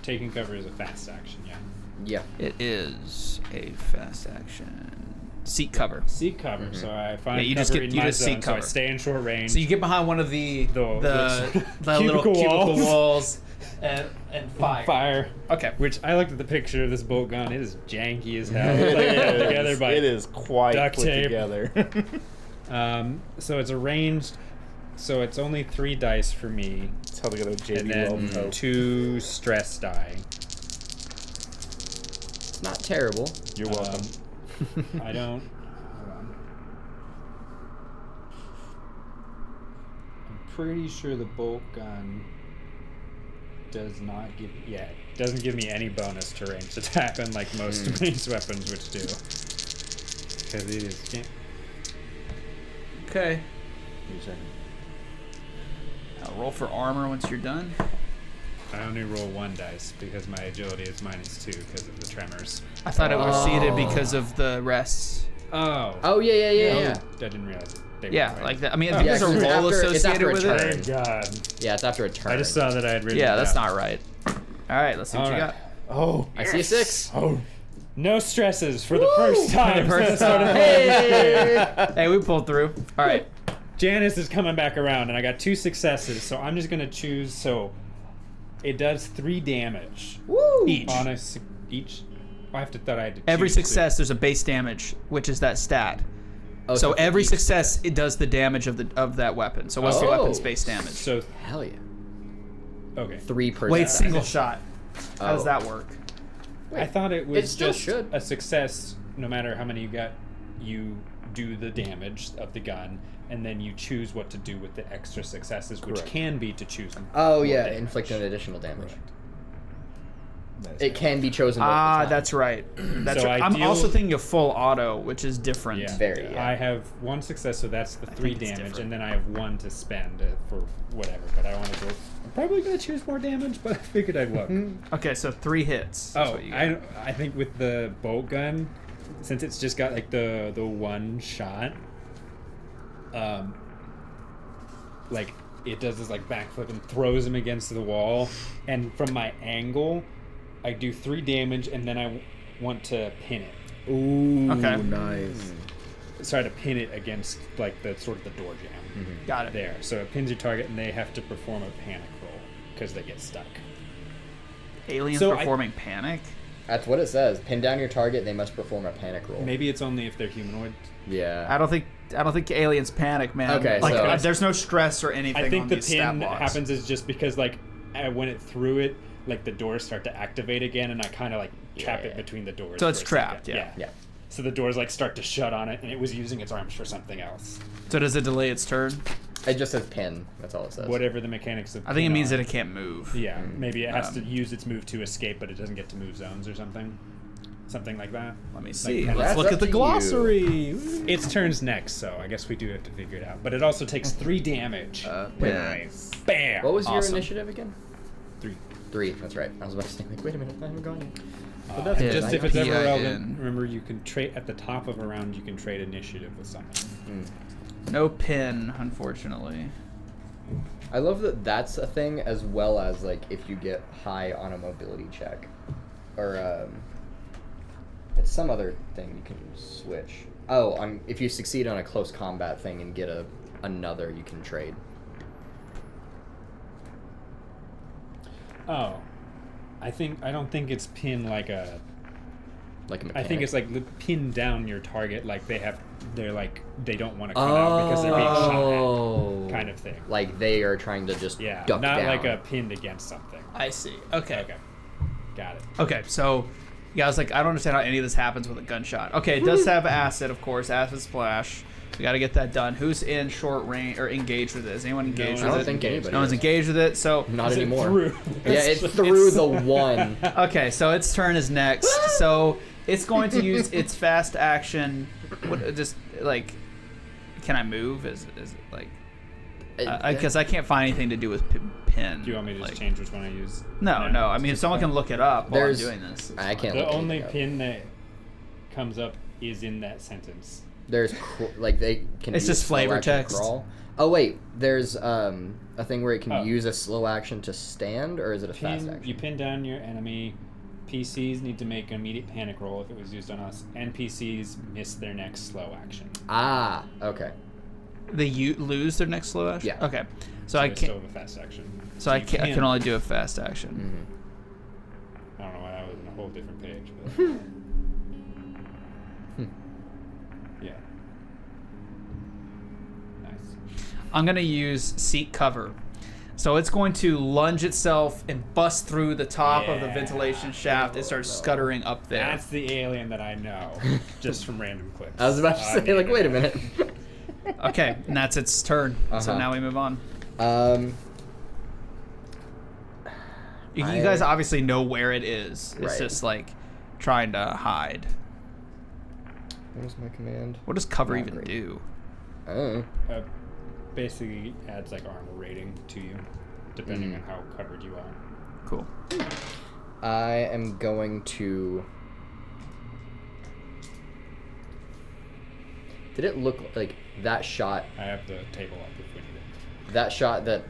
Taking cover is a fast action, yeah. Yeah. It is a fast action. Seek cover. Seek cover, so I find Yeah, you cover just get- in you my just zone, seek so I cover. stay in short range. So you get behind one of the little Cubicle cubicle walls. walls and fire. fire. Okay. Which I looked at the picture of this bolt gun. It is janky as hell. It's like held together by It is quite duct put tape. together. So it's arranged. So it's only 3 dice for me, It's held together with and JB then Weldon Hope. 2 stress die. It's not terrible. You're welcome. I don't. Hold on. I'm pretty sure the bolt gun does not give. Yeah, doesn't give me any bonus to ranged attack, unlike most ranged weapons, which do. Because it is. Okay. Give me a second. Roll for armor once you're done. I only roll 1 dice because my agility is -2 because of the tremors. I thought it was seated because of the rests. Oh. Oh, yeah. I didn't realize they were Yeah, right. like that. I mean, I Oh. think Yeah, there's a 'cause it's roll after- it's associated after a with turn. it. Thank God. Yeah, it's after a turn. I just saw that I had written Yeah, it that's down. not right. All right, let's see what All you right. got. Oh, I see a 6. oh. No stresses for the first time. For the since first I started time. playing. Hey, we pulled through. All right. Janice is coming back around, and I got 2 successes, so I'm just gonna choose. So it does 3 damage Woo! Each. on each. I have to thought I had to. Every choose success, there's a base damage, which is that stat. Oh, So for every each success, it does the damage of that weapon. So what's the Oh. weapon's base damage? So Hell yeah. okay. 3 per Wait, success. single shot. How does Oh. that work? I thought it was still just should. a success. No matter how many you got, you do the damage of the gun, and then you choose what to do with the extra successes, which Correct. can be to choose. Oh, more yeah. damage. Inflict an additional damage. That is It can be chosen multiple Ah, times. that's right. That's So right. I I'm deal- also thinking of full auto, which is different. Yeah. Very, yeah. I have 1 success, so that's the 3 think it's damage, different. and then I have 1 to spend for whatever. But I want to go. I'm probably gonna choose more damage, but I figured I'd look. Okay, so 3 hits. That's Oh, what you got. I think with the bolt gun, since it's just got like the 1 shot, like it does this like backflip and throws him against the wall, and from my angle, I do 3 damage, and then want to pin it. Ooh, Okay. nice. Try to pin it against like the sort of the door jam. Got it. There. So it pins your target, and they have to perform a panic roll because they get stuck. Aliens So performing panic. That's what it says. Pin down your target. They must perform a panic roll. Maybe it's only if they're humanoid. Yeah. I don't think aliens panic, man. Okay, like so- there's no stress or anything. I think on the these stat pin blocks. happens is just because like when it threw it, like the doors start to activate again, and I kind of like trap it Yeah. between the doors. So it's for a second. trapped, yeah. Yeah. So the doors like start to shut on it, and it was using its arms for something else. So does it delay its turn? It just says pin. That's all it says. Whatever the mechanics of. I think it pin means are. that it can't move. Yeah, maybe it has to Um, use its move to escape, but it doesn't get to move zones or something. Something like that. Let me see. Like, Let's that's look up at the to glossary. Its turn's next, so I guess we do have to figure it out. But it also takes 3 damage. Nice. Bam! What was Awesome. your initiative again? 3? 3. That's right. I was about to say, like, wait a minute, I haven't gone yet. But That's that's just good. if it's ever PIN. relevant. Remember, you can trade at the top of a round. You can trade initiative with someone. No pin, unfortunately. I love that that's a thing, as well as like if you get high on a mobility check, or it's some other thing you can switch. Oh, if you succeed on a close combat thing and get another, you can trade. Oh, I don't think it's pin like a. Like a I mechanic. think it's like pin down your target. Like they don't want to come out because they're being shot at, kind of thing. Like they are trying to just Yeah, duck not down. like a pinned against something. I see. Okay. Okay, got it. Okay, so yeah, I was like, I don't understand how any of this happens with a gunshot. Okay, it does have acid, of course, acid splash. We got to get that done. Who's in short range or engaged with it? Is anyone engaged one. I with don't it? think anybody. No one's is. engaged with it. So Not Is it anymore. through? Yeah, it threw the one. okay, so its turn is next. So it's going to use its fast action. Just like, can I move? Is it like? Because I can't find anything to do with pin. Do you want me to just like, change which one I use? No. I mean, if someone can look it up while I'm There's- doing this. it's I fine. can't. The look only anything up. pin that comes up is in that sentence. There's like they can. It's use just slow flavor action text. Crawl. Oh wait, there's a thing where it can Oh. use a slow action to stand, or is it a fast action? You pin down your enemy. PCs need to make an immediate panic roll if it was used on us. NPCs miss their next slow action. Ah, okay. They lose their next slow action. Yeah. Okay. So I it's still can't. have a fast action. So I you can only do a fast action. Mm-hmm. I don't know why that was in a whole different page. But yeah. Nice. I'm gonna use seek cover. So it's going to lunge itself and bust through the top of the Yeah. ventilation shaft and start scuttering up there. That's the alien that I know, just from random clips. I was about to say, like, wait a minute. Okay, and that's its turn. So Uh-huh. now we move on. You I- guys obviously know where it is. It's Right. just like trying to hide. What was my command? What does cover Not even great. do? Oh. Basically adds like armor rating to you, depending on how covered you are. Cool. I am going to. Did it look like that shot? I have the table up if we need it. That shot that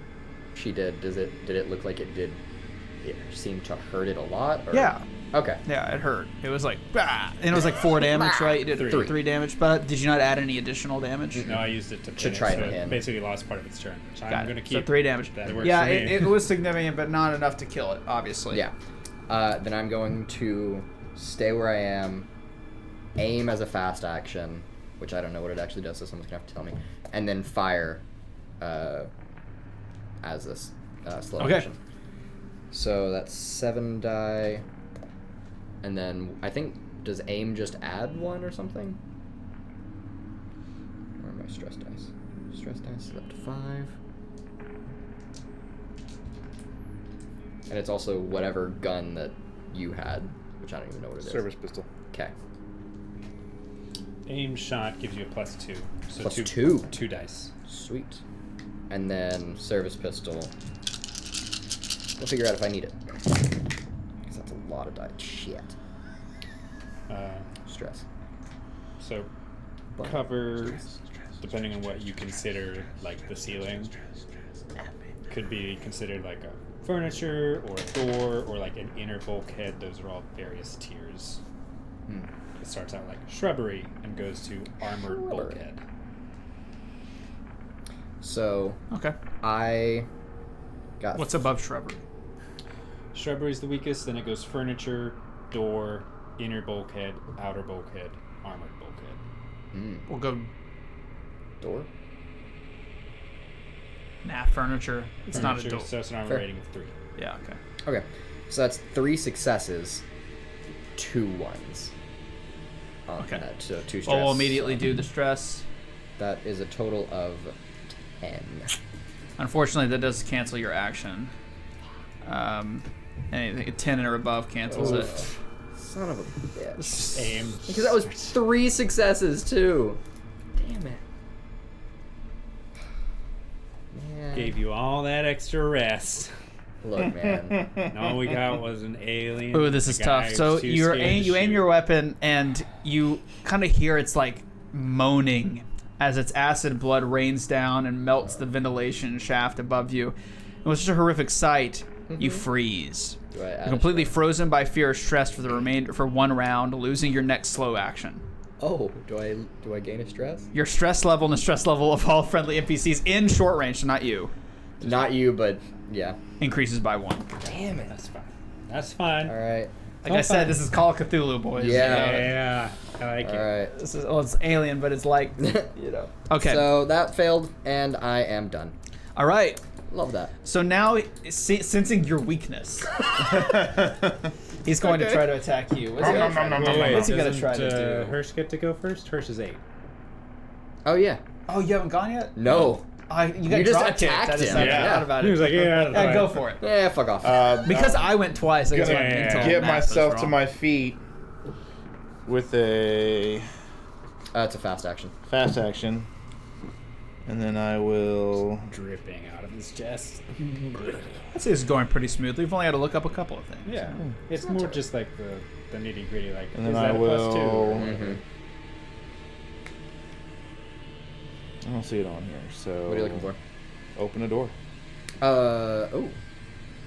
she did. Did it look like it did? It seemed to hurt it a lot. Or? Yeah. Okay. Yeah, it hurt. It was like, bah! And it was like 4 damage, right? You did Three. 3 damage, but did you not add any additional damage? No, I used it to To pin try it, so to it hit. basically lost part of its turn. So Got I'm it. going to So keep 3 damage. That works Yeah, for me. it was significant, but not enough to kill it, obviously. Yeah. Then I'm going to stay where I am, aim as a fast action, which I don't know what it actually does, so someone's going to have to tell me, and then fire as a slow Okay. action. So that's 7 die, and then I think, does aim just add 1 or something? Where are my stress dice? Stress dice is up to 5. And it's also whatever gun that you had, which I don't even know what it is. Service pistol. Okay. Aim shot gives you a +2. So Plus 2. 2. 2 dice. Sweet. And then service pistol. We'll figure out if I need it. Because that's a lot of die. Shit. Stress. So But- cover, depending on what you consider like the ceiling, could be considered like a furniture or a door or like an inner bulkhead. Those are all various tiers. It starts out like shrubbery and goes to armored bulkhead. So Okay. I got. What's above shrubbery? Shrubbery is the weakest, then it goes furniture, door, inner bulkhead, outer bulkhead, armored bulkhead. We'll go door? furniture. It's not a Furniture, door. So it's an armor Fair. rating of 3. Yeah, okay. Okay. So that's 3 successes, 2 ones. Okay. So 2 stress. Well, we'll immediately do the stress. That is a total of 10. Unfortunately, that does cancel your action. Anything 10 or above cancels it. Son of a bitch. Same. Because that was 3 successes too. Damn it. Man. Gave you all that extra rest. Look, man. And all we got was an alien. Ooh, this is a guy tough. who's So too you scared to aim shoot. your weapon, and you kind of hear it's like moaning as its acid blood rains down and melts the ventilation shaft above you. It was such a horrific sight. You freeze. Do I add You're a completely stress? frozen by fear or stress for the remainder for 1 round, losing your next slow action. Oh, do I gain a stress? Your stress level and the stress level of all friendly NPCs in short range, so not you, Not you, but yeah. increases by 1. Damn it. That's fine. That's fine. All right. Like I said, this is Call of Cthulhu, boys. Yeah. Yeah, I like All it. right. This is, well, it's alien, but it's like, you know. Okay. So that failed, and I am done. All right. Love that. So now, sensing your weakness, he's going to try to attack you. What's he gonna try to do? Wait, What's he gonna try doesn't, to do? Hirsch get to go first? Hirsch is 8. Oh yeah. Oh, you haven't gone yet? No. You got You just drop kicked. I attacked just him. I Yeah. forgot about it. He was like, yeah, Yeah, go for it. Yeah, fuck off. Because I went twice. I guess my Yeah. mental Get math was myself to wrong. my feet with a It's a fast action. fast action, and then I will. dripping out of his chest. I'd say this is going pretty smoothly. We've only had to look up a couple of things. Yeah, it's more just like the nitty gritty. Like, And then is I that a plus 2? will- Mm-hmm. I don't see it on here. So. What are you looking for? Open a door. Oh.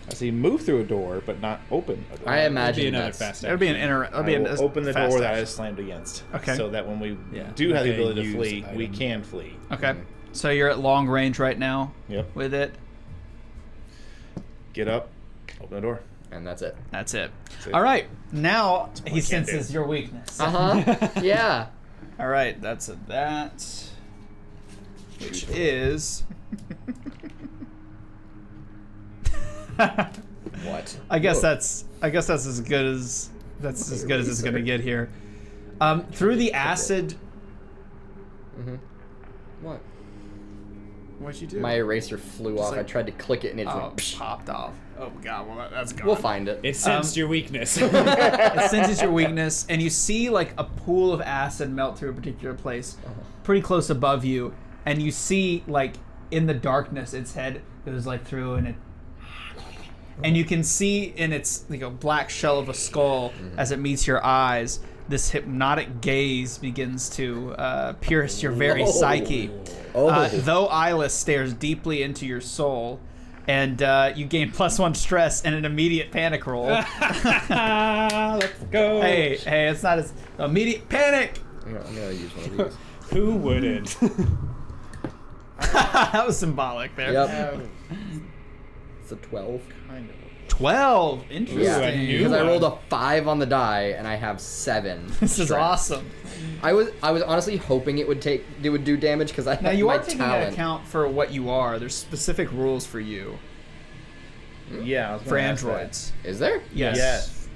I see move through a door, but not open a door. I That'd be imagine another that's... fast That would be an action. inter. That'd I be an will open the fast door that I action. slammed against. Okay. So that when we Yeah. do have the Okay, ability to use flee, we item. can flee. Okay. So you're at long range right now Yep. with it. Get up. Open the door. And that's it. That's it. it. All right. Now he can't senses do. your weakness. Uh-huh. Yeah. All right. That's a that. Which is. What? I guess Whoa. that's as good as it's gonna get here. Through the acid. Mm-hmm. What? What'd you do? My eraser flew off. like- I tried to click it and it just oh, went... Psh. popped off. Oh god. Well, that's gone. We'll find it. It sensed your weakness. It senses your weakness, and you see like a pool of acid melt through a particular place, pretty close above you, and you see like in the darkness its head goes like through, and you can see in its like a black shell of a skull as it meets your eyes. This hypnotic gaze begins to pierce your very Whoa. psyche. Oh. Though eyeless stares deeply into your soul, and you gain +1 stress and an immediate panic roll. Let's go. Hey, it's not as immediate panic. I'm gonna use one of these. Who wouldn't? That was symbolic there. Yep. It's a 12. 12. Interesting. Yeah, I knew because I one. rolled a 5 on the die and I have 7. This is stress. awesome. I was honestly hoping it would do damage because I Now had you my are taking into talent. account for what you are. There's specific rules for you Yeah. I was for gonna ask that. androids. Is there? Yes. Yes.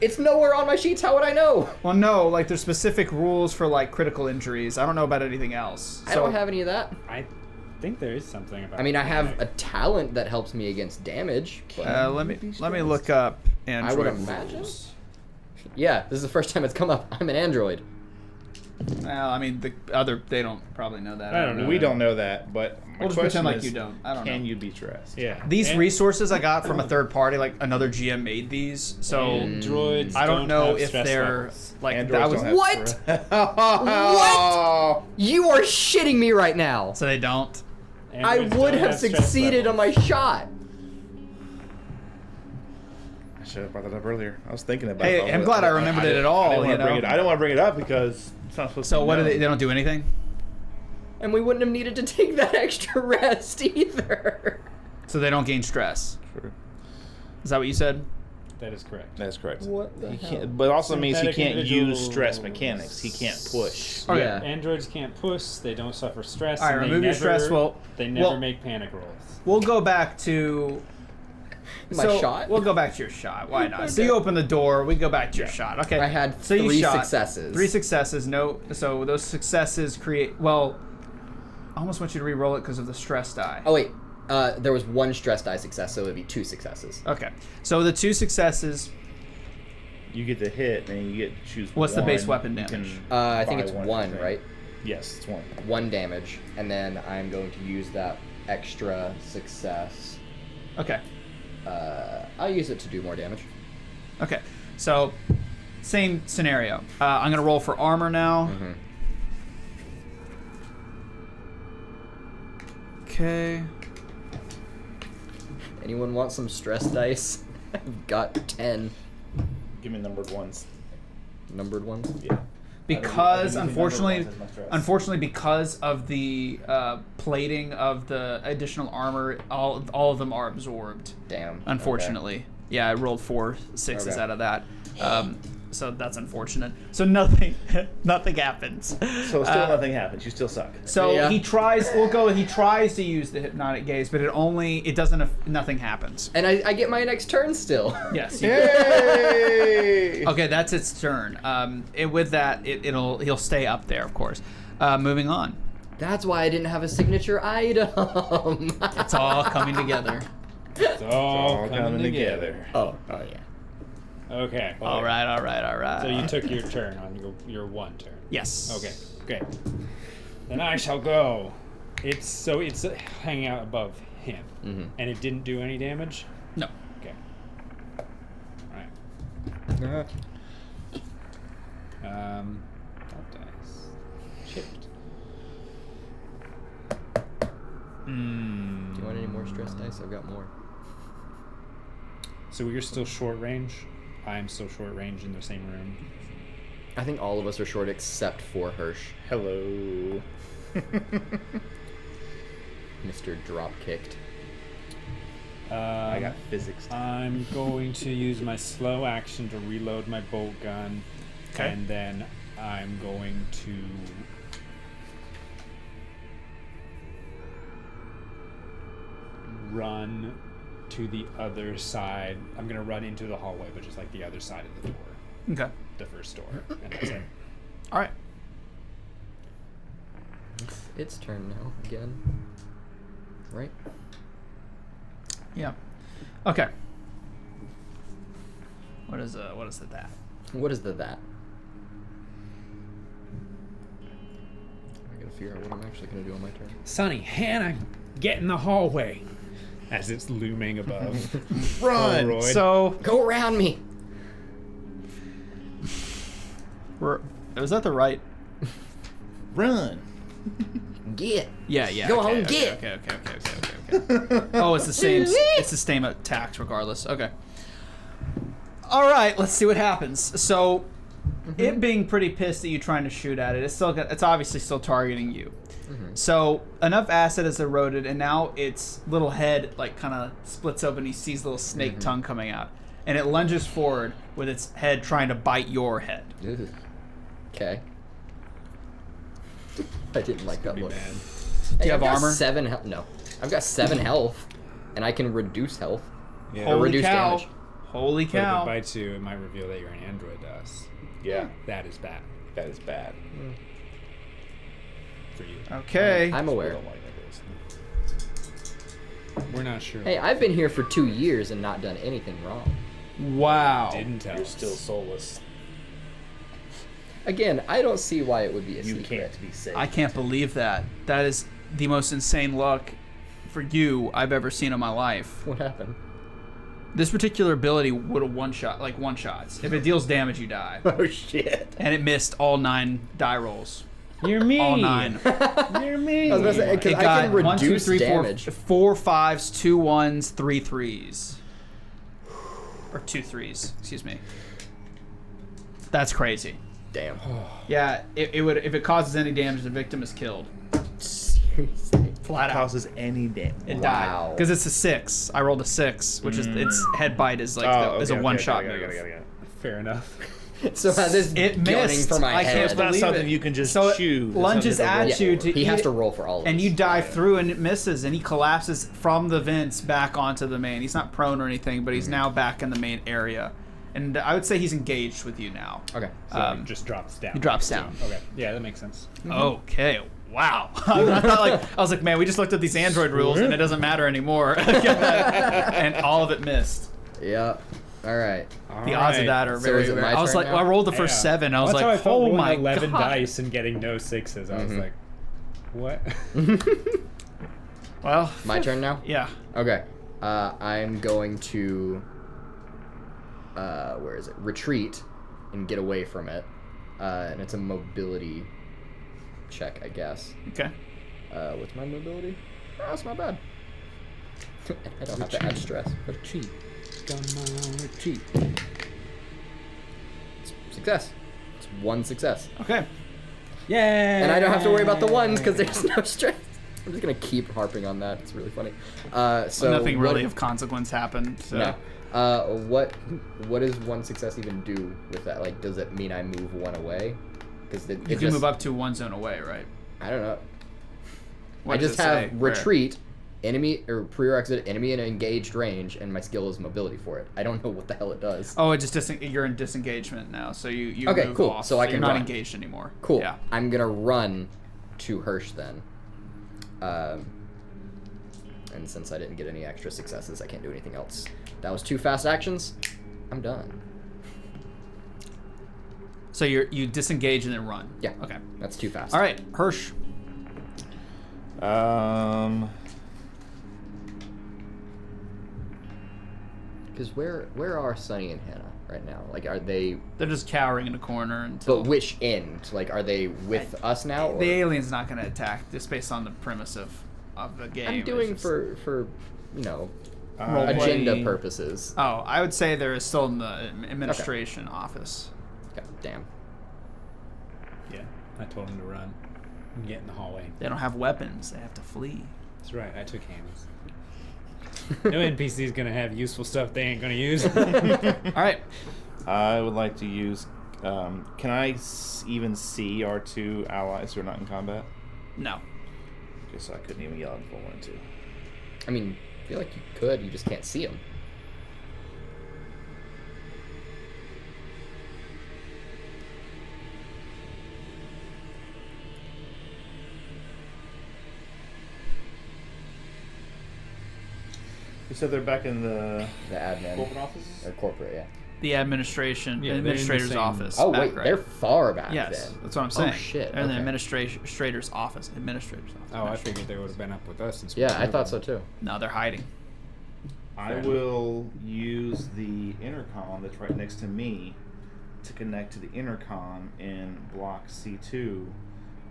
It's nowhere on my sheets. How would I know? Well, no, like there's specific rules for like critical injuries. I don't know about anything else. I don't have any of that. I think there is something about. I mean, I have a talent that helps me against damage. But Let me look up android. I would imagine. rules. Yeah, this is the first time it's come up. I'm an android. Well, I mean they don't probably know that. I don't know. We don't know that, but my We'll just question pretend like is, you don't. I don't can know. you be stressed? Yeah. These And resources I got from a third party, like another GM made these, so androids. I don't know have if stress they're levels. like Androids that was. don't have What? stress. What? You are shitting me right now. So they don't. Androids I would don't have stress succeeded on levels. my shot. should have brought that up earlier. I was thinking about Hey, it. I'm glad I remembered it at all, I didn't you want to bring know? it. I don't want to bring it up because it's not supposed to. So be what do known. they don't do anything? And we wouldn't have needed to take that extra rest either. So they don't gain stress. True. Is that what you said? That is correct. That is correct. What the He hell? can't, but also means he Synthetic can't use individuals. stress mechanics. He can't push. Okay. Yeah. Androids can't push. They don't suffer stress. All right, and they remove your never- stress. Well, they never well- make panic rolls. We'll go back to My shot? We'll go back to your shot. Why not? So you open the door. We go back to your shot. Okay. I had so you 3 shot. successes. 3 successes. No. So those successes create. Well, I almost want you to re-roll it because of the stress die. Oh wait, there was 1 stress die success, so it'd be 2 successes. Okay. So the 2 successes. You get the hit, and you get to choose. What's the base one. weapon You damage? can I think buy it's one, 1, thing. right? Yes, it's 1. 1 damage, and then I'm going to use that extra success. Okay. I'll use it to do more damage. Okay. So same scenario. I'm gonna roll for armor now. Mm-hmm. Okay. Anyone want some stress dice? I've got 10 Give me numbered ones. numbered ones. Yeah. Because I don't use the unfortunately, numbered ones as my stress. unfortunately, because of the plating of the additional armor, all of them are absorbed. Damn. Unfortunately, yeah, I rolled 4 6s Okay. out of that. So that's unfortunate. So nothing happens. So still nothing happens. You still suck. So Yeah. he tries. We'll go with he tries to use the hypnotic gaze, but it doesn't. Nothing happens. And I get my next turn still. Yes. Yay! Okay, that's its turn. With that, he'll stay up there, of course. Moving on. That's why I didn't have a signature item. It's all coming together. It's all All coming together. Oh yeah. Okay. All right. So you took your turn on your 1 turn. Yes. Okay. Okay. Then I shall go. It's hanging out above him, Mhm. and it didn't do any damage. No. Okay. All right. Top dice. Chipped. Do you want any more stress dice? I've got more. So you're still short range. I'm still short range in the same room. I think all of us are short except for Hirsch. Hello. Mr. Drop Kicked. I got physics. I'm going to use my slow action to reload my bolt gun. Okay. And then I'm going to run to the other side. I'm going to run into the hallway, but just like the other side of the door. Okay. The first door. And that's it. All right. It's turn now again. Right? Yeah. Okay. What is the that? What is the that? I gotta figure out what I'm actually gonna do on my turn. Sonny, Hannah, get in the hallway. As it's looming above. Run! Polaroid. So Go around me! was that the right? Run! Get! Yeah. Go okay, on, okay, get. Okay. Oh, it's the same. It's the same attacks regardless. Okay. All right. Let's see what happens. So, it being pretty pissed at you trying to shoot at it, it's obviously still targeting you. So enough acid has eroded, and now its little head like kind of splits open. He sees little snake tongue coming out, and it lunges forward with its head trying to bite your head. Okay. I didn't like that Pretty one. bad. Do you have armor? 7 health. No. I've got 7 health, and I can reduce health. Yeah. Or Holy reduce cow! damage. Holy But if it cow! bites you, it might reveal that you're an android to us. Yeah, That is bad that is bad. for you. Okay. I'm We aware. don't like that. We're not sure. Hey, I've been here for 2 years and not done anything wrong. Wow. Didn't tell You're us. still soulless. Again, I don't see why it would be a You secret. can't be safe. I can't believe that. That is the most insane luck for you I've ever seen in my life. What happened? This particular ability would have one shots. If it deals damage, you die. Oh shit! And it missed all 9 die rolls. You're me. All 9. You're me. I was about to say, because It I got can 1, 2, reduce 3, 4, damage. 4 5s, 2 1s, 3 3s. or 2 3s. Excuse me. That's crazy. Damn. Yeah, it would if it causes any damage, the victim is killed. Seriously. Flat out. Causes any damage. It Wow. died because it's a 6. I rolled a 6, which is its head bite is like is a one-shot move. Fair enough. So as this It gunning missed. for my I head. can't It's not believe something it. you can just So it choose. It's lunges something at you have you to roll to he has eat to it, roll for all of and us. you dive through and it misses, and he collapses from the vents back onto the main. He's not prone or anything, but he's now back in the main area, and I would say he's engaged with you now. Okay. So it just drops down. He drops down. Okay. Yeah, that makes sense. Okay. Wow. I was like, man, we just looked at these Android rules and it doesn't matter anymore. And all of it missed. Yeah. All right. The odds of that are So very is it rare. my I was turn like, now? I rolled the first 7. I was That's how I like, felt oh rolling my 11 god. dice and getting no 6s. I was like, what? Well, My turn now? yeah. Okay. I'm going to where is it? Retreat and get away from it. And it's a mobility check, I guess. Okay. What's my mobility? Oh, that's not bad. I don't have to add stress. Retreat. Come on, retreat. Success. It's 1 success. Okay. Yeah. And I don't have to worry about the ones because there's no stress. I'm just gonna keep harping on that. It's really funny. So Nothing what- really of consequence happened. So. No. What does 1 success even do with that? Like, does it mean I move 1 away? Because You can move up to 1 zone away, right? I don't know. What I does just it have say? Where? retreat, enemy or prerequisite enemy in engaged range, and my skill is mobility for it. I don't know what the hell it does. Oh, it just you're in disengagement now, so you Okay, move cool. off. So I you're can not run. engaged anymore. Cool. Yeah. I'm gonna run to Hirsch then. And since I didn't get any extra successes, I can't do anything else. That was 2 fast actions. I'm done. So you disengage and then run. Yeah. Okay. That's 2 fast. All right, Hirsch. Because where are Sunny and Hannah right now? Like, are they? They're just cowering in a corner until. But which end? Like, are they with us now? Or? The alien's not going to attack just based on the premise of the game. I'm It's doing just- for you know Role agenda play. purposes. Oh, I would say they're still in the administration office. God damn. Yeah, I told him to run and get in the hallway. They don't have weapons. They have to flee. That's right, I took hands. No NPC's gonna have useful stuff they ain't gonna use. All right. I would like to use. Can I even see our 2 allies who are not in combat? No. Okay, so I couldn't even yell if I wanted to. I mean, I feel like you could. You just can't see them. You said they're back in the The admin corporate offices? or corporate, yeah. The administration, Yeah, they're in the administrator's same- office. Oh back wait, right. they're far back Yes, then. that's what I'm saying. Oh shit. They're in the okay. administrator's office. Administrator's office. Oh, I figured they would have been up with us. And Yeah, I thought so too. No, they're hiding. I will use the intercom that's right next to me to connect to the intercom in block C2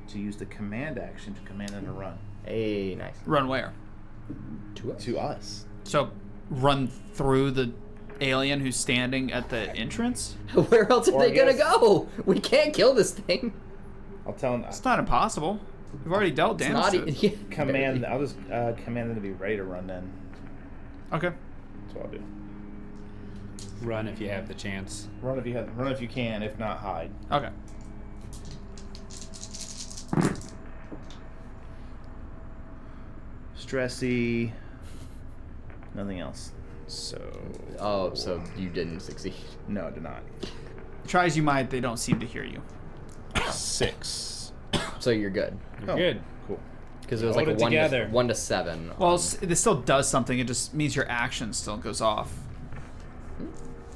to use the command action to command them to run. Hey, nice. Run where? To us. To us. So run through the alien who's standing at the entrance? Where else are Or they gonna yes. go? We can't kill this thing. I'll tell them. It's not impossible. We've already dealt It's damage not to it. even. Command. I'll just command them to be ready to run. Then Okay. that's what I'll do. run if you have the chance. Run if you have. Run if you can. If not, hide. Okay. Stressy. Nothing else. So. Oh, so you didn't succeed. No, I did not. Try as you might, they don't seem to hear you. 6. So you're good. You're Oh. good. Cool. Because it was Hold like it a 1 together. to 1 to 7. Well, it still does something. It just means your action still goes off.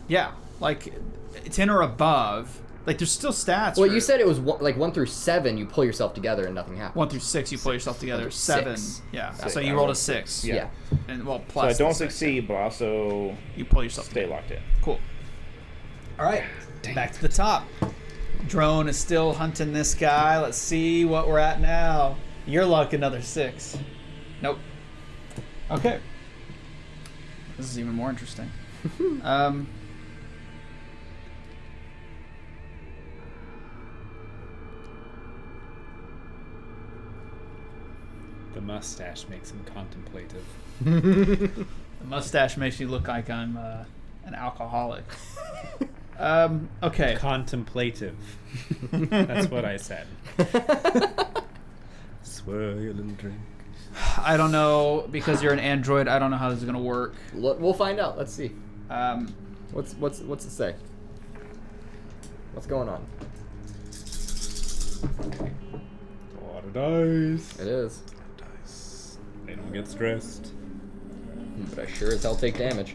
Yeah, like 10 or above. Like there's still stats. Well, for you said it was like 1 through 7. You pull yourself together and nothing happens. 1 through 6, you pull yourself together. 1 through 7, 6. yeah. Six. So you rolled a 6. Yeah. And well, So plus. I don't the 6, succeed, but also yeah. You pull yourself stay together. locked in. Cool. All right, back to the top. Drone is still hunting this guy. Let's see what we're at now. Your luck, another 6. Nope. Okay. This is even more interesting. The mustache makes him contemplative. The mustache makes you look like I'm an alcoholic. Okay. Contemplative. That's what I said. Swirl your little drink. I don't know, because you're an android, I don't know how this is going to work. We'll find out. Let's see. Um, What's it say? What's going on? Water dice. It is. They don't get stressed. But I sure as hell take damage.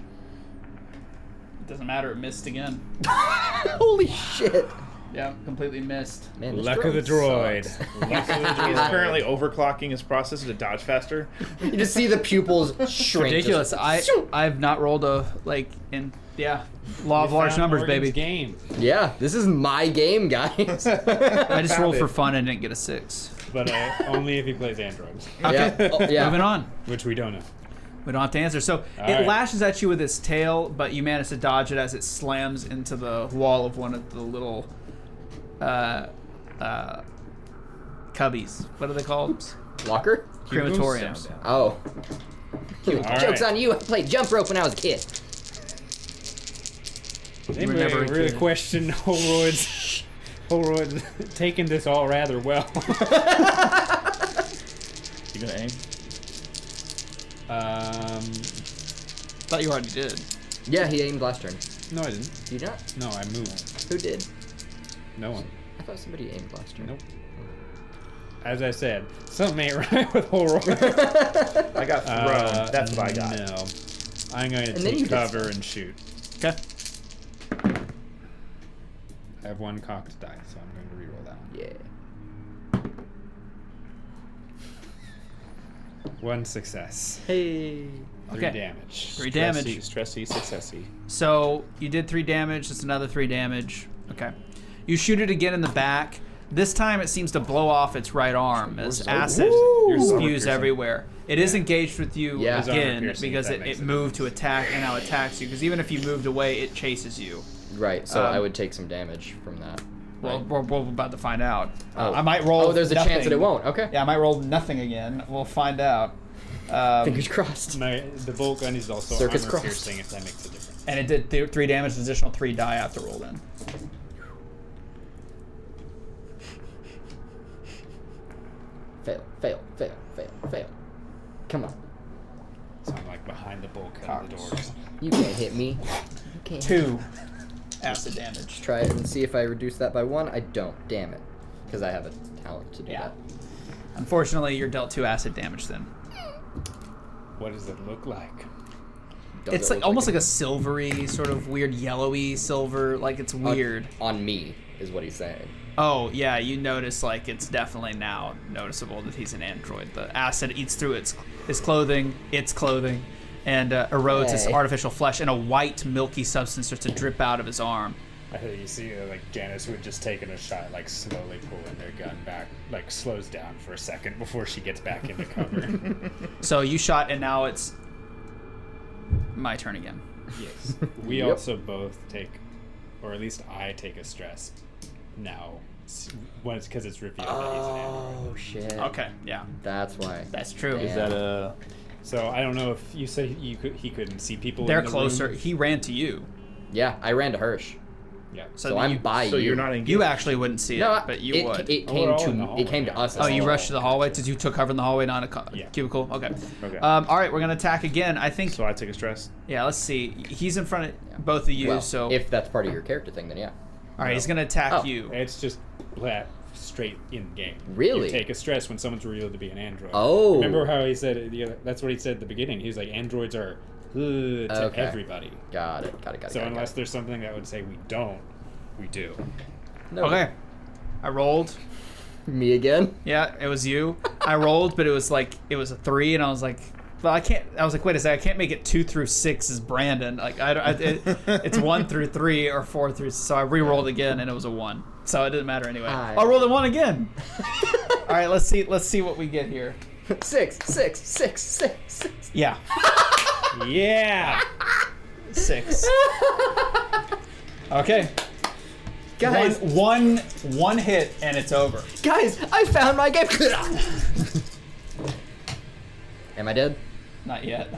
it doesn't matter, it missed again. Holy shit. Yeah, completely missed. Man, this Luck of the droid. sucks. Luck of the He's droid. currently overclocking his processor to dodge faster. You just see the pupils shrink. Ridiculous. Just- I've not rolled a, law of large Found numbers, Morgan's baby. Game. Yeah, this is my game, guys. I just rolled for fun and didn't get a 6. But only if he plays androids, Yeah. Oh, yeah. Moving on. which we don't know. We don't have to answer. So All it right. lashes at you with its tail, but you manage to dodge it as it slams into the wall of one of the little cubbies. What are they called? Locker? Crematoriums. Oh. All Joke's right. on you. I played jump rope when I was a kid. Anybody never a really kid. question Holroyd's taking this all rather well. You gonna aim? Thought you already did. Yeah, he aimed last turn. No, I didn't. Did you not? No, I moved. Who did? No one. I thought somebody aimed last turn. Nope. As I said, something ain't right with Holroyd. I got thrown. That's what I got. No. I'm going to And then you take did cover and shoot. Okay. I have one cocked die, so I'm going to reroll that one. Yeah. One success. Hey. 3 Okay. damage. 3 damage. Stressy, successy. So you did 3 damage. It's another 3 damage. Okay. You shoot it again in the back. This time it seems to blow off its right arm as acid spews everywhere. It is engaged with you Yeah. His armor again piercing, because if that it makes a moved to attack and now attacks you. Because even if you moved away, it chases you. Right, so Um, I would take some damage from that. Well, right? we're about to find out. Oh. I might roll. Oh, there's a chance that nothing. it won't. Okay. Yeah, I might roll nothing again. We'll find out. Fingers crossed. The bolt gun is also Circus armor crossed. piercing, if that makes a difference. And it did 3 damage, an additional 3 die I have to roll then. Fail, fail, fail, fail, fail. Come on. So I'm like behind the bulkhead of the doors. You can't hit me. You can't. 2 acid damage. Try it and see if I reduce that by 1. I don't. Damn it. Because I have a talent to do Yeah. that. Unfortunately, you're dealt 2 acid damage then. What does it look like? Does It's it like look almost like a silvery, sort of weird yellowy silver. Like it's weird. On me, is what he's saying. Oh yeah, you notice like it's definitely now noticeable that he's an android. The acid eats through his clothing, and erodes his Hey. artificial flesh, and a white milky substance starts to drip out of his arm. I think you see like Janice would just taking a shot, like slowly pulling their gun back, like slows down for a second before she gets back into cover. So you shot, and now it's my turn again. Yes. We Yep. also both take, or at least I take a stress now, when it's because it's revealed that he's an android. Oh, shit. Okay, yeah, That's why. that's true. Damn. Is that a... So I don't know if you said he couldn't see people. They're in the closer. room. He ran to you, Yeah, I ran to Hirsch. Yeah. So I'm by So you. you're not engaged? You actually wouldn't see it, No, but you it, would. It Oh, came we're all to in the it came to hallway. us. Oh, you Oh. rushed to the hallway? Did you took cover in the hallway, not a Yeah. cubicle? Okay. Okay. All right, we're gonna attack again. I think. So I take a stress? Yeah, let's see. He's in front of both of you, Well, so. if that's part of your character thing, then yeah. All right, he's gonna attack Oh. you. It's just flat, straight in game. Really? You take a stress when someone's revealed to be an android. Oh. Remember how he said that's what he said at the beginning. He was like, androids are good to Okay. everybody. Got it. So unless there's something that would say we don't, we do. No. Okay. I rolled. Me again? Yeah, it was you. I rolled, but it was a 3, and I was like, well, I can't. I was like, wait a second, I can't make it 2 through 6 as Brandon. Like, it's 1 through 3 or 4 through. So I re-rolled again, and it was a 1. So it didn't matter anyway. Hi. I rolled a 1 again. All right, let's see what we get here. 6, 6, 6, 6, 6. Yeah. Yeah. 6. Okay. Guys, One hit and it's over. guys, I found my game. Am I dead? Not yet.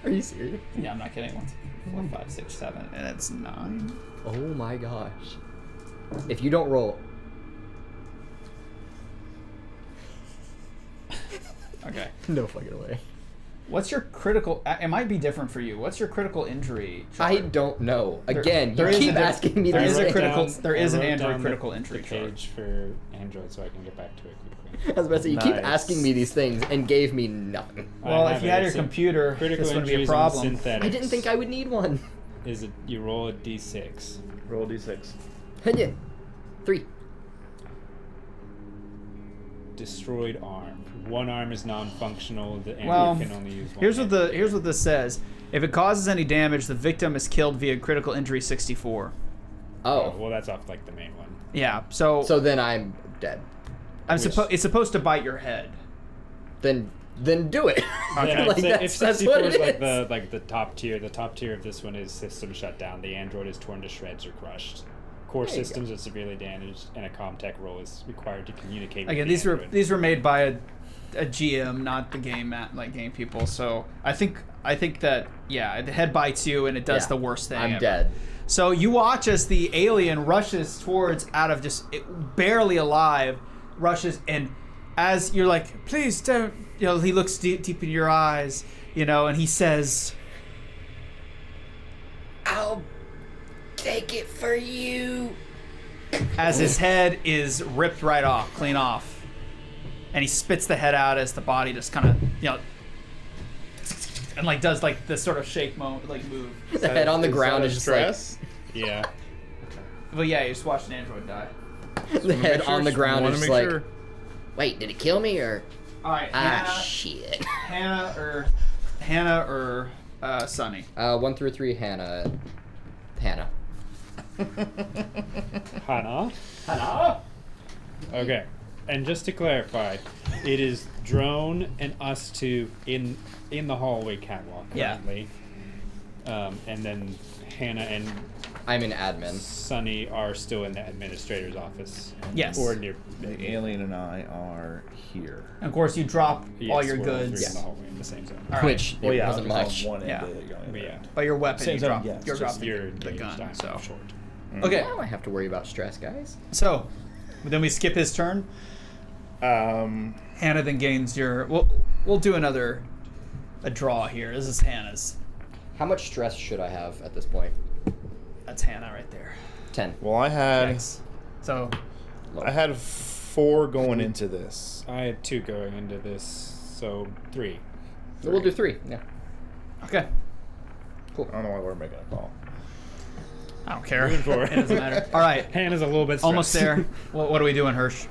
Are you serious? Yeah, I'm not kidding. 1, 2, 4, 5, 6, 7, and it's 9. Oh my gosh. If you don't roll. Okay. No fucking way. What's your critical? It might be different for you. What's your critical injury? I don't know. Again, there you is keep a diff- asking me there these is a things. critical- there is an I wrote Android down critical the injury chart. page for Android so I can get back to it quickly. I was about to say, you keep Nice. asking me these things and gave me nothing. Well, I if have you it. had your It's a computer, critical this wouldn't be a injuries and problem. synthetics. I didn't think I would need one. Is it you roll a d6? Roll d6. Yeah. 3. Destroyed arm. One arm is non-functional. The Android Well, can only use one. here's what hand. this says. If it causes any damage, the victim is killed via critical injury 64. Oh, Oh. well, that's off like the main one. Yeah. So, So then I'm dead. it's supposed to bite your head. Then do it. Yeah, Like, if that's 64 what is it like the top tier. The top tier of this one is system shut down. The Android is torn to shreds or crushed. Core There you systems are severely damaged, and a comtech role is required to communicate. Again, with the these were Android. made by a GM, not the game game people. So I think that the head bites you and it does Yeah, the worst thing. I'm ever. dead. So you watch as the alien rushes towards, out of just barely alive, rushes, and as you're like, please don't, he looks deep in your eyes, and he says, I'll take it for you. as his head is ripped right off, clean off, and he spits the head out as the body just kind of, and like does like this sort of shake move. The head on the ground is just stress. Yeah. Well, yeah, you just watched an android die. like the head on the ground Wanna is make just like, sure. wait, did it kill me or All right, shit? Hannah or Sunny. 1 through 3, Hannah. Hana. Hannah. Okay. And just to clarify, it is Drone and us two in the hallway catwalk Yeah. currently. And then Hannah and I'm an admin. Sunny are still in the administrator's office. Yes. Or near. The alien and I are here. And of course, you drop all Yes, your we're all three goods. in the hallway in the same zone. All right. Which Well, it yeah, wasn't it's on much. one end Yeah. of the alien But yeah. end. But your weapon, Same you zone, drop. yeah, it's You're just dropping You're the engaged, gun. I'm So short. okay. I don't have to worry about stress, guys. So then we skip his turn. Hannah then gains your. We'll do a draw here. This is Hannah's. How much stress should I have at this point? That's Hannah right there. 10. Well, I had Yikes. So 4 going into this. I had 2 going into this, so 3. We'll do 3. Yeah. okay. I don't know why we're making a call. I don't care. Moving forward. It doesn't matter. All right. Hannah's a little bit stressed. Almost there. What are we doing, Hirsch?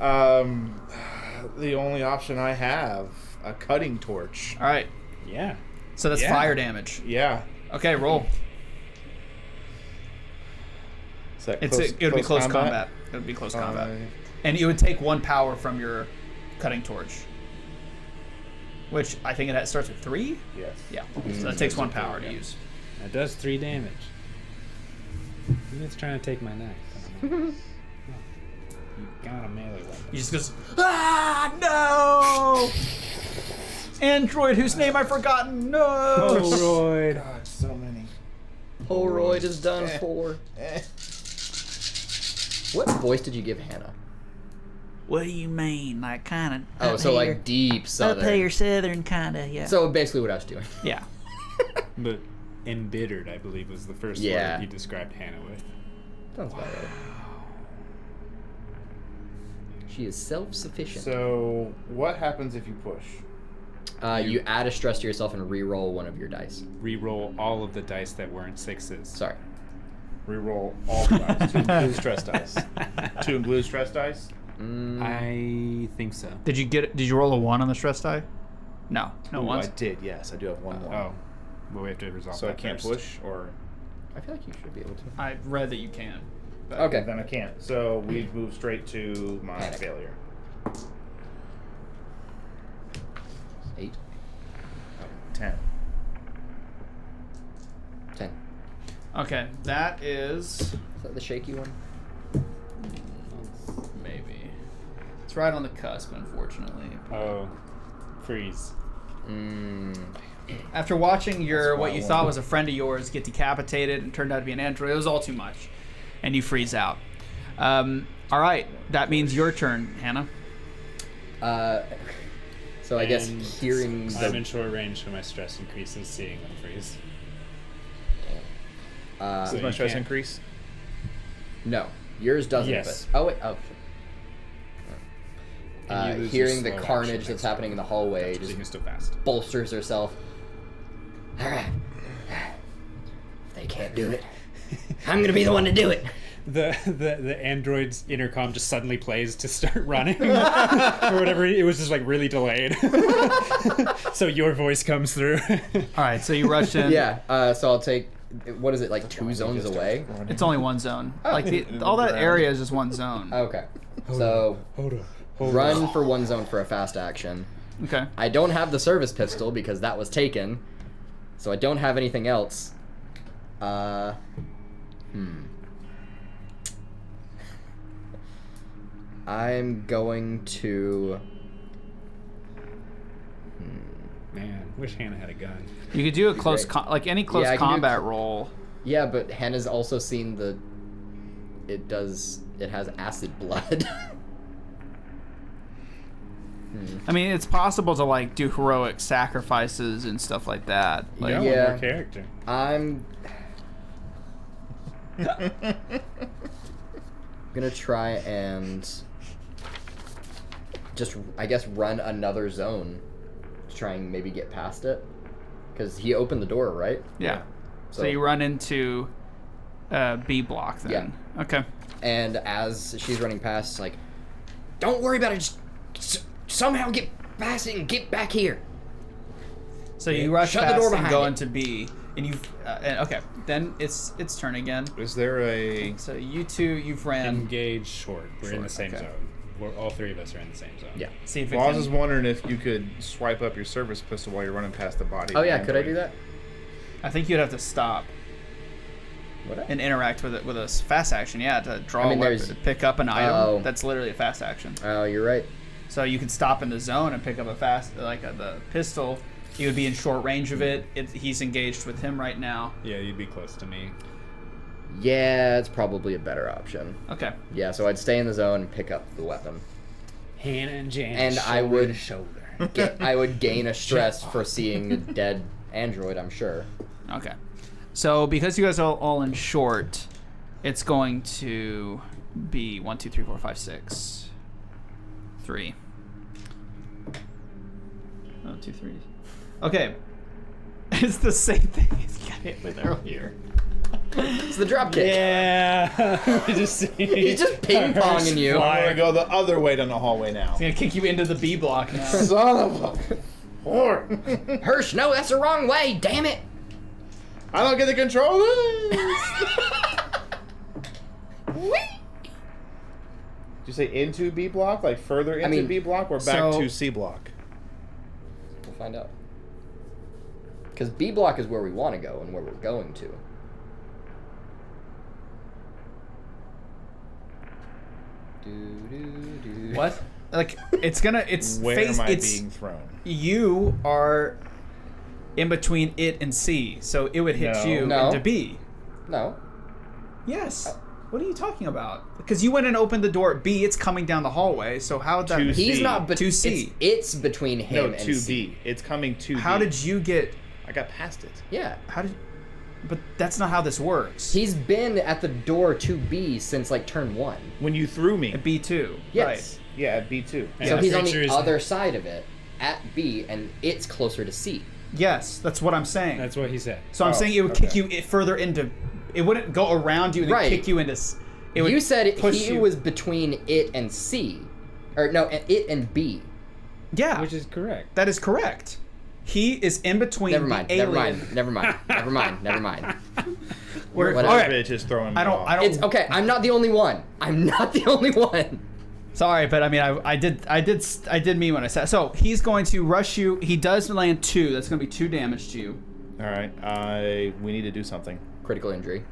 The only option I have, a cutting torch. All right. Yeah. So that's Yeah. fire damage. Yeah. Okay, roll. Is that It would be close combat. It would be close combat. And you would take 1 power from your cutting torch. Which I think it starts with 3? Yes. Yeah. So that takes 1 power to use. That does 3 damage. He's trying to take my knife. You got a melee weapon. He just goes, no! Android, whose name I've forgotten, no! Holroyd. God, so many. Holroyd is done for. What voice did you give Hannah? What do you mean? Like, kind of. Oh, so like deep southern. southern, kind of, yeah. So basically what I was doing. Yeah. But embittered, I believe, was the first Yeah. word he described Hannah with. Sounds about right. She is self-sufficient. So, what happens if you push? You add a stress to yourself and re-roll one of your dice. Reroll all of the dice that weren't 6s. Sorry. Reroll all the dice. 2 include stress dice. 2 include stress dice? I think so. Did you roll a 1 on the stress die? No. No Ooh, ones? I did, yes. I do have 1 more. Oh. Well, we have to resolve So I that can't first. push, or... I feel like you should be able to. I read that you can. But Okay. Then I can't. So we move straight to my Panic. failure. 8. 10. 10. Okay, that is Is that the shaky one? maybe. It's right on the cusp, unfortunately. Oh, freeze. After watching your what you wild. thought was a friend of yours get decapitated and turned out to be an android, it was all too much, and you freeze out. All right, that means your turn, Hannah. So I guess And hearing I'm the in short range, so my stress increases seeing them freeze. uh, So Does my you stress can't- increase? no, yours doesn't. Yes. But, oh wait. Oh. And you lose your Hearing the slow carnage action that's next happening in the hallway So just you can still fast. bolsters herself. All right. If they can't do it, I'm gonna be the one to do it. The android's intercom just suddenly plays to start running or whatever. It was just like really delayed. So your voice comes through. All right, so you rush in. Yeah. So I'll take. What is it like? 2 zones away. It's only one zone. Like all that area is just one zone. Okay. So Hold on. run for 1 zone for a fast action. Okay. I don't have the service pistol because that was taken, so I don't have anything else. I'm going to. Man, wish Hannah had a gun. You could do a close, Great. like any close Yeah, I can do combat roll. Yeah, but Hannah's also seen the. It has acid blood. I mean, it's possible to like do heroic sacrifices and stuff like that. You Like, got Yeah. one more character. I'm gonna try and just, I guess, run another zone to try and maybe get past it. Because he opened the door, right? yeah. So you run into B block then. Yeah. Okay. And as she's running past, like, don't worry about it. Just somehow get past it and get back here. So you rush Shut the past door and behind go it. into B, and you. Okay. Then it's turn again. Is there a? So you two, you've ran. Engage short. We're in the Short, same okay. zone. We're, all 3 of us are in the same zone. Yeah. See if it Well, I can. was just wondering if you could swipe up your service pistol while you're running past the body. Oh of the yeah, could I android. do that? I think you'd have to stop Would I? and interact with it with a fast action. Yeah, to draw I mean, a weapon, there's- to pick up an item. Oh. That's literally a fast action. Oh, you're right. So you can stop in the zone and pick up a fast, the pistol. He would be in short range of it. He's engaged with him right now. Yeah, you'd be close to me. Yeah, it's probably a better option. Okay. Yeah, so I'd stay in the zone and pick up the weapon. Hannah and Jan. And I would- shoulder. I would gain a stress for seeing a dead android, I'm sure. Okay. So because you guys are all in short, it's going to be 1, 2, 3, 4, 5, 6, 3. 1, 2, 3. Okay. It's the same thing as you got hit with earlier. It's the drop kick. Yeah. He's just ping-ponging you. I'm gonna go the other way down the hallway now. It's gonna kick you into the B block now. Son of a whore! Hirsch, no, that's the wrong way, damn it. I don't get to control this. Did you say into B block, like further into mean, B block, or back so- to C block? We'll find out. Because B block is where we want to go and where we're going to. What? Like it's gonna Where face am I it's being thrown? you are in between it and C, so it would hit No. you No. into B. No. Yes. What are you talking about? Because you went and opened the door at B, it's coming down the hallway. So how would that? To He's C. not, but To C. It's between him No, and to C. B. It's coming to How B. did you get? I got past it. Yeah. How did? But that's not how this works. He's been at the door to B since like turn 1. When you threw me. At B2. Yes. Yeah, at B2. And So the he's on creature the is- other side of it at B, and it's closer to C. Right. Yes, that's what I'm saying. That's what he said. So I'm Oh, saying it would kick okay. you further into. It wouldn't go around you and then Right. kick you into. It would You said push he you. was between it and C. Or no, it and B. Yeah, Which is correct. that is correct. He is in between Never mind, the never alien. mind, never mind, never mind, never mind. We're, Whatever. all That right. bitch is throwing me I don't. off. I don't. It's okay, I'm not the only one. I'm not the only one. Sorry, but I mean, I did mean what I said. So he's going to rush you. He does land 2. That's going to be 2 damage to you. All right. We need to do something. Critical injury.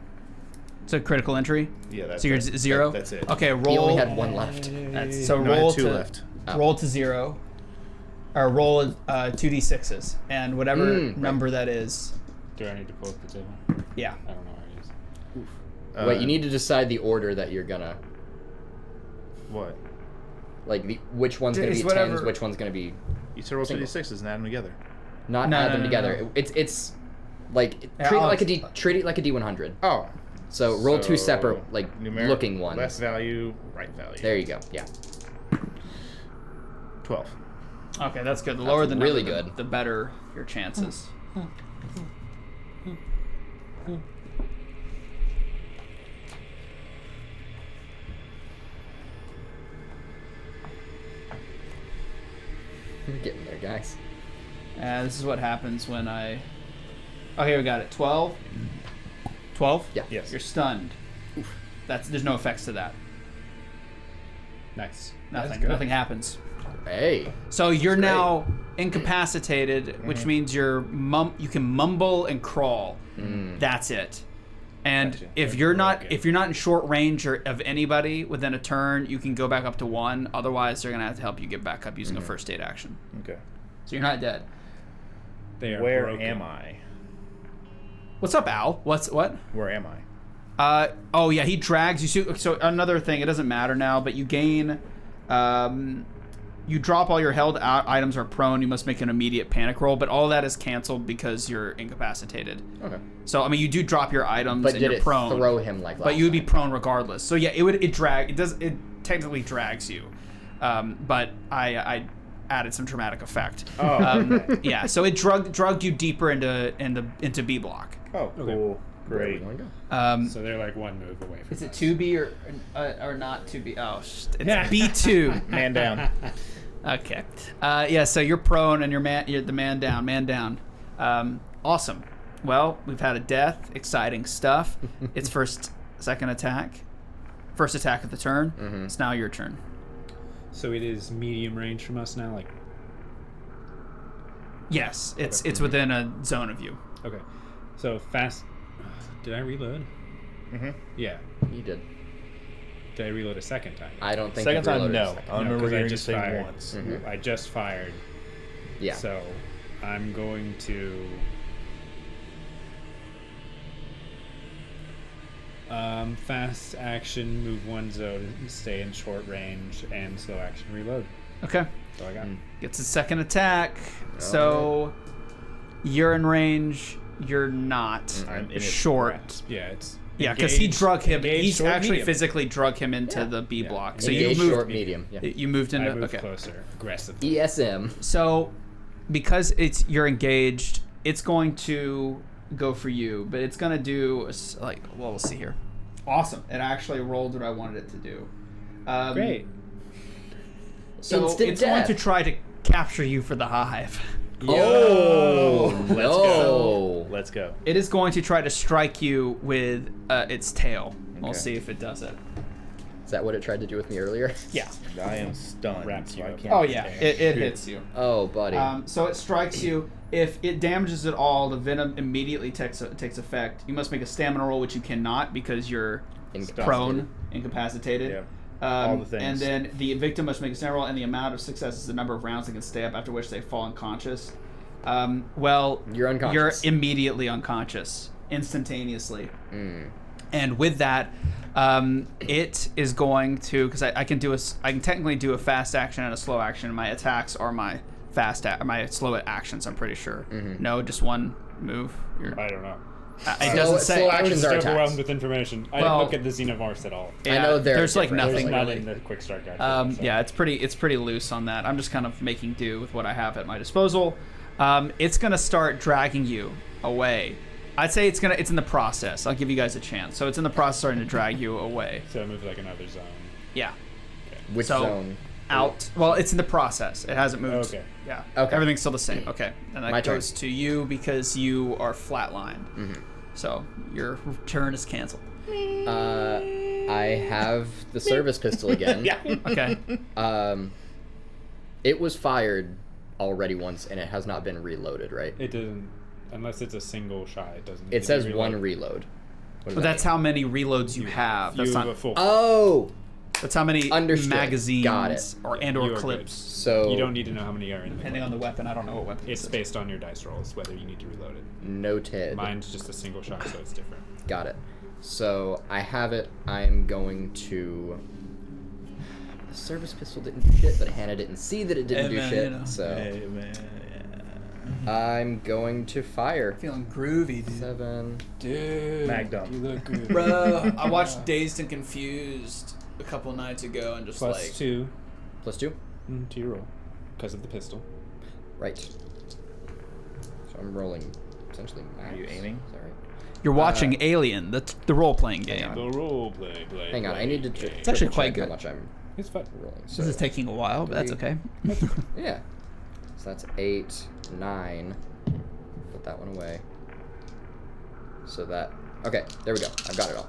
It's a critical entry. Yeah, that's So you're it. 0. That's it. Okay, roll. He only had 1 left. So No, I had roll 2 to left. Oh. roll to 0, or roll 2d6s, and whatever number that is. Do I need to pull up the table? Yeah. I don't know where it is. Wait, you need to decide the order that you're gonna. What? Like, which one's gonna be It's whatever. 10s, which one's gonna be. You said roll Single. 2d6s and add them together. Not No, add no, them no, together. no. It's like Yeah, treat it I'll- like a D100. Oh. So roll 2 separate numeric, looking ones. Left value, right value. There you go. Yeah. 12. Okay, that's good. The lower the number, really the- good. the better your chances. We're getting there, guys. This is what happens when I. Okay, we got it. 12. 12. Yeah. Yes. You're stunned. There's no effects to that. Nice. Nothing happens. Hey. So you're great. now incapacitated, which means you can mumble and crawl. That's it. And Gotcha. if you're not in short range of anybody within a turn, you can go back up to 1. Otherwise, they're gonna have to help you get back up using a first aid action. Okay. So you're not dead. They are Where broken. am I? What's up, Al? What? Where am I? Oh yeah, he drags you. So another thing, it doesn't matter now, but you gain, you drop all your held items are prone. You must make an immediate panic roll, but all that is canceled because you're incapacitated. Okay. So I mean, you do drop your items But and did you're it prone, throw him like last but you would be time? prone regardless. So yeah, it technically drags you, but I added some dramatic effect. Oh. Yeah, so it drugged you deeper into B block. Oh, cool. Where are we Great. going to go? So they're like 1 move away from Is it us. 2B or not 2B? Oh, it's B2. Man down. Okay. Yeah. So you're prone and you're the man down. Man down. Awesome. Well, we've had a death. Exciting stuff. It's second attack. First attack of the turn. It's now your turn. So it is medium range from us now, like. Yes, it's within a zone of you. Okay. So fast. Did I reload? Mm-hmm. Yeah. You did. Did I reload a second time? I don't think Second I've time, reloaded no. a second. I remember 'cause hearing you just say fired. once. I just fired. Yeah. So I'm going to. Fast action, move 1 zone, stay in short range, and slow action, reload. Okay. That's all I got. Gets a second attack. So you're in range. You're not. I'm in its short. grasp. Yeah, it's. Yeah, because he engaged- drug him. engaged, He's short, actually medium. physically drug him into the B Yeah. block. So Engage, you moved. short, medium. Yeah. You moved into. I moved Okay. closer, aggressive. ESM. So, because you're engaged, it's going to go for you, but it's gonna do we'll see here. Awesome! It actually rolled what I wanted it to do. Great. So Instant it's going death. to try to capture you for the hive. Oh Let's go. no! Let's go. It is going to try to strike you with its tail. We'll Okay. see if it does it. Is that what it tried to do with me earlier? Yeah. I am stunned. Wraps you so I up. can't Oh yeah, attack. it hits you. Oh, buddy. So it strikes you. If it damages at all, the venom immediately takes effect. You must make a stamina roll, which you cannot because you're prone, incapacitated. Yeah. All the things. And then the victim must make a stamina roll, and the amount of success is the number of rounds they can stay up, after which they fall unconscious. Well, You're unconscious. You're immediately unconscious, instantaneously. Mm. And with that, it is going to, because I can technically do a fast action and a slow action. And my attacks are my my slow actions. I'm pretty sure. No, just one move. I don't know. It doesn't say. slow I'm actions just are attacks. overwhelmed with information. I Well- didn't look at the Xenomorphs at all. I know there's like different. nothing It's not really. in the quick start guide. so. Yeah, it's pretty loose on that. I'm just kind of making do with what I have at my disposal. It's gonna start dragging you away. I'd say it's in the process. I'll give you guys a chance. So it's in the process starting to drag you away. So I move like another zone. Yeah. Which So- zone? Out. Well, it's in the process. It hasn't moved. Okay. Yeah. Okay. Everything's still the same. Okay. And that My turn. goes to you because you are flatlined. So your turn is canceled. I have the service pistol again. Yeah. Okay. It was fired already once, and it has not been reloaded, right? It didn't. Unless it's a single shot, it doesn't. It says one reload. What does But that that's mean? how many reloads you have. That's You have not. a full. Oh, That's how many Understood. magazines Got it. or You or are clips. so You don't need to know how many are in the Depending on the weapon, I don't know what weapon. It's based on your dice rolls whether you need to reload it. noted. Mine's just a single shot, so it's different. Got it. So I have it. I'm going to. The service pistol didn't do shit, but Hannah didn't see that it didn't do man, shit. you know. So Hey, man. I'm going to fire. Feeling groovy, dude. 7. Dude, Magnum. you look good. Bro, I watched Dazed and Confused a couple nights ago and just Plus like 2 Plus 2. to your roll because of the pistol. Right. So I'm rolling essentially max. Are you aiming? Is that right? you're watching Alien, the role-playing game. on. The role play. Hang on, I need to. It's actually quite how good. much I'm It's fun. rolling. This is taking a while, but that's okay. Yeah. So that's 8, 9. Put that one away. So that. Okay, there we go. I've got it all.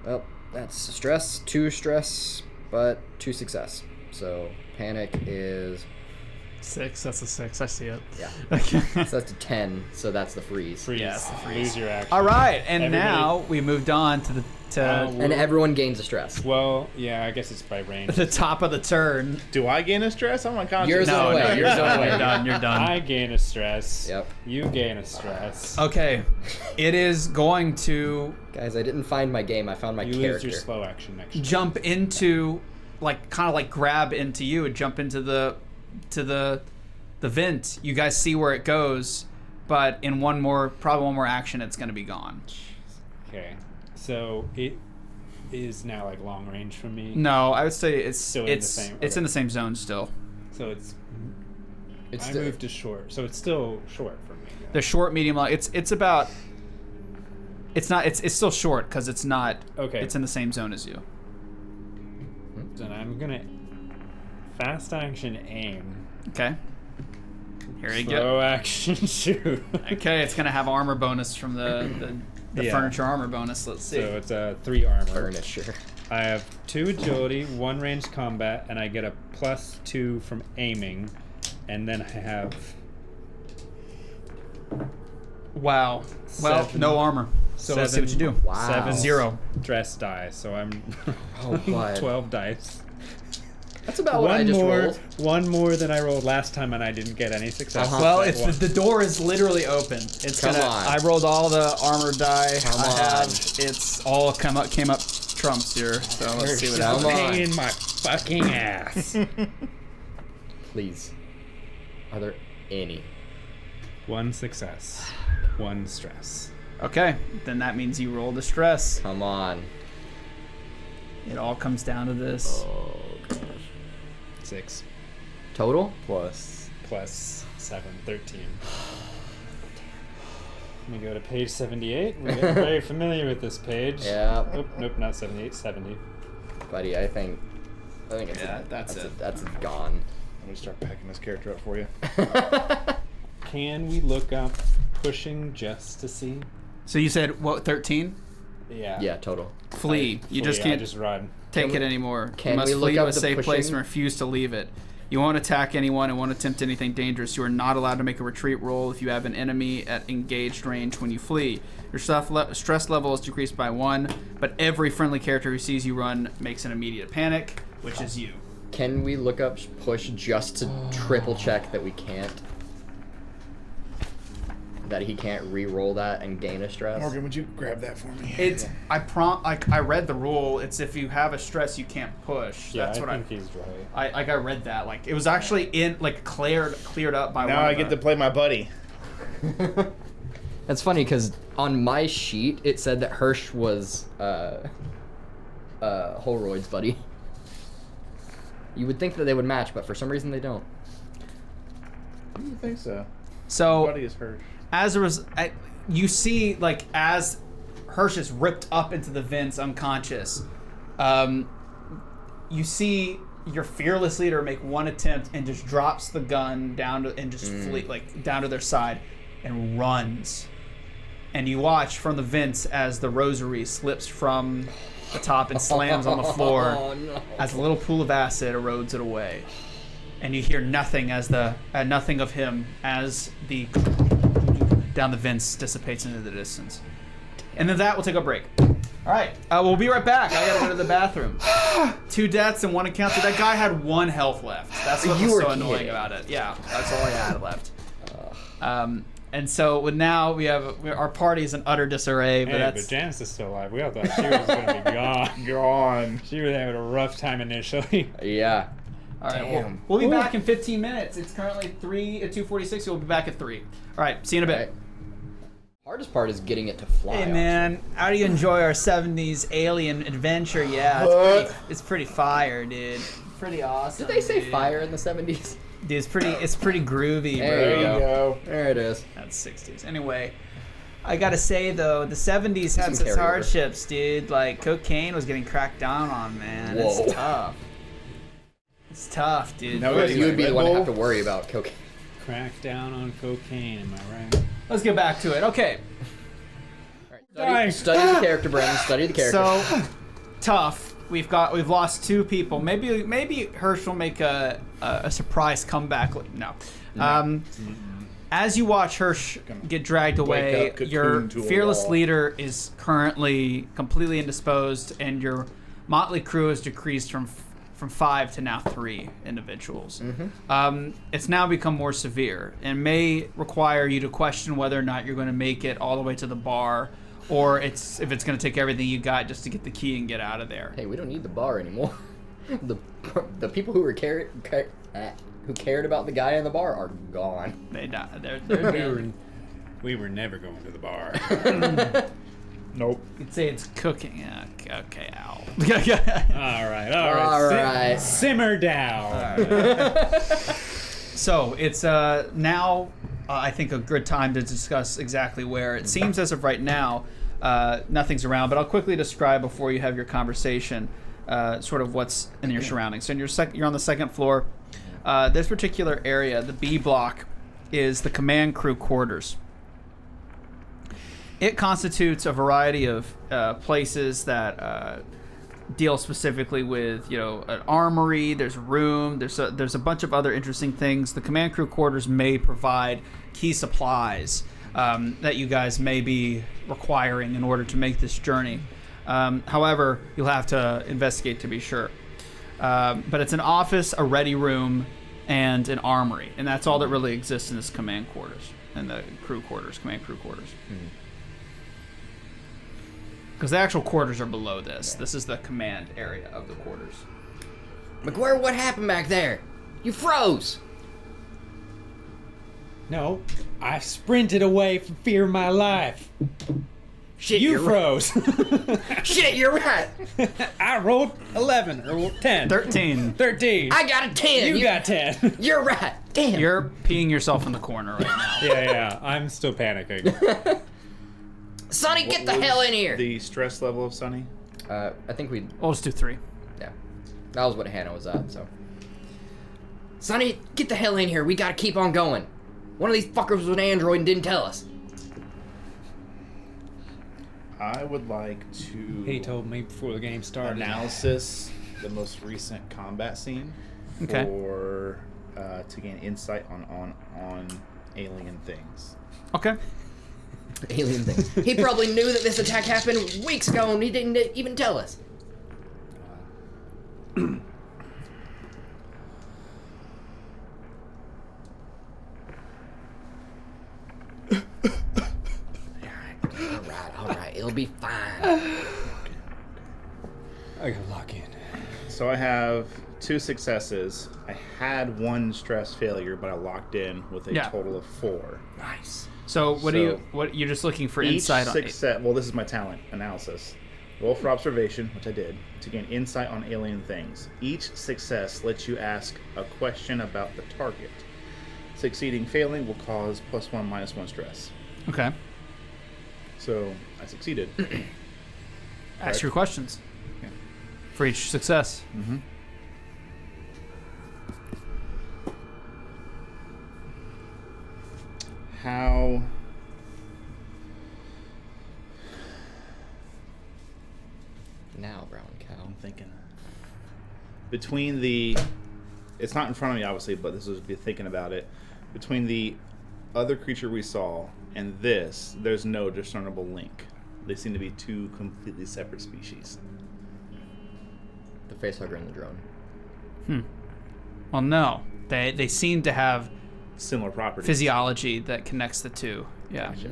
Well, that's stress, 2 stress, but 2 success. So panic is 6. That's a 6. I see it. yeah. Okay. So that's a 10. So that's the freeze. Freeze. Yes, the freeze. Lose your action. All right, and Everybody- now we moved on to the And everyone gains a stress. Well, yeah, I guess it's by range. the top of the turn. Do I gain a stress? I'm unconscious. Yours No, away. no, Yours away. you're done. You're done. I gain a stress. Yep. You gain a stress. Okay, it is going to Guys, I didn't find my game. I found my You character. lose your slow action next turn. jump into, like, kind of like grab into you and jump into the vent. You guys see where it goes, but in probably one more action, it's going to be gone. Okay. So it is now like long range from me. No, I would say it's Still in the it's same- it's okay. in the same zone still. So it's It's I the- moved to short. So it's still short for me. The short, medium, long. It's about. It's not. It's still short because it's not. Okay. It's in the same zone as you. Then I'm gonna fast action aim. Okay. Here you go. Slow action shoot. Okay, it's gonna have armor bonus from the Yeah. furniture armor bonus. Let's see. So it's a 3 armor. Furniture. I have 2 agility, 1 ranged combat, and I get a +2 from aiming, and then I have Wow. Well, 7. no armor. So let's see what you do. Wow. 7 0. stress dice. So I'm Oh, God. 12 dice. That's about what I just rolled. One more than I rolled last time, and I didn't get any success. Uh-huh. Well, That it's one. the door is literally open. It's Come gonna. on. I rolled all the armor die Come I on. have. It's all came up trumps here. So let's see what Come happens. on. Pain in my fucking ass. Please. Are there any? 1 success, 1 stress. Okay, then that means you roll the stress. Come on. It all comes down to this. 6 Total? Plus. plus 7, 13. Let me go to page 78. We're getting very familiar with this page. Yeah. Nope, not 78, 70. Buddy, I think it's Yeah, that's it. That's gone. Let me start packing this character up for you. Can we look up pushing just to see? So you said what? 13? Yeah. Yeah, total. Flee. You just I can't just run. take Can it we- anymore. can You must we look flee to up a the safe place pushing? and refuse to leave it. You won't attack anyone and won't attempt anything dangerous. You are not allowed to make a retreat roll if you have an enemy at engaged range when you flee. Your stress level is decreased by 1, but every friendly character who sees you run makes an immediate panic, which is you. Can we look up push just to triple check that we can't? That he can't re-roll that and gain a stress? Morgan, would you grab that for me? It's I read the rule. It's if you have a stress you can't push. Yeah, That's what I think he's right. I read that. Like it was actually cleared up by Now one I of get the- to play my buddy. That's funny because on my sheet it said that Hirsch was Holroyd's buddy. You would think that they would match, but for some reason they don't. I don't think so. So Buddy is Hirsch. as a you see like as Hirsch is ripped up into the vents unconscious, you see your fearless leader make one attempt and just drops the gun down to and just flee like down to their side and runs. And you watch from the vents as the rosary slips from the top and slams on the floor Oh no. as a little pool of acid erodes it away. and you hear nothing as nothing of him as the down the vents dissipates into the distance. And then that will take a break. All right, we'll be right back. I gotta go to the bathroom. 2 deaths and 1 encounter. That guy had 1 health left. That's what was so annoying about it. Yeah, that's all I had left. And so now our party is in utter disarray. But Janice is still alive. We all thought she was gonna be gone. Gone. She was having a rough time initially. Yeah. All right, we'll be back in 15 minutes. It's currently 2:46. We'll be back at 3. All right, see you in a bit. Right. Hardest part is getting it to fly. Hey man, how do you enjoy our 70s alien adventure? Yeah, it's pretty fire, dude. Pretty awesome. Did they say dude. fire in the 70s? Dude, it's pretty groovy, bro. There you go. There it is. That's 60s. Anyway, I gotta say though, the 70s had Some its carryover. hardships, dude. Like cocaine was getting cracked down on, man. Whoa. It's tough. It's tough, dude. No, But you would be the one to have to worry about cocaine. Crack down on cocaine, am I right? Let's get back to it. Okay. Study the character, Brandon. Study the character. So tough. We've lost 2 people. Maybe Hirsch will make a surprise comeback. No. As you watch Hirsch get dragged away, up, cocoon your to a fearless wall. leader is currently completely indisposed, and your motley crew has decreased from 5 to now 3 individuals. It's now become more severe and may require you to question whether or not you're going to make it all the way to the bar, or if it's going to take everything you got just to get the key and get out of there. Hey, we don't need the bar anymore. The people who cared about the guy in the bar are gone. They died. They're dead. We were never going to the bar. Nope. You'd say it's cooking. Yeah, okay, ow. All right. Simmer down. So it's now, I think, a good time to discuss exactly where. It seems as of right now, nothing's around, but I'll quickly describe before you have your conversation sort of what's in your surroundings. So you're on the 2nd floor. This particular area, the B block, is the command crew quarters. It constitutes a variety of places that deal specifically with, an armory. There's a room. There's a bunch of other interesting things. The command crew quarters may provide key supplies that you guys may be requiring in order to make this journey. However, you'll have to investigate to be sure. But it's an office, a ready room, and an armory, and that's all that really exists in this command quarters and the command crew quarters. Because the actual quarters are below this. This is the command area of the quarters. McGuire, what happened back there? You froze. No, I sprinted away for fear of my life. Shit, You you're froze. Shit, you're right. I rolled 11 or 10. 13. 13. I got a 10. You got 10. You're right. Damn. You're peeing yourself in the corner right now. Yeah. I'm still panicking. Sonny, get the hell in here. The stress level of Sunny? I think we. We'll just do 3. Yeah. That was what Hannah was at, so. Sonny, get the hell in here. We gotta keep on going. One of these fuckers was an android and didn't tell us. I would like to He told me before the game started. analysis the most recent combat scene Okay. for to gain insight on alien things. Okay. Alien things. He probably knew that this attack happened weeks ago and he didn't even tell us. All right. It'll be fine. I gotta lock in. So I have 2 successes. I had 1 stress failure, but I locked in with a total of 4. Nice. So you're just looking for Each insight on it. success. Well, this is my talent analysis. Roll for observation, which I did, to gain insight on alien things. Each success lets you ask a question about the target. Succeeding, failing will cause +1, -1 stress. Okay. So I succeeded. Ask your questions. Yeah. For each success. Mm-hmm. How Now, brown cow. I'm thinking between the it's not in front of me, obviously, but this is be thinking about it. Between the other creature we saw and this, there's no discernible link. They seem to be two completely separate species. The facehugger and the drone. Well, no. They seem to have Similar properties. physiology that connects the two. Yeah. Okay.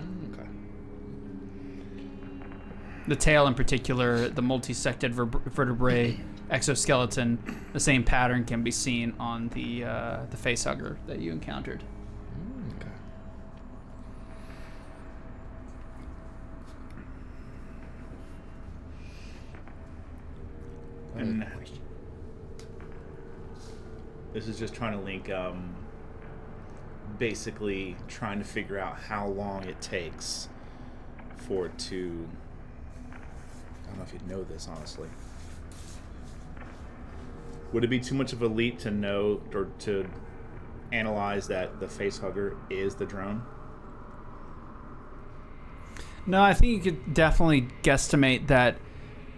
The tail in particular, the multi-sected vertebrae exoskeleton, the same pattern can be seen on the facehugger that you encountered. Okay. And this is just trying to link, basically trying to figure out how long it takes for it to, I don't know if you'd know this, honestly. Would it be too much of a leap to know or to analyze that the facehugger is the drone? No, I think you could definitely guesstimate that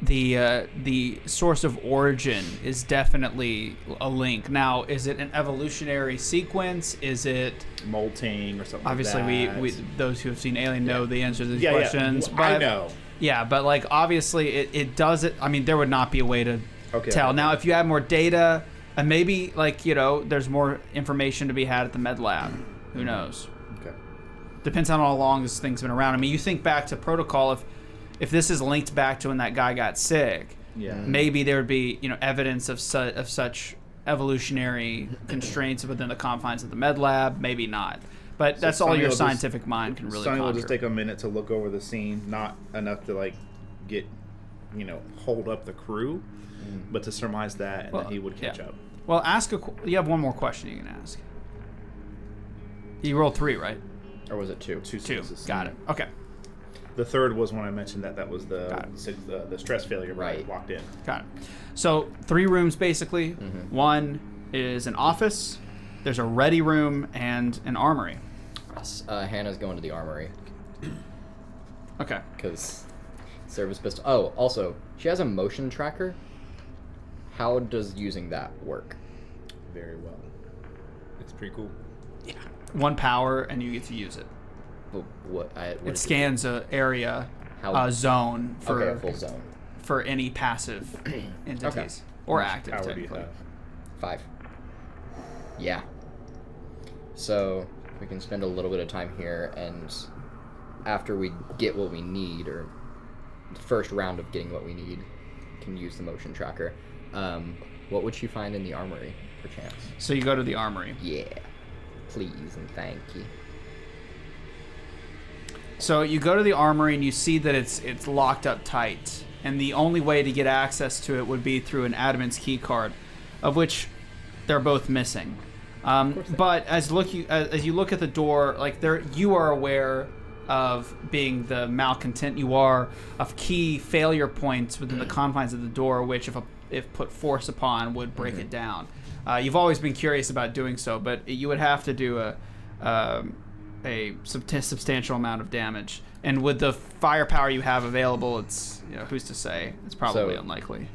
the source of origin is definitely a link. Now, is it an evolutionary sequence? Is it Molting or something obviously like that? we those who have seen Alien know the answer to these Yeah, questions. yeah. But, I know. Yeah, but like obviously it does it. I mean, there would not be a way to tell. Okay. Now, if you have more data and maybe like there's more information to be had at the med lab. Who knows? Okay. Depends on how long this thing's been around. I mean, you think back to protocol. If this is linked back to when that guy got sick, Yeah. maybe there would be evidence of such evolutionary constraints within the confines of the med lab. Maybe not. But that's all Sonny your will scientific mind can really Sonny will conjure. just take a minute to look over the scene, not enough to like get, hold up the crew, but to surmise that, and then he would catch up. Well, you have one more question you can ask. You rolled 3, right? Or was it 2? 2. successes. Got it. Okay. The third was when I mentioned that was the Got the stress failure Right. locked in. Got it. So 3 rooms basically. Mm-hmm. One is an office. There's a ready room and an armory. Hannah's going to the armory Okay. because service pistol. Oh, also, she has a motion tracker. How does using that work? Very well. It's pretty cool. 1 power and you get to use it. What It is scans a area, How- zone for Okay, a full zone. for any passive entities or How much active power do you technically. have? 5. Yeah. So we can spend a little bit of time here, and after we get what we need, or the first round of getting what we need, can use the motion tracker. What would she find in the armory, perchance? So you go to the armory. Yeah. Please and thank you. So you go to the armory and you see that it's locked up tight, and the only way to get access to it would be through an admin's key card, of which they're both missing. But as you look at the door, like you are aware of being the malcontent you are of key failure points within the confines of the door, which if put force upon would break it down. You've always been curious about doing so, but you would have to do a substantial amount of damage, and with the firepower you have available, it's who's to say? It's probably unlikely.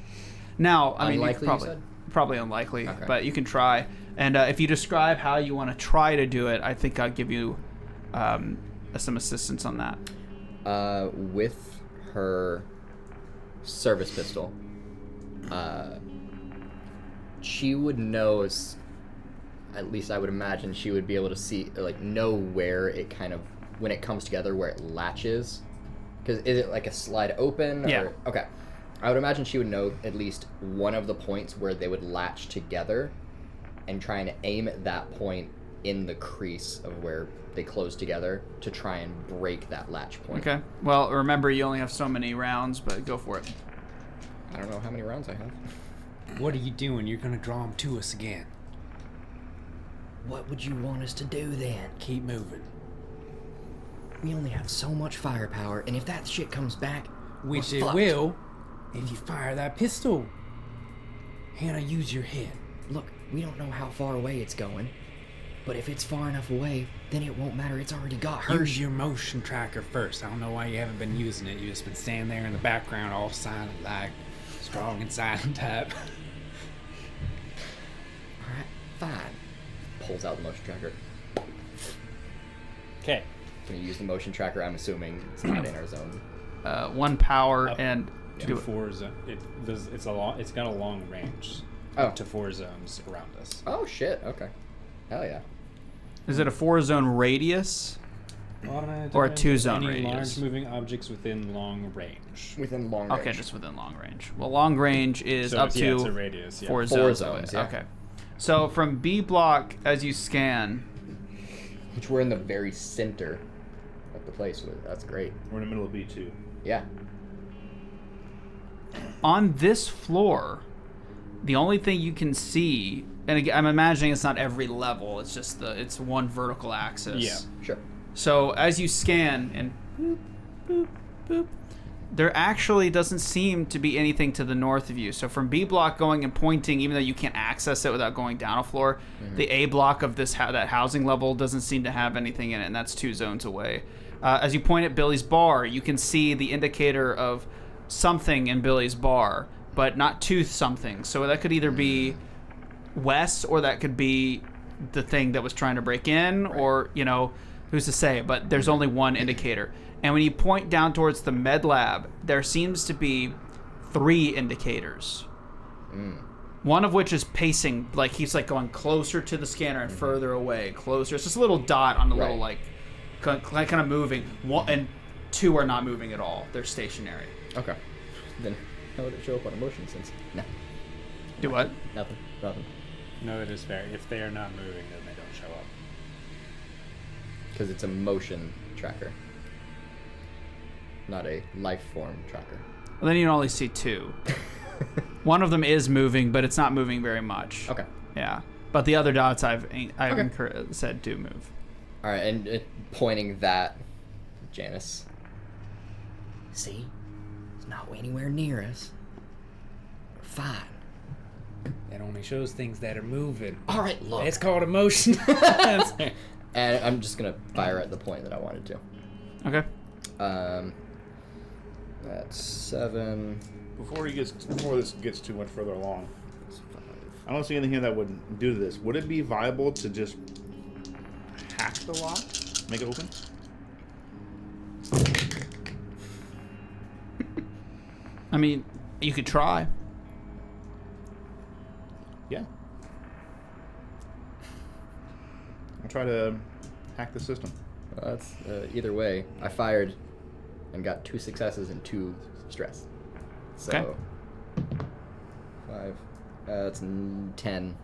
Now, I mean, Unlikely, you said? probably unlikely, Okay. but you can try. And if you describe how you want to try to do it, I think I'll give you some assistance on that. With her service pistol, she would know, at least I would imagine she would be able to see, know where it kind of, when it comes together, where it latches. Because is it like a slide open? Or, Yeah. Okay. I would imagine she would know at least one of the points where they would latch together, and try and aim at that point in the crease of where they close together to try and break that latch point. Okay. Well, remember you only have so many rounds, but go for it. I don't know how many rounds I have. What are you doing? You're gonna draw them to us again. What would you want us to do then? Keep moving. We only have so much firepower, and if that shit comes back, Which we're it fucked. will if you fire that pistol. Hannah, use your head. Look, we don't know how far away it's going, but if it's far enough away, then it won't matter. It's already got her. Use your motion tracker first. I don't know why you haven't been using it. You've just been standing there in the background all silent, like strong and silent type. Alright, Fine. Pulls out the motion tracker. Okay. Can you use the motion tracker? I'm assuming it's not in our zone. 1 power Up and to 4 zones. It's got a long range. Oh. Up to 4 zones around us. Oh shit. Okay. Hell yeah. Is it a 4-zone radius? Or a 2-zone Any radius? large moving objects within long range. Within long range. Okay, just within long range. Well, long range is So up it's, to it's a radius. Yeah. 4 4 zones. away. zones, yeah. Okay. So from B block, as you scan, Which we're in the very center of the place with. That's great. We're in the middle of B2. Yeah. on this floor, the only thing you can see, and again, I'm imagining it's not every level, it's just it's one vertical axis. Yeah. Sure. So as you scan and boop, boop, boop, there actually doesn't seem to be anything to the north of you. So from B block going and pointing, even though you can't access it without going down a floor, the A block of this that housing level doesn't seem to have anything in it, and that's 2 zones away. As you point at Billy's bar, you can see the indicator of something in Billy's bar, but not to something. So that could either be Wes, or that could be the thing that was trying to break in, or, you know, who's to say? But there's only one indicator. And when you point down towards the med lab, there seems to be 3 indicators. One of which is pacing, like he's like going closer to the scanner and further away, closer. It's just a little dot on a little like kind of moving. And 2 are not moving at all. They're stationary. Okay. Then how would it show up on a motion sense? No. Do what? Nothing. No, it is fair. If they are not moving, then they don't show up. Because it's a motion tracker, not a life form tracker. Well, then you can only see 2. One of them is moving, but it's not moving very much. Okay. Yeah. But the other dots I've said do move. All right, and pointing that, Janice. See, it's not anywhere near us. We're fine. It only shows things that are moving. All right, look. It's called emotion. And I'm just gonna fire at the point that I wanted to. Okay. That's 7. Before this gets too much further along, I don't see anything here that would do this. Would it be viable to just hack the lock, make it open? I mean, you could try. Yeah. I'll try to hack the system. That's either way. I fired and got 2 successes and 2 stress. So Okay. 5. That's 10.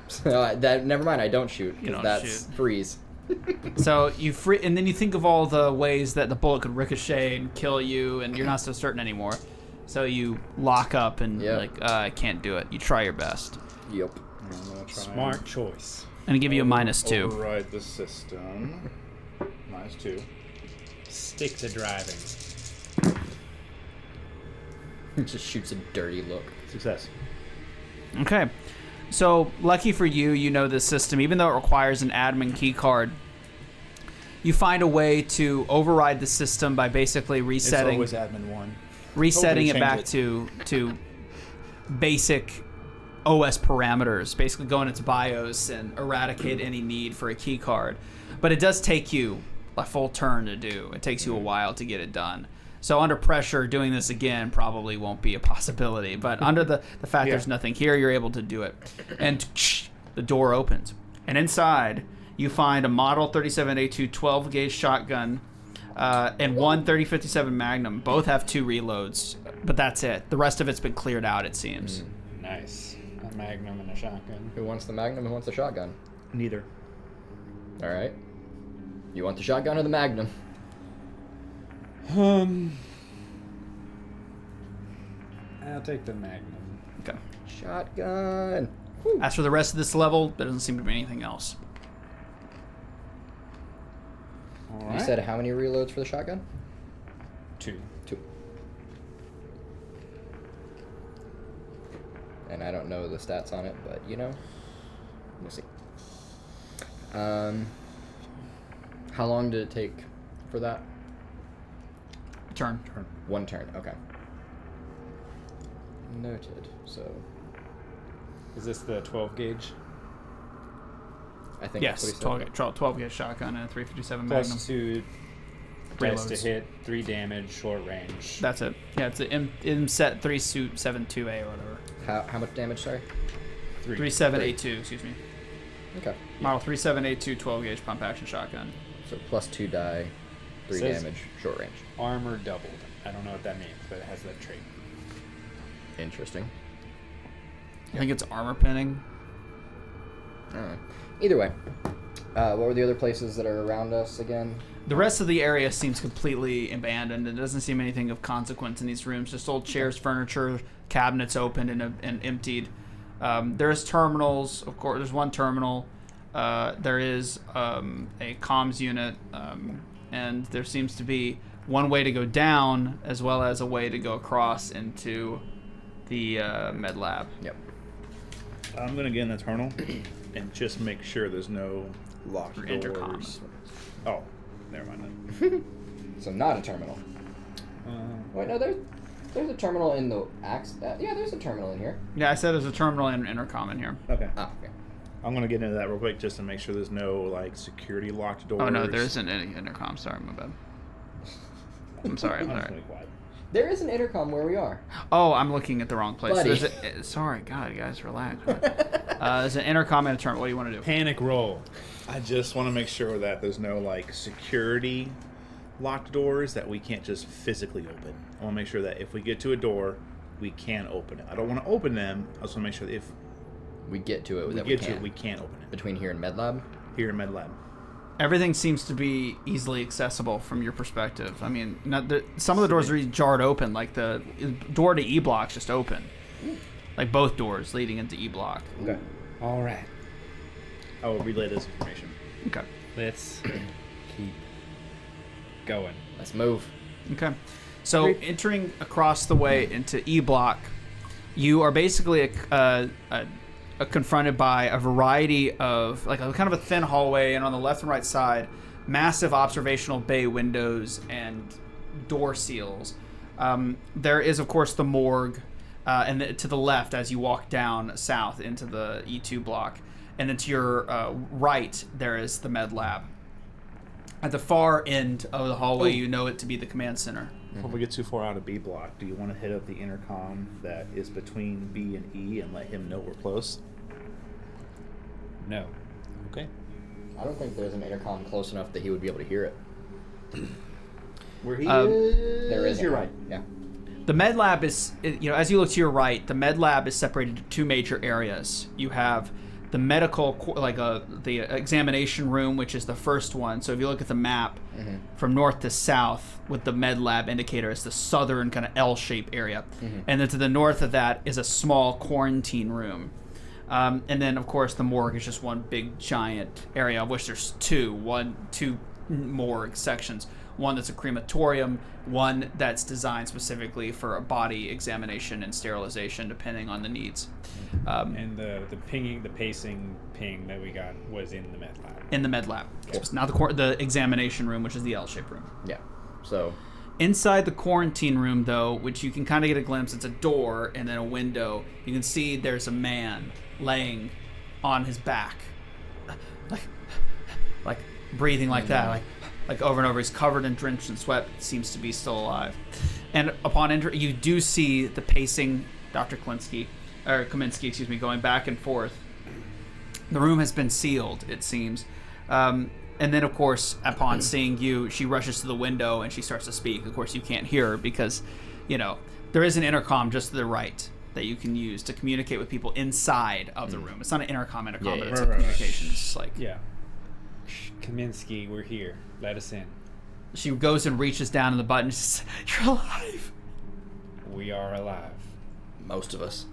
So that never mind. I don't shoot You don't because that's shoot. freeze. So you and then you think of all the ways that the bullet could ricochet and kill you, and you're not so certain anymore. So you lock up and I can't do it. You try your best. Yep. I'm gonna try Smart choice. And give you a -2. Override the system. -2. Stick to driving. Just shoots a dirty look. Success. Okay. So, lucky for you, you know this system. Even though it requires an admin key card, you find a way to override the system by basically resetting It's always admin 1. resetting Totally it back change to basic OS parameters, basically go in its BIOS and eradicate any need for a key card. But it does take you a full turn to do. It takes you a while to get it done. So under pressure, doing this again probably won't be a possibility. But under the fact there's nothing here, you're able to do it. And the door opens. And inside, you find a Model 37A2 12-gauge shotgun and one 30-57 Magnum. Both have 2 reloads, but that's it. The rest of it's been cleared out, it seems. Nice. A magnum and a shotgun. Who wants the Magnum? Who wants the shotgun? Neither. All right. You want the shotgun or the Magnum? I'll take the magnum. Okay. Shotgun. As for the rest of this level, there doesn't seem to be anything else. All You right. said how many reloads for the shotgun? 2. 2. And I don't know the stats on it, but you know, we'll see. How long did it take for that? Turn. 1 turn. Okay. Noted. So Is this the 12 gauge? I think. Yes, that's what he said. 12 gauge shotgun and a 357 Magnum. Plus 2 dice to Reloads. hit, 3 damage, short range. That's it. Yeah, it's an M set 3 suit 72A or whatever. How much damage? Sorry. 3782, excuse me. Okay. Model 3782 12 gauge pump action shotgun. So plus 2 die, 3 Says- damage, short range. Armor doubled. I don't know what that means, but it has that trait. Interesting. I think it's armor pinning. Either way, what were the other places that are around us again? The rest of the area seems completely abandoned. There doesn't seem anything of consequence in these rooms. Just old chairs, furniture, cabinets opened and emptied. There's terminals. Of course, there's one terminal. There is a comms unit, and there seems to be one way to go down as well as a way to go across into the med lab. Yep. I'm going to get in the terminal and just make sure there's no locked Or doors. intercom. Oh, never mind then. So not a terminal. Wait, no, there's a terminal in the axe. Yeah, there's a terminal in here. Yeah, I said there's a terminal and an intercom in here. Okay. Ah, okay. I'm going to get into that real quick just to make sure there's no, like, security locked doors. Oh no, there isn't any intercom. Sorry, my bad. I'm sorry. I'm I'm just sorry. going to be quiet. There is an intercom where we are. Oh, I'm looking at the wrong place. Buddy. Sorry, God, guys, relax. There's an intercom and a terminal. What do you want to do? Panic roll. I just want to make sure that there's no, like, security locked doors that we can't just physically open. I want to make sure that if we get to a door, we can open it. I don't want to open them. I just want to make sure that if We get to it. we that get we to can. it, we can open it. Between here and MedLab. Here in MedLab. Everything seems to be easily accessible from your perspective. I mean, some of the doors are jarred open, like the door to E block's just open. Like both doors leading into E block. Okay. All right. I will relay this information. Okay. Let's keep going. Let's move. Okay. So entering across the way into E block, you are basically confronted by a variety of, like, a kind of a thin hallway, and on the left and right side, massive observational bay windows and door seals. There is, of course, the morgue, and to the left as you walk down south into the E2 block, and then to your right there is the med lab. At the far end of the hallway, you know it to be the command center. Before we get too far out of B block, do you want to hit up the intercom that is between B and E and let him know we're close? No. Okay. I don't think there's an intercom close enough that he would be able to hear it. Where he There is, is. you're right. Yeah. The med lab is, as you look to your right, the med lab is separated into two major areas. You have the medical, the examination room, which is the first one. So if you look at the map, from north to south, with the med lab indicator, is the southern kind of L-shaped area. And then to the north of that is a small quarantine room. And then, of course, the morgue is just one big giant area, of which there's two morgue sections. One that's a crematorium, one that's designed specifically for a body examination and sterilization, depending on the needs. And the pacing ping that we got was in the med lab. In the med lab. Cool. It's not the examination room, which is the L-shaped room. Yeah. So. Inside the quarantine room, though, which you can kind of get a glimpse, it's a door and then a window. You can see there's a man laying on his back, like breathing like that, like over and over. He's covered and drenched in sweat, seems to be still alive. And upon entry, you do see the pacing Dr. Kaminsky, going back and forth. The room has been sealed, it seems. And then, of course, upon seeing you, she rushes to the window and she starts to speak. Of course, you can't hear her because, there is an intercom just to the right that you can use to communicate with people inside of the room. It's not an intercom, but it's a communication. It's just like... Yeah. Kaminsky, we're here. Let us in. She goes and reaches down to the button and says, "You're alive." We are alive. Most of us.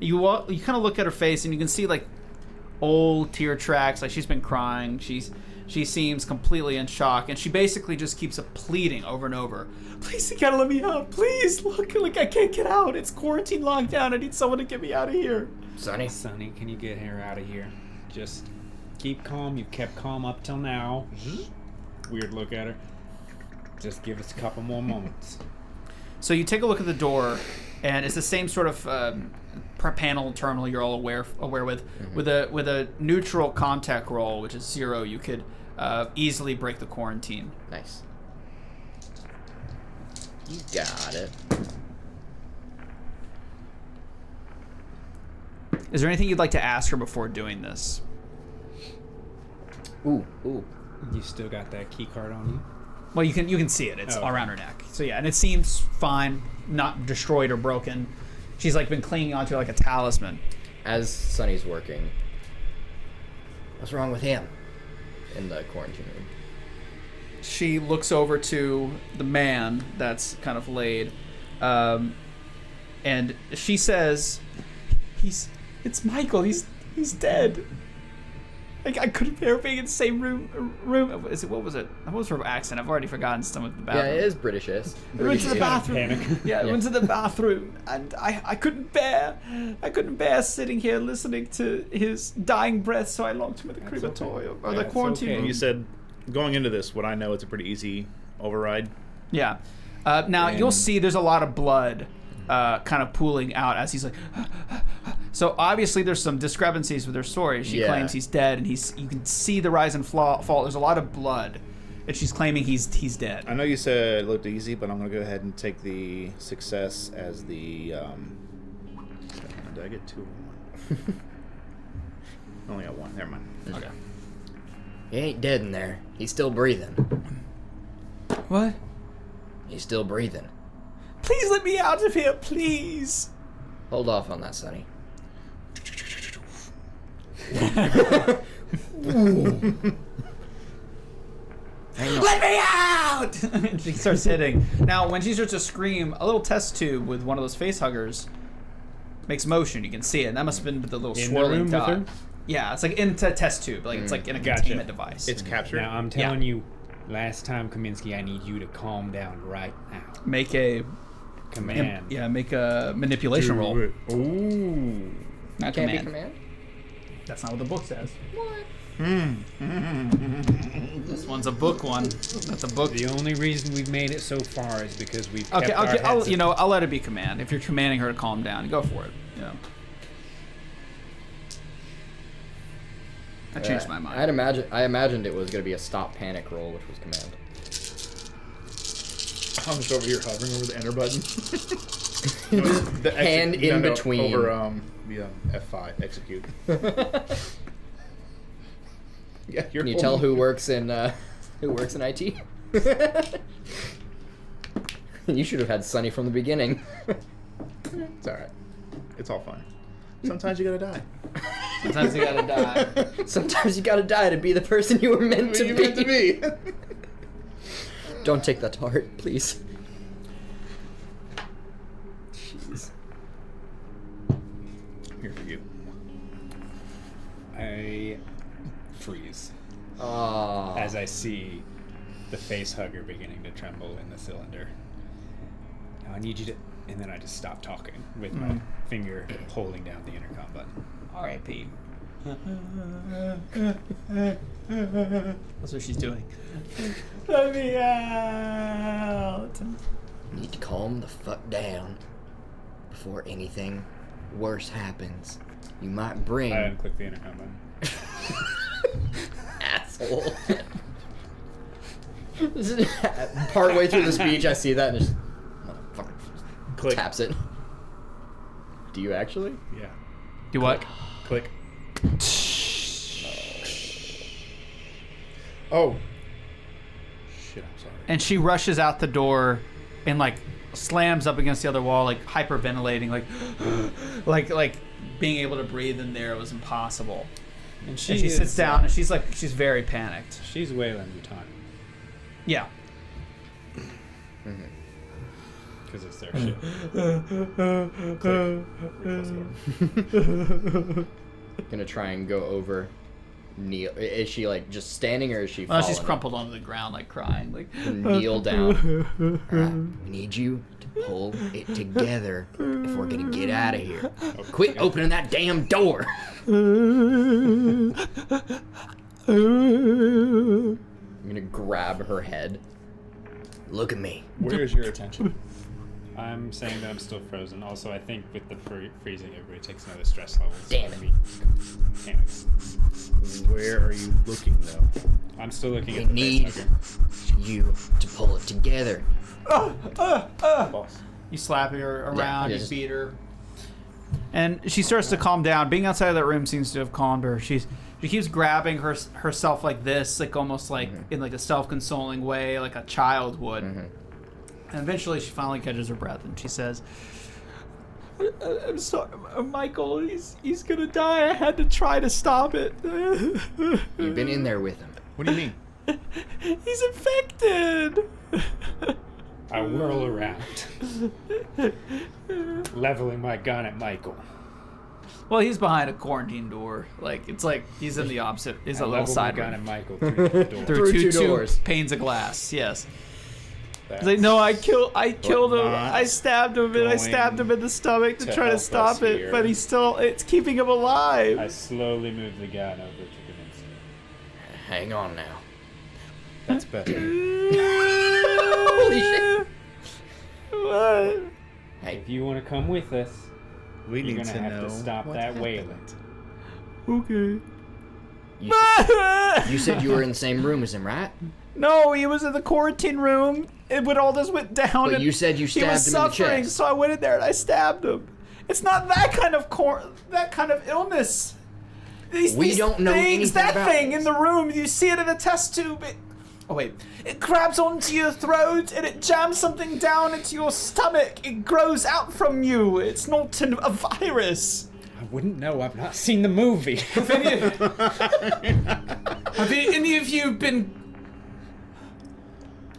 You kind of look at her face and you can see, like, old tear tracks. Like, she's been crying. She seems completely in shock, and she basically just keeps pleading over and over. "Please, you gotta let me out. Please, look, like, I can't get out. It's quarantine lockdown. I need someone to get me out of here." Sonny. Sonny, can you get her out of here? Just keep calm. You've kept calm up till now. Weird look at her. Just give us a couple more moments. So you take a look at the door, and it's the same sort of panel terminal you're all aware with. With a neutral contact roll, which is 0, you could easily break the quarantine. Nice. You got it. Is there anything you'd like to ask her before doing this? Ooh. You still got that key card on you? Well, you can see it. It's Oh. around her neck. So yeah, and it seems fine, not destroyed or broken. She's like been clinging onto it like a talisman. As Sonny's working, what's wrong with him in the quarantine room? She looks over to the man that's kind of laid, and she says, "It's Michael. He's dead. Like I couldn't bear being in the same room. What was it? What was her accent? I've already forgotten some of the bathroom. Yeah, it is Britishish. I went to the bathroom. Panic. Yeah, I went to the bathroom, and I couldn't bear sitting here listening to his dying breath. So I locked him in the crematorium or the That's quarantine okay. room. You said going into this, what I know, it's a pretty easy override. Yeah. Now And- you'll see there's a lot of blood kind of pooling out as he's like. So obviously there's some discrepancies with her story. She Yeah. claims he's dead, and you can see the rise and fall. There's a lot of blood, and she's claiming he's dead. I know you said it looked easy, but I'm going to go ahead and take the success as the... did I get 2 or 1? I only got 1. Never mind. Okay. He ain't dead in there. He's still breathing. What? He's still breathing. Please let me out of here, please. Hold off on that, Sonny. Let me out! And she starts hitting. Now, when she starts to scream, a little test tube with one of those face huggers makes motion. You can see it. And that must have been the little In the swirling room with dot. her? Yeah, it's like into a test tube. Like it's like in a Gotcha. containment device. It's captured. Now I'm telling you, last time, Kaminsky, I need you to calm down right now. Make a Command. make a manipulation roll. Ooh. Not Can't be command. command? That's not what the book says. What? This one's a book one. That's a book. The only reason we've made it so far is because we've kept our I'll heads up. I'll let it be command. If you're commanding her to calm down, go for it. Yeah. I changed my mind. I imagined it was going to be a stop panic roll, which was command. I'm just over here hovering over the enter button. The Hand in between. Over the F5 execute. Yeah, Can you tell who works in IT? You should have had Sonny from the beginning. It's all right. It's all fine. Sometimes you gotta die. Sometimes you gotta die. Sometimes you gotta die to be the person you were meant to You're be. meant to be. Don't take that to heart, please. Jeez. I'm here for you. I freeze Aww. as I see the face hugger beginning to tremble in the cylinder. Now I need you to... And then I just stop talking with my finger holding down the intercom button. R.I.P. That's what she's doing. Let me out. You need to calm the fuck down before anything worse happens. You might bring... I unclick the intercom button. Asshole. Partway through the speech, I see that and just... Motherfucker. Click. Taps it. Do you actually? Yeah. Do what? Click. Oh. Shit, I'm sorry. And she rushes out the door and like slams up against the other wall, like hyperventilating, like being able to breathe in there was impossible. And she sits down and she's very panicked. She's Wayland Bhutan. Yeah. Because it's their shit. Gonna try and go over. Kneel. Is she like just standing or is she? Well, she's falling? crumpled onto the ground, like crying, like. Kneel down. Alright, we need you to pull it together if we're gonna get out of here. Quit opening that damn door. I'm gonna grab her head. Look at me. Where's your attention? I'm saying that I'm still frozen. Also, I think with the freezing, everybody takes another stress level. Damn it. Mechanics. Where are you looking, though? I'm still looking We at the need facehugger. you to pull it together. Boss. You slap her around, Yeah, you just- beat her. And she starts to calm down. Being outside of that room seems to have calmed her. She keeps grabbing herself like this, like almost like in like a self-consoling way, like a child would. And eventually she finally catches her breath and she says, I'm sorry, Michael, he's gonna die. I had to try to stop it. You've been in there with him. What do you mean? He's infected. I whirl around, leveling my gun at Michael. Well, he's behind a quarantine door. Like it's like he's in the opposite. He's a I little level my side gun room. at Michael through the door. Through two two doors. panes of glass. Yes. That's- He's like, no, I killed him. not I stabbed him, and I stabbed him in the stomach to try to help stop us it. here. But it's keeping him alive. I slowly move the gun over to Kaminsky. Hang on now. That's better. Holy shit. What? Hey, If you want to come with us, We You're need gonna to have to know stop what that happened. wailing. Okay. you said you were in the same room as him, right? No, he was in the quarantine room. And when all this went down, But and you said you he was stabbed him in the suffering, chest. so I went in there and I stabbed him. It's not that kind of illness. We don't know things, anything that about thing this. in the room, you see it in a test tube. It grabs onto your throat and it jams something down into your stomach. It grows out from you. It's not a virus. I wouldn't know. I've not seen the movie. Have any of you been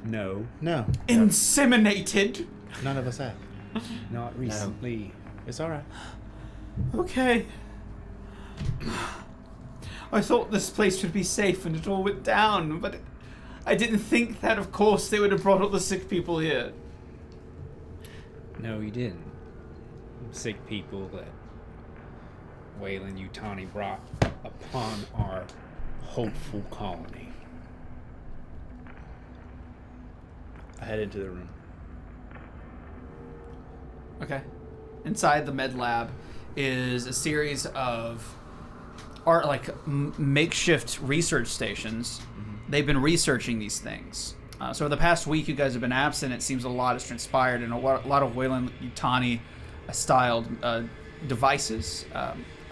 No, No, inseminated? none of us have. not recently. It's all right. Okay. I thought this place would be safe when it all went down, but I didn't think that, of course, they would have brought all the sick people here. No, you didn't. Sick people that Wayland Yutani brought upon our hopeful colony. I head into the room. Okay. Inside the med lab is a series of makeshift research stations. They've been researching these things. So the past week you guys have been absent. It seems a lot has transpired, and a lot of Wayland Yutani styled devices,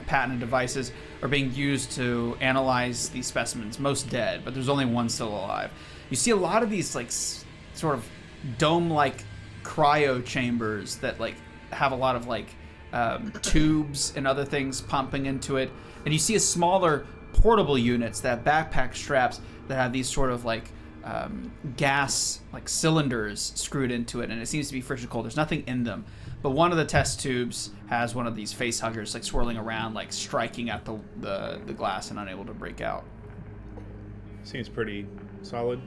patented devices, are being used to analyze these specimens. Most dead, but there's only one still alive. You see a lot of these like sort of dome-like cryo chambers that like have a lot of like tubes and other things pumping into it, and you see a smaller portable units that have backpack straps that have these sort of like gas like cylinders screwed into it, and it seems to be friction cold. There's nothing in them, but one of the test tubes has one of these face huggers like swirling around, like striking at the glass and unable to break out. Seems pretty solid.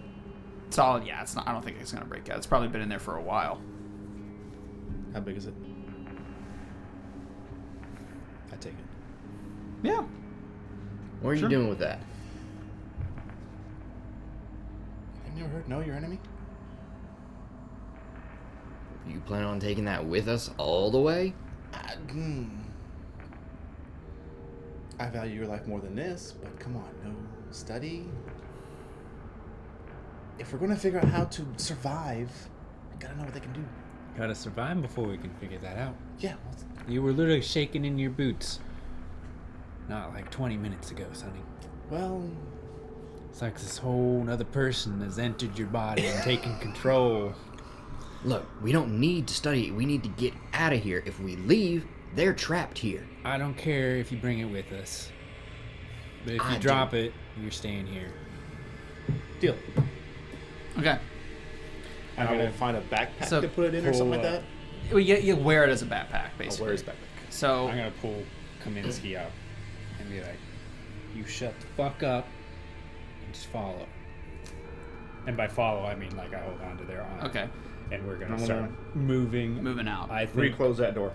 Solid, yeah. It's not. I don't think it's gonna break out. It's probably been in there for a while. How big is it? I take it. Yeah. What are you Sure. doing with that? Have you ever heard know your enemy? You plan on taking that with us all the way? I value your life more than this, but come on, no study. If we're gonna figure out how to survive, we gotta know what they can do. Gotta survive before we can figure that out. Yeah, You were literally shaking in your boots. Not like 20 minutes ago, Sonny. well, It's like this whole other person has entered your body and taken control. Look, we don't need to study. We need to get out of here. If we leave, they're trapped here. I don't care if you bring it with us. But if I you drop it, you're staying here. deal. Okay. And I will gonna find a backpack So to put it in or pull something like up. that. Well, you wear it as a backpack, basically. I'll wear his backpack. So I'm gonna pull Kaminsky out and be like, you shut the fuck up and just follow. And by follow, I mean like I hold on to their arm. okay, And we're gonna I'm start moving. moving out. I think. Reclose that door.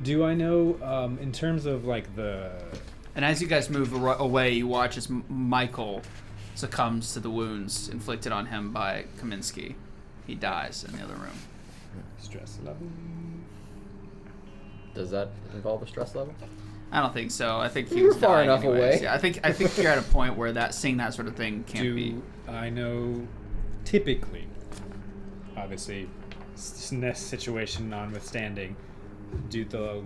Do I know, in terms of like the... And as you guys move away, you watch as Michael succumbs to the wounds inflicted on him by Kaminsky. He dies in the other room. Stress level. Does that involve a stress level? I don't think so. I think he We're was far dying enough anyways. away. Yeah, I think you're at a point where seeing that sort of thing can't be. I know typically, obviously, situation notwithstanding, do the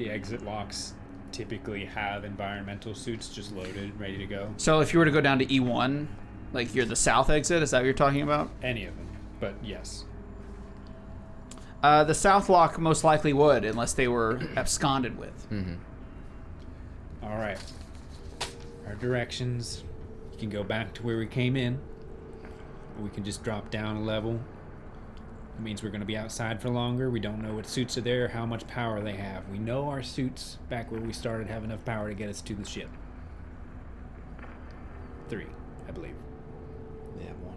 exit locks typically have environmental suits just loaded, ready to go? So if you were to go down to E1, like you're the south exit, is that what you're talking about? Any of them, but yes. The south lock most likely would, unless they were absconded with. Mm-hmm. All right. Our directions. You can go back to where we came in. Or we can just drop down a level. It means we're going to be outside for longer. We don't know what suits are there, how much power they have. We know our suits, back where we started, have enough power to get us to the ship. 3, I believe. They have one.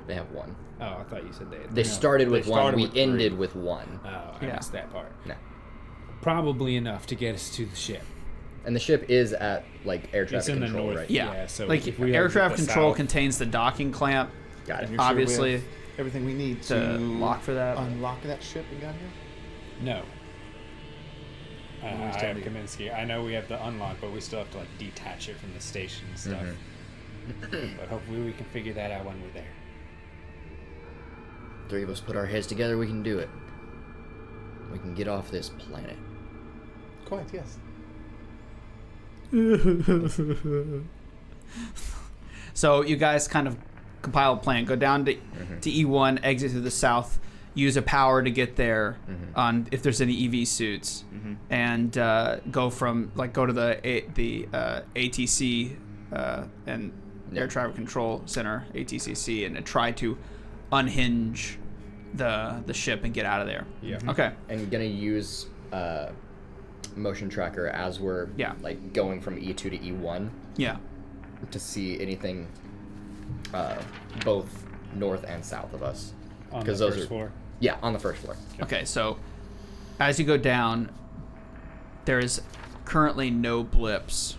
They have 1. Oh, I thought you said they had They started with 1. started We with 3. ended with 1. Oh, I Yeah. missed that part. No. Probably enough to get us to the ship. And the ship is at like air traffic It's in the control, north. right? Yeah, so like if we air had traffic the control south- contains the docking clamp, Got it. You're sure we obviously, have everything we need to to lock for that. unlock that ship we got here. No. I Always have tell you. Kaminsky. I know we have the unlock, but we still have to like detach it from the station and stuff. But hopefully we can figure that out when we're there. 3 of us put our heads together, we can do it. We can get off this planet. Quite, yes. So you guys kind of compile a plan. Go down to E1, exit through the south, use a power to get there on if there's any EV suits, and go to the ATC and Air Traffic Control Center, ATCC, and try to unhinge the ship and get out of there. Yeah. Okay. And gonna use motion tracker as we're like going from E2 to E1 Yeah. to see anything both north and south of us. On the Because those first are floor. yeah, on the first floor. Okay, so as you go down, there is currently no blips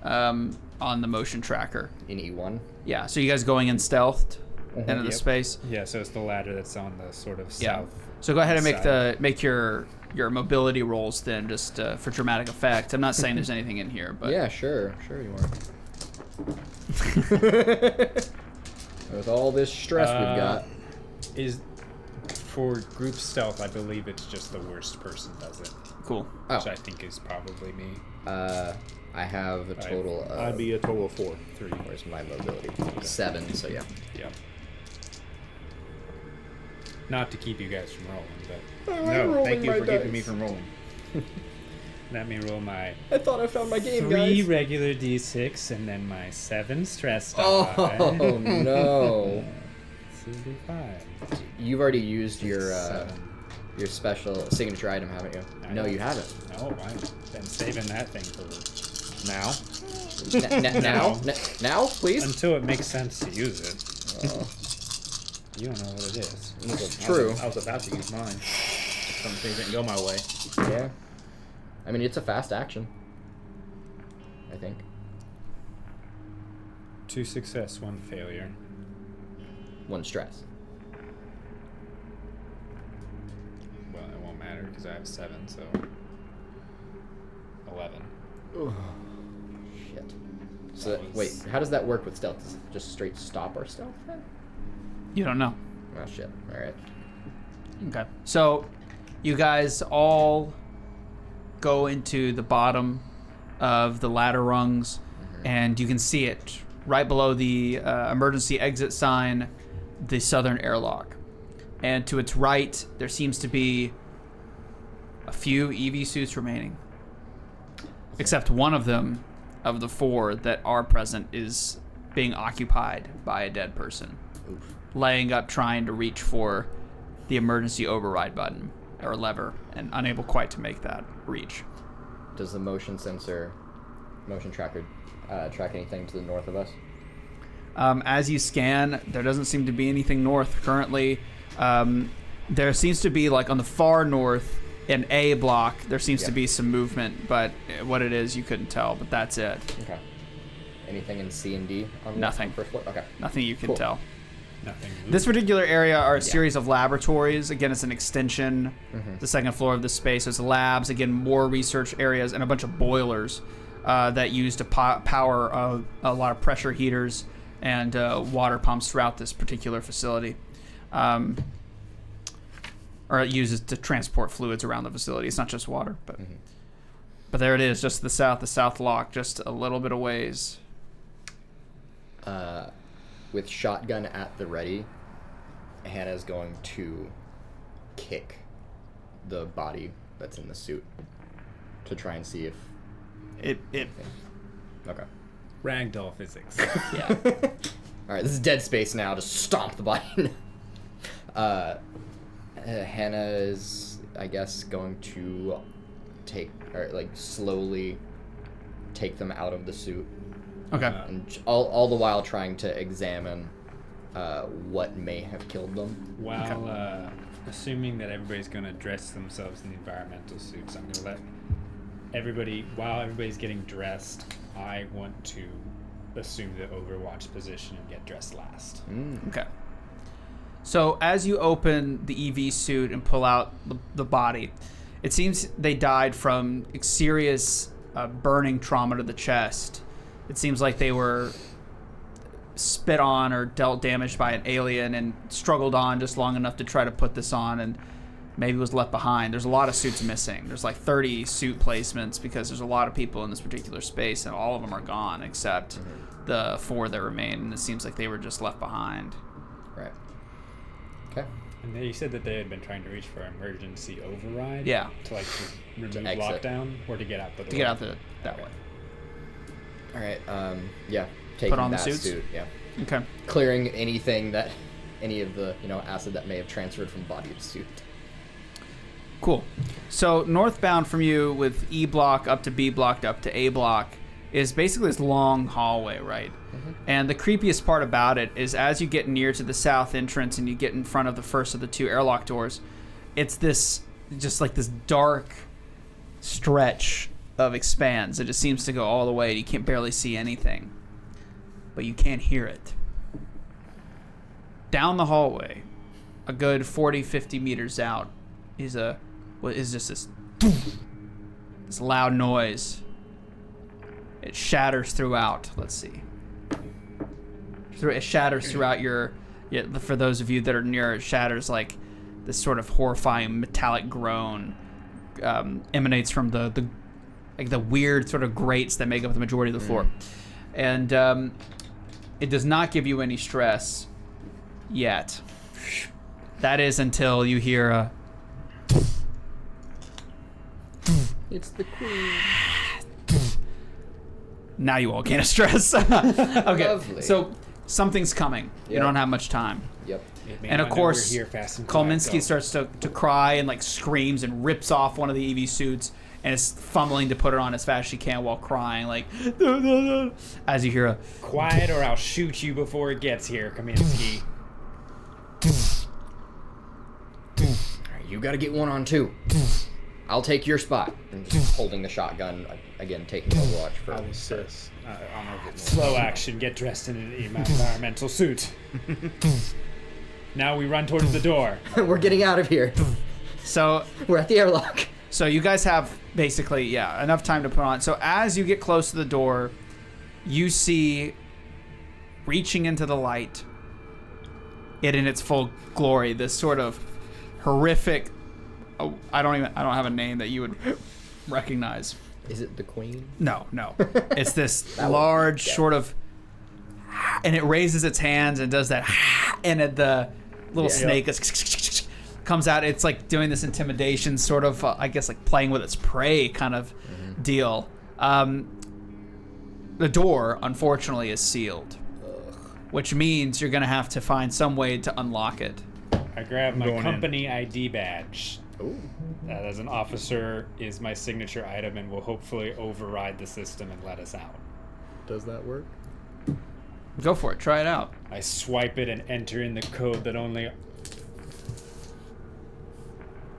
on the motion tracker. In E1. Yeah, so you guys going in stealthed into the Yep. space. Yeah, so it's the ladder that's on the sort of Yeah. south. So go ahead and side. make your mobility rolls then, just for dramatic effect. I'm not saying there's anything in here, but Yeah, sure you are. With all this stress we've got. Is for group stealth, I believe it's just the worst person does it, cool. Oh, which I think is probably me. I have a total of I'd be a total of 4. 3. where's my mobility? 7, so yeah. Yeah. Not to keep you guys from rolling, but No, thank you for keeping me from rolling. let me roll my I thought I found my game, 3 guys. regular d6 and then my 7 stress die. Oh no. This will be fine. You've already used your 7. special signature item, haven't you? I No, know. you haven't. No, I've been saving that thing for Now? Now, please. until it makes sense to use it. Oh, You don't know what it is. true. I was about to use mine. Some things didn't go my way. Yeah. I mean, it's a fast action. I think. 2 success, 1 failure. 1 stress. Well, it won't matter because I have 7, so 11. Shit. So That was- wait, how does that work with stealth? Does it just straight stop our stealth then? You don't know. Oh shit. All right. Okay. So you guys all go into the bottom of the ladder rungs, and you can see it right below the emergency exit sign, the southern airlock. And to its right, there seems to be a few EV suits remaining. Except one of them, of the 4 that are present, is being occupied by a dead person. Oof. Laying up trying to reach for the emergency override button or lever and unable quite to make that reach. Does the motion tracker track anything to the north of us? As you scan, there doesn't seem to be anything north currently. There seems to be, like on the far north in A block, there seems to be some movement, but what it is you couldn't tell, but that's it. Okay. Anything in C and D on Nothing. the first floor? Okay. Nothing you can Cool. tell. Nothing. This particular area are a series of laboratories. Again, it's an extension, the second floor of the space. So it's labs, again, more research areas, and a bunch of boilers that use to power a lot of pressure heaters and water pumps throughout this particular facility. Or it uses to transport fluids around the facility. It's not just water, but there it is, just to the south lock, just a little bit of ways. With shotgun at the ready, Hannah's going to kick the body that's in the suit to try and see if It Okay. Ragdoll physics. yeah. All right, this is dead space now. Just stomp the body. Hannah is, I guess, going to slowly take them out of the suit, Okay. and all the while trying to examine what may have killed them. While assuming that everybody's going to dress themselves in the environmental suits, I'm going to let everybody, while everybody's getting dressed, I want to assume the Overwatch position and get dressed last. Okay. So as you open the EV suit and pull out the body, it seems they died from serious burning trauma to the chest. It seems like they were spit on or dealt damage by an alien and struggled on just long enough to try to put this on and maybe was left behind. There's a lot of suits missing. There's like 30 suit placements because there's a lot of people in this particular space and all of them are gone except the 4 that remain, and it seems like they were just left behind. Right. Okay. And you said that they had been trying to reach for emergency override? Yeah. To like remove exit. lockdown or to get out the door? To get out that way. All right. Yeah. Taking on the that suits? suit. Yeah. Okay. Clearing any of the acid that may have transferred from body to suit. Cool. So northbound from you with E block up to B block up to A block is basically this long hallway, right? And the creepiest part about it is as you get near to the south entrance and you get in front of the first of the 2 airlock doors, it's this just like this dark stretch of expanse. It just seems to go all the way. You can't barely see anything, but you can't hear it. Down the hallway, a good 40, 50 meters out, is just this loud noise. It shatters throughout. Let's see. It shatters throughout for those of you that are near, it shatters like this sort of horrifying metallic groan emanates from the weird sort of grates that make up the majority of the floor. And it does not give you any stress yet. That is until you hear a... It's the queen. Now you all can't stress. Okay, Lovely. so something's coming. You Yep. don't have much time. Yep. And of course, we're here fast and Kolminsky quiet, starts to cry and like screams and rips off one of the EV suits and is fumbling to put it on as fast as she can while crying, like, no, no, no, as you hear a... Quiet or I'll shoot you before it gets here, Kaminsky. Alright, you gotta get one on 2. I'll take your spot. And just holding the shotgun, again, taking Overwatch for... I'll assist. Slow action, get dressed in an environmental suit. Now we run towards the door. We're getting out of here. So We're at the airlock. So you guys have basically, enough time to put on. So as you get close to the door, you see, reaching into the light, it in its full glory, this sort of horrific, I don't have a name that you would recognize. Is it the queen? No. It's this large sort of, and it raises its hands and does that, and the little snake comes out. It's like doing this intimidation sort of, I guess, like playing with its prey kind of deal. The door, unfortunately, is sealed, which means you're going to have to find some way to unlock it. I grab my Going company ID badge. Ooh. That as an officer is my signature item and will hopefully override the system and let us out. Does that work? Go for it. Try it out. I swipe it and enter in the code that only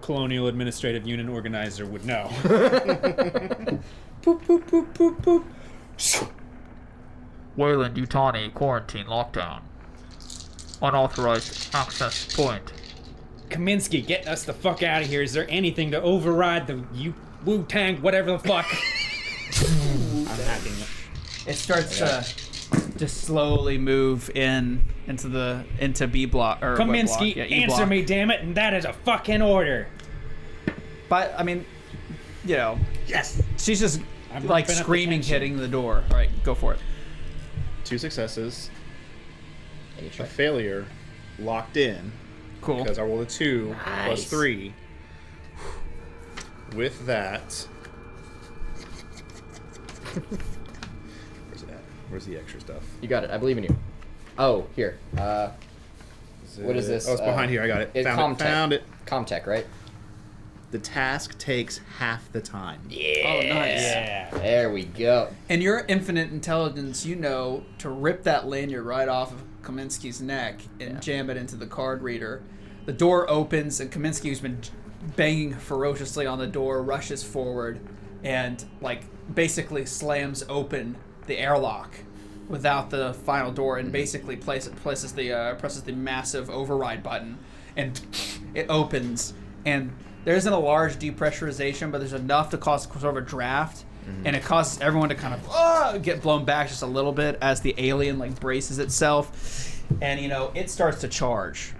Colonial Administrative Unit Organizer would know. Boop, boop, boop, boop, boop. Wayland, Utani, quarantine, lockdown. unauthorized access point. Kaminsky, get us the fuck out of here. Is there anything to override the Wu-Tang, whatever the fuck? I'm hacking it. It starts to slowly move into B block or what block? Kaminsky, Yeah, E answer block. me, damn it, and that is a fucking order. But I mean, you know, Yes. she's just I'm like ripping up the screaming, tension. hitting the door. All right, go for it. 2 successes, Any a check? failure, locked in. Cool. Because I rolled a 2 plus Nice. 3. With that, where's it at? Where's the extra stuff? You got it. I believe in you. Oh, here. What is this? Oh, it's behind here. I got it. Found it. Comtech. Found it. Comtech, right? The task takes half the time. Yeah. Oh, nice. Yeah. There we go. And your infinite intelligence, you know, to rip that lanyard right off of Kaminsky's neck and jam it into the card reader. The door opens, and Kaminsky, who's been banging ferociously on the door, rushes forward and, like, basically slams open the airlock without the final door, and basically presses the massive override button, and it opens. And there isn't a large depressurization, but there's enough to cause sort of a draft. And it causes everyone to kind of get blown back just a little bit as the alien like braces itself, and you know it starts to charge.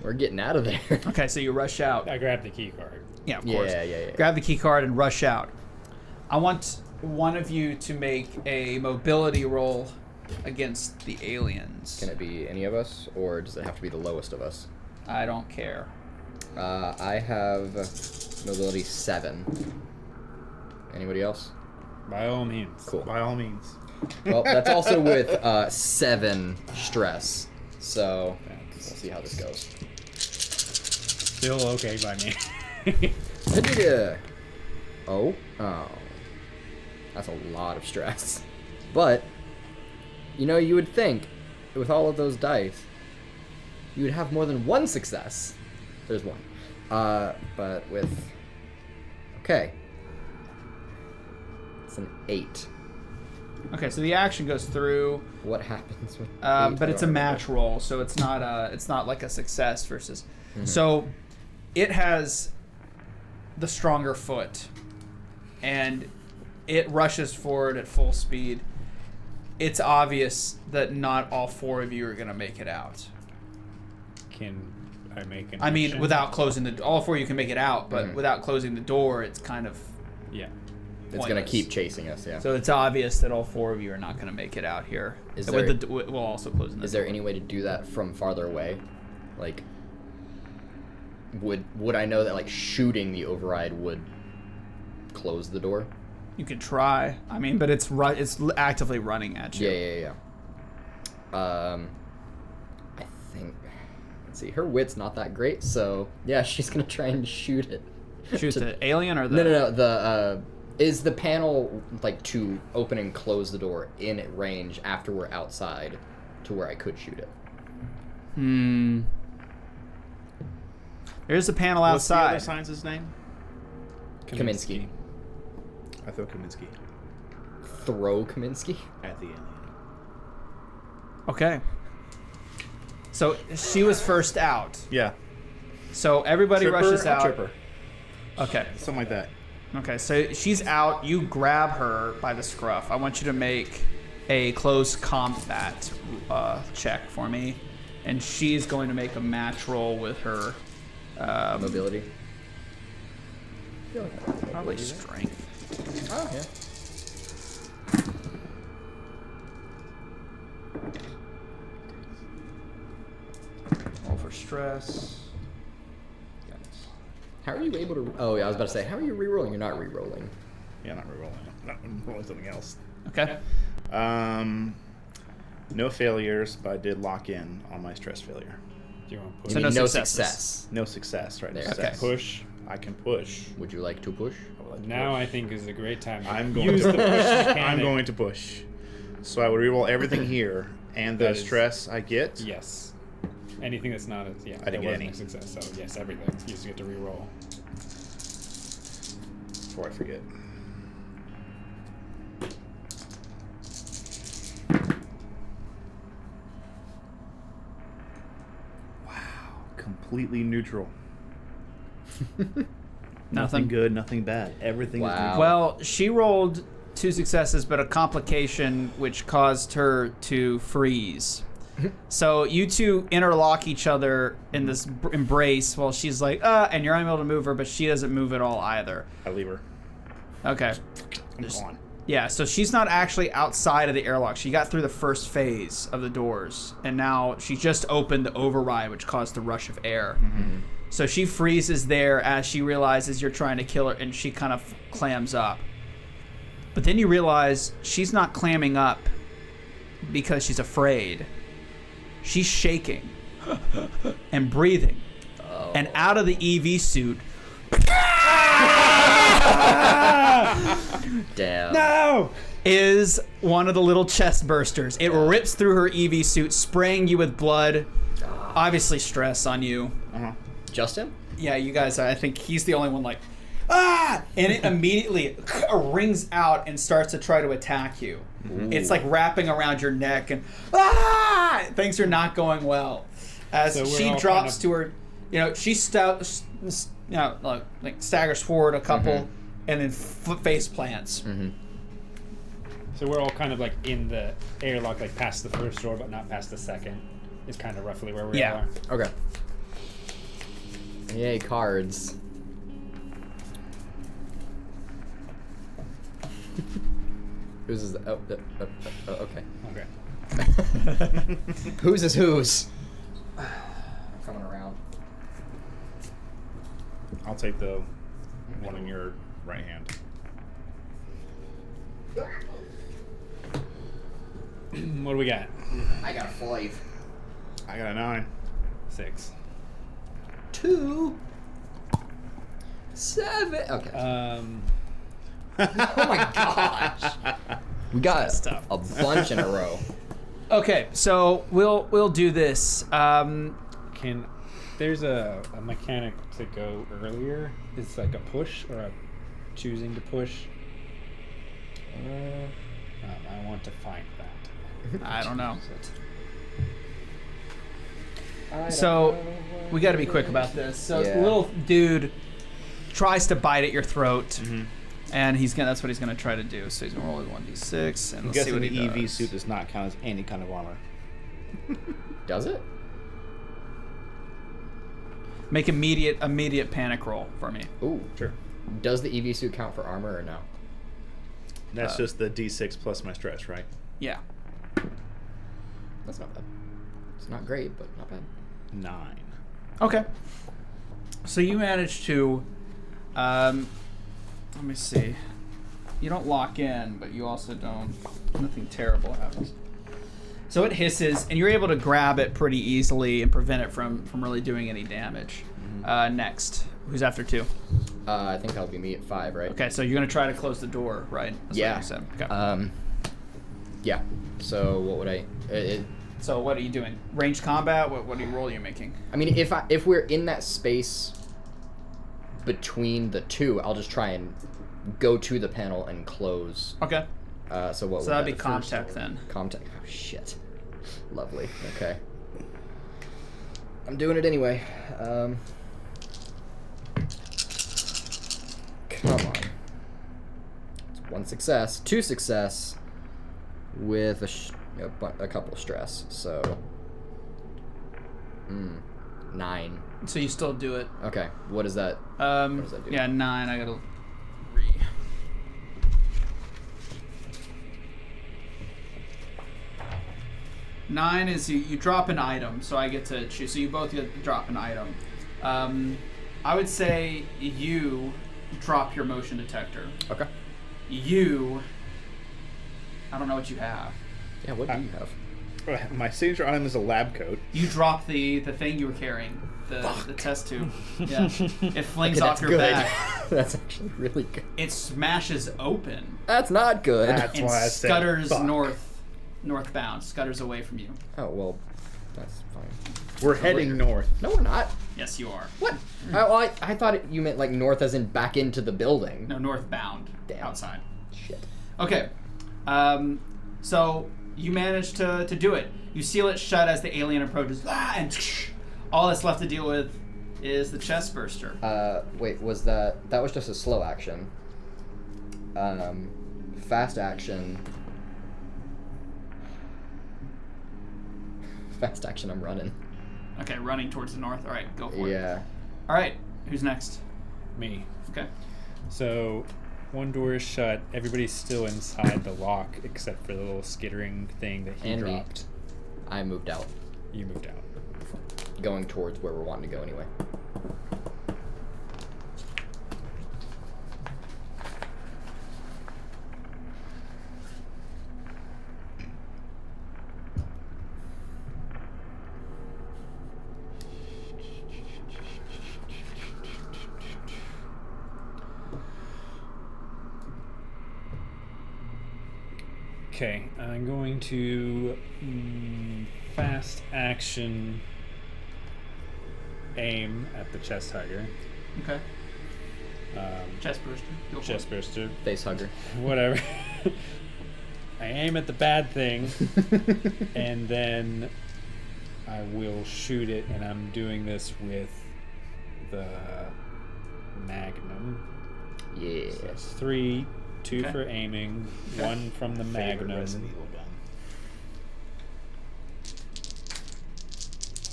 We're getting out of there. Okay, so you rush out. I grabbed the key card. Yeah, of course. Yeah. Grab the key card and rush out. I want one of you to make a mobility roll against the aliens. Can it be any of us, or does it have to be the lowest of us? I don't care. I have mobility 7. Anybody else? By all means. Cool. By all means. Well, that's also with 7 stress. So we'll see how this goes. Still okay by me. Oh. That's a lot of stress. But, you know, you would think, with all of those dice, you would have more than 1 success. There's 1. But with... Okay. It's an 8. Okay, so the action goes through, What happens with... but it's a match roll, so it's not like a success versus. So, it has the stronger foot, and it rushes forward at full speed. It's obvious that not all 4 of you are gonna make it out. Can I make an I mean, action? without closing the all 4 of you can make it out, but without closing the door, it's kind of Yeah. It's going to pointless. keep chasing us, yeah. So it's obvious that all 4 of you are not going to make it out here. Is With there- we'll also closing the Is there any way to do that from farther away? Like, would I know that, like, shooting the override would close the door? You could try. I mean, but it's actively running at you. Yeah. I think... Let's see, her wit's not that great, so... Yeah, she's going to try and shoot it. Shoot the alien or the... No. The, is the panel, like, to open and close the door in range after we're outside to where I could shoot it? There's a panel What's the other outside. science's name? Kaminsky. I throw Kaminsky Throw Kaminsky? at the alien. Okay. So she was first out. Yeah. So everybody rushes out. Tripper. Okay. Something like that. Okay, so she's out. You grab her by the scruff. I want you to make a close combat check for me. And she's going to make a match roll with her... Mobility? probably strength. Oh, yeah. Roll for stress. How are you able to... Oh, yeah, I was about to say, how are you re-rolling? You're not re-rolling. Yeah, not rerolling. Not rolling something else. Okay. No failures, but I did lock in on my stress failure. Do you want to You push? So mean no no successes. success. No success, right? There. Success. Okay. Push. I can push. Would you like to push? I would like to Now push. I think is a great time. to I'm going use to the push mechanic. I'm going to push. So I would reroll everything here, and the That is- stress I get. Yes. Anything that's not a... Yeah, I didn't that get wasn't any. a success, so yes, everything. You just get to re-roll. Before I forget. completely neutral. Nothing. Nothing good, nothing bad. Everything is Wow. neutral. Well, she rolled 2 successes, but a complication which caused her to freeze. So you two interlock each other in this embrace while she's like, and you're unable to move her, but she doesn't move at all either. I leave her. Okay. I'm gone. Yeah, so she's not actually outside of the airlock. She got through the first phase of the doors, and now she just opened the override, which caused the rush of air. So she freezes there as she realizes you're trying to kill her, and she kind of clams up. But then you realize she's not clamming up because she's afraid. She's shaking and breathing. And out of the EV suit Damn. No! is one of the little chest bursters. It rips through her EV suit, spraying you with blood. Obviously stress on you. Just him? Yeah, you guys, I think he's the only one like, ah! And it immediately rings out and starts to try to attack you. It's like wrapping around your neck and, ah! Things are not going well. As So we're she all drops kind to her, she like staggers forward a couple and then face plants. So we're all kind of like in the airlock, like past the first door, but not past the second. Is kind of roughly where we Yeah. are. Okay. Yay, cards. Whose is the... okay. Okay. Whose is whose? Coming around. I'll take the one in your right hand. What do we got? I got a 5. I got a 9. 6. 2. 7. Okay. Oh my gosh. We got stuff. a bunch in a row. Okay, so we'll do this. There's a mechanic to go earlier. It's like a push or a choosing to push. I want to find that. I don't know. So we got to be quick about this. So the little dude tries to bite at your throat, and that's what he's gonna try to do. So he's gonna roll with 1d6, and I'm let's see guessing what he the EV does. suit does not count as any kind of armor. Does it? Make immediate panic roll for me. Ooh. Sure. Does the EV suit count for armor or no? That's just the D6 plus my stress, right? Yeah. That's not bad. It's not great, but not bad. 9. Okay. So you manage to, let me see. You don't lock in, but you also don't. Nothing terrible happens. So it hisses, and you're able to grab it pretty easily and prevent it from really doing any damage. Next, who's after 2? I think that'll be me at 5, right? Okay, so you're gonna try to close the door, right? That's Yeah. What you said. Okay. Yeah. So what would I? So what are you doing? Ranged combat? What role are you making? I mean, if we're in that space between the two, I'll just try and go to the panel and close. Okay. So what? So would that'd be that- Comtech then. Comtech. Oh shit. Lovely. Okay. I'm doing it anyway. Come on. It's 1 success, 2 success, with a couple of stress. So 9. So you still do it. Okay. What is that? does that do? Yeah, 9. I gotta re. Nine is you drop an item, so I get to choose. So you both get to drop an item. I would say you drop your motion detector. Okay. I don't know what you have. Yeah. What do you have? My signature item is a lab coat. You drop the thing you were carrying, the test tube. Yeah, it flings Okay, off that's your good. back. That's actually really good. It smashes open That's not good. That's and why I said scutters fuck. northbound, scutters away from you. Oh well, that's fine. We're heading north. No, we're not. Yes, you are. What? I thought you meant like north, as in back into the building. No, northbound. Damn. Outside. Shit. Okay. So you manage to do it. You seal it shut as the alien approaches, and All that's left to deal with is the chest burster. Wait, was that was just a slow action? Fast action. Fast action, I'm running. Okay, running towards the north. All right, go for it. Yeah. All right, who's next? Me. Okay. So, one door is shut. Everybody's still inside the lock, except for the little skittering thing that he And me. dropped. I moved out. You moved out. Going towards where we're wanting to go anyway. Okay, I'm going to fast action aim at the chest hugger. Okay. Chest burster. Go for Chest it. burster. Face hugger. Whatever. I aim at the bad thing, and then I will shoot it, and I'm doing this with the Magnum. Yeah. So that's 3, 2 Okay. for aiming, Okay. 1 from the Favorite Magnum, Resident Evil gun.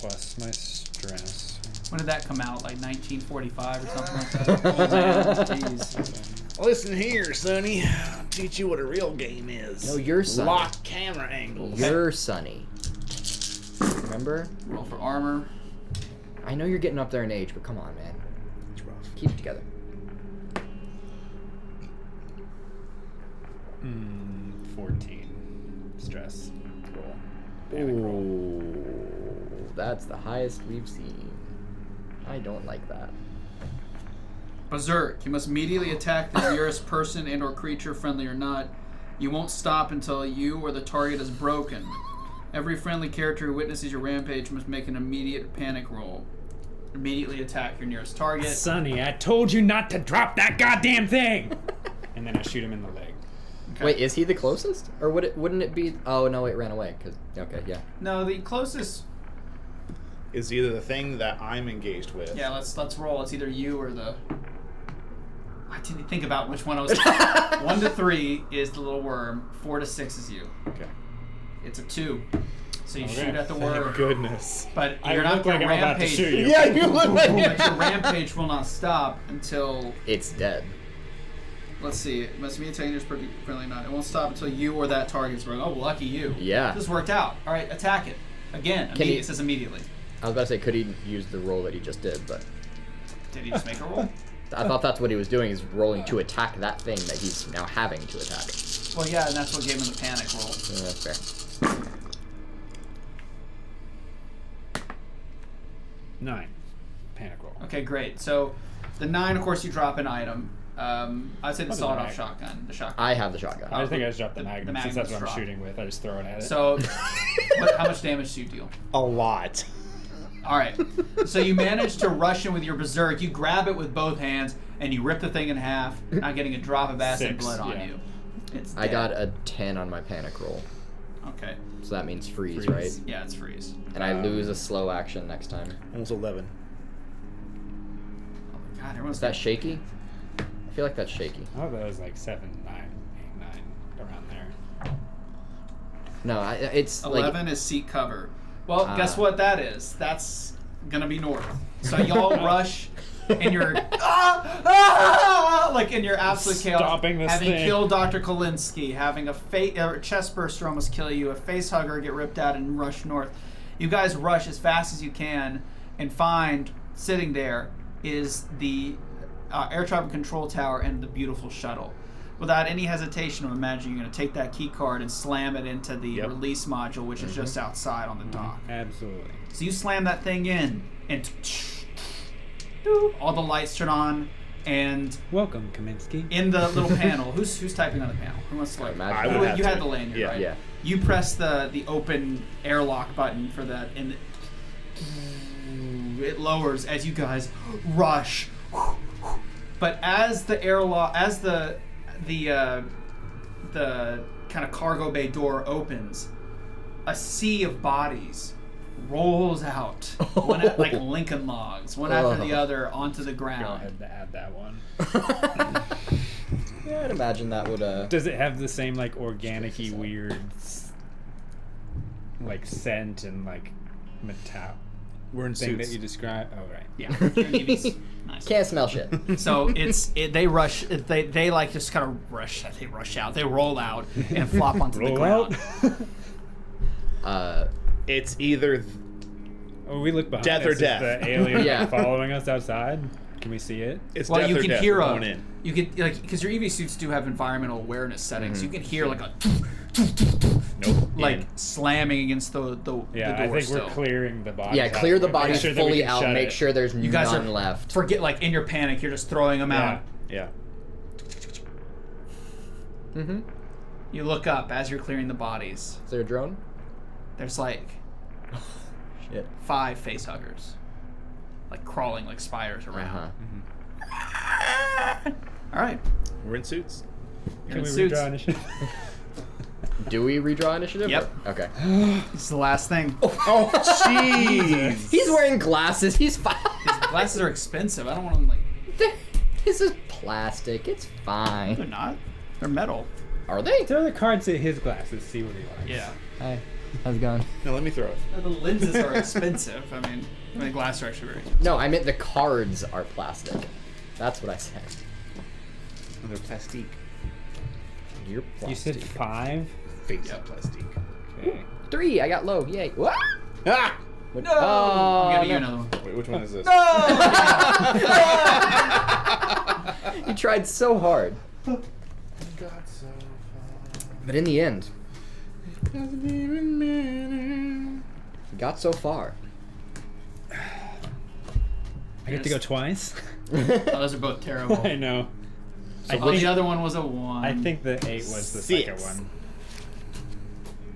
plus my stress. When did that come out? Like 1945 or something like that? Oh, man. Jeez. Listen here, Sonny. I'll teach you what a real game is. No, you're Sonny. Lock camera angles. You're Sonny. Remember? Roll for armor. I know you're getting up there in age, but come on, man. It's rough. Keep it together. 14 stress roll. Panic roll. Ooh, that's the highest we've seen. I don't like that. Berserk. You must immediately attack the nearest person and or creature, friendly or not. You won't stop until you or the target is broken. Every friendly character who witnesses your rampage must make an immediate panic roll. Immediately attack your nearest target. Sonny, I told you not to drop that goddamn thing! And then I shoot him in the leg. Okay. Wait, is he the closest? Or wouldn't it be... Oh, no, it ran away. Okay, yeah. No, the closest... Is either the thing that I'm engaged with. Yeah, let's roll. It's either you or the... I didn't think about which one I was... 1 to 3 is the little worm. 4 to 6 is you. Okay. It's a 2. So you Okay. shoot at the Thank worm. goodness. But I you're not look like going I'm about to rampage. shoot you. Yeah, you look like But your rampage will not stop until... It's dead. Let's see. It must be attained as pretty friendly or not. It won't stop until you or that target's broken. Oh, lucky you. Yeah. This worked out. All right, attack it. Again. Can he- It says immediately. I was about to say, could he use the roll that he just did, but... Did he just make a roll? I thought that's what he was doing, is rolling to attack that thing that he's now having to attack. Well, yeah, and that's what gave him the panic roll. Yeah, that's fair. 9. Panic roll. Okay, great. So the 9, of course, you drop an item. I'd say the What is sawed-off mag? shotgun. The shotgun. I have the shotgun. I think I just dropped the the Magnum, Magnum's since that's what I'm dropped. shooting with. I just throw it at it. So, how much damage do you deal? A lot. All right. So you manage to rush in with your berserk. You grab it with both hands and you rip the thing in half, not getting a drop of acid 6, blood on yeah. you. It's I dead. got a 10 on my panic roll. Okay. So that means freeze, Freeze. right? Yeah, it's freeze. And I lose a slow action next time. Almost 11. Oh my god, everyone's Is that shaky? I feel like that's shaky. I thought that was like 7, 9, 8, 9, around there. No, it's 11 like... is seek cover. Well, guess Ah. what that is? That's gonna be north. So y'all rush and you're like in your absolute chaos, Stopping this having thing. killed Dr. Kolinsky, having a chest burster almost kill you, a face hugger get ripped out and rush north. You guys rush as fast as you can and find sitting there is the air traffic control tower and the beautiful shuttle. Without any hesitation, I'm imagining you're going to take that key card and slam it into the Yep. release module, which is just outside on the dock. Absolutely. So you slam that thing in, and all the lights turn on, and Welcome, Kaminsky. in the little panel, who's typing on the panel? Who wants to like? imagine I You, would have you to. had the lanyard, Yeah. right? Yeah. You press the open airlock button for that, and it lowers as you guys rush. But as the airlock, as the kind of cargo bay door opens, a sea of bodies rolls out, one like Lincoln Logs, one after the other onto the Go ground. ahead and add that one. Yeah, I'd imagine that would. Does it have the same like organic-y weird like scent and like metal We're in thing suits. that you described? Oh right. Yeah, EVs. Nice. Can't smell shit. So they rush. They like just kind of rush. They rush out. They roll out and flop onto the Roll ground. out. It's either Oh, we look behind. Death or Is death. The alien Yeah. following us outside. Can we see it? it's Well, death you or can death. hear We're a. going in. You can like because your EV suits do have environmental awareness settings. You can hear like a Nope. like In. slamming against the Yeah, door I think still. we're clearing the bodies. Yeah, clear out. the Make bodies sure that we fully can out. shut Make it. sure there's You guys none are left. Forget like in your panic, you're just throwing them out. Yeah. Mm-hmm. You look up as you're clearing the bodies. Is there a drone? There's like Shit. 5 face huggers, like crawling like spiders around. Uh-huh. All right, We're in suits. you're Can in we suits. redraw initiative? Do we redraw initiative? Yep. Okay. This is the last thing. Oh, jeez. He's wearing glasses. He's fine. Glasses are expensive. I don't want them like. This is plastic. It's They're fine. not. They're metal. Are they? Throw the cards at his glasses. See what he likes. Yeah. Hi. How's it going? No, let me throw it. The lenses are expensive. I mean, the glasses are actually very expensive. No, I meant the cards are plastic. That's what I said. And they're plastique. You're You said plastic. 5. Face plastique. Okay. 3. I got low. Yay. What? Ah! What? No. Oh, I'm giving you no. another one. Wait, which one is this? You tried so hard. Got so far. But in the end, Doesn't even matter. you got so far. I get to go twice. Oh, those are both terrible. I know. Oh, the other one was a 1. I think the 8 was the 6. second one.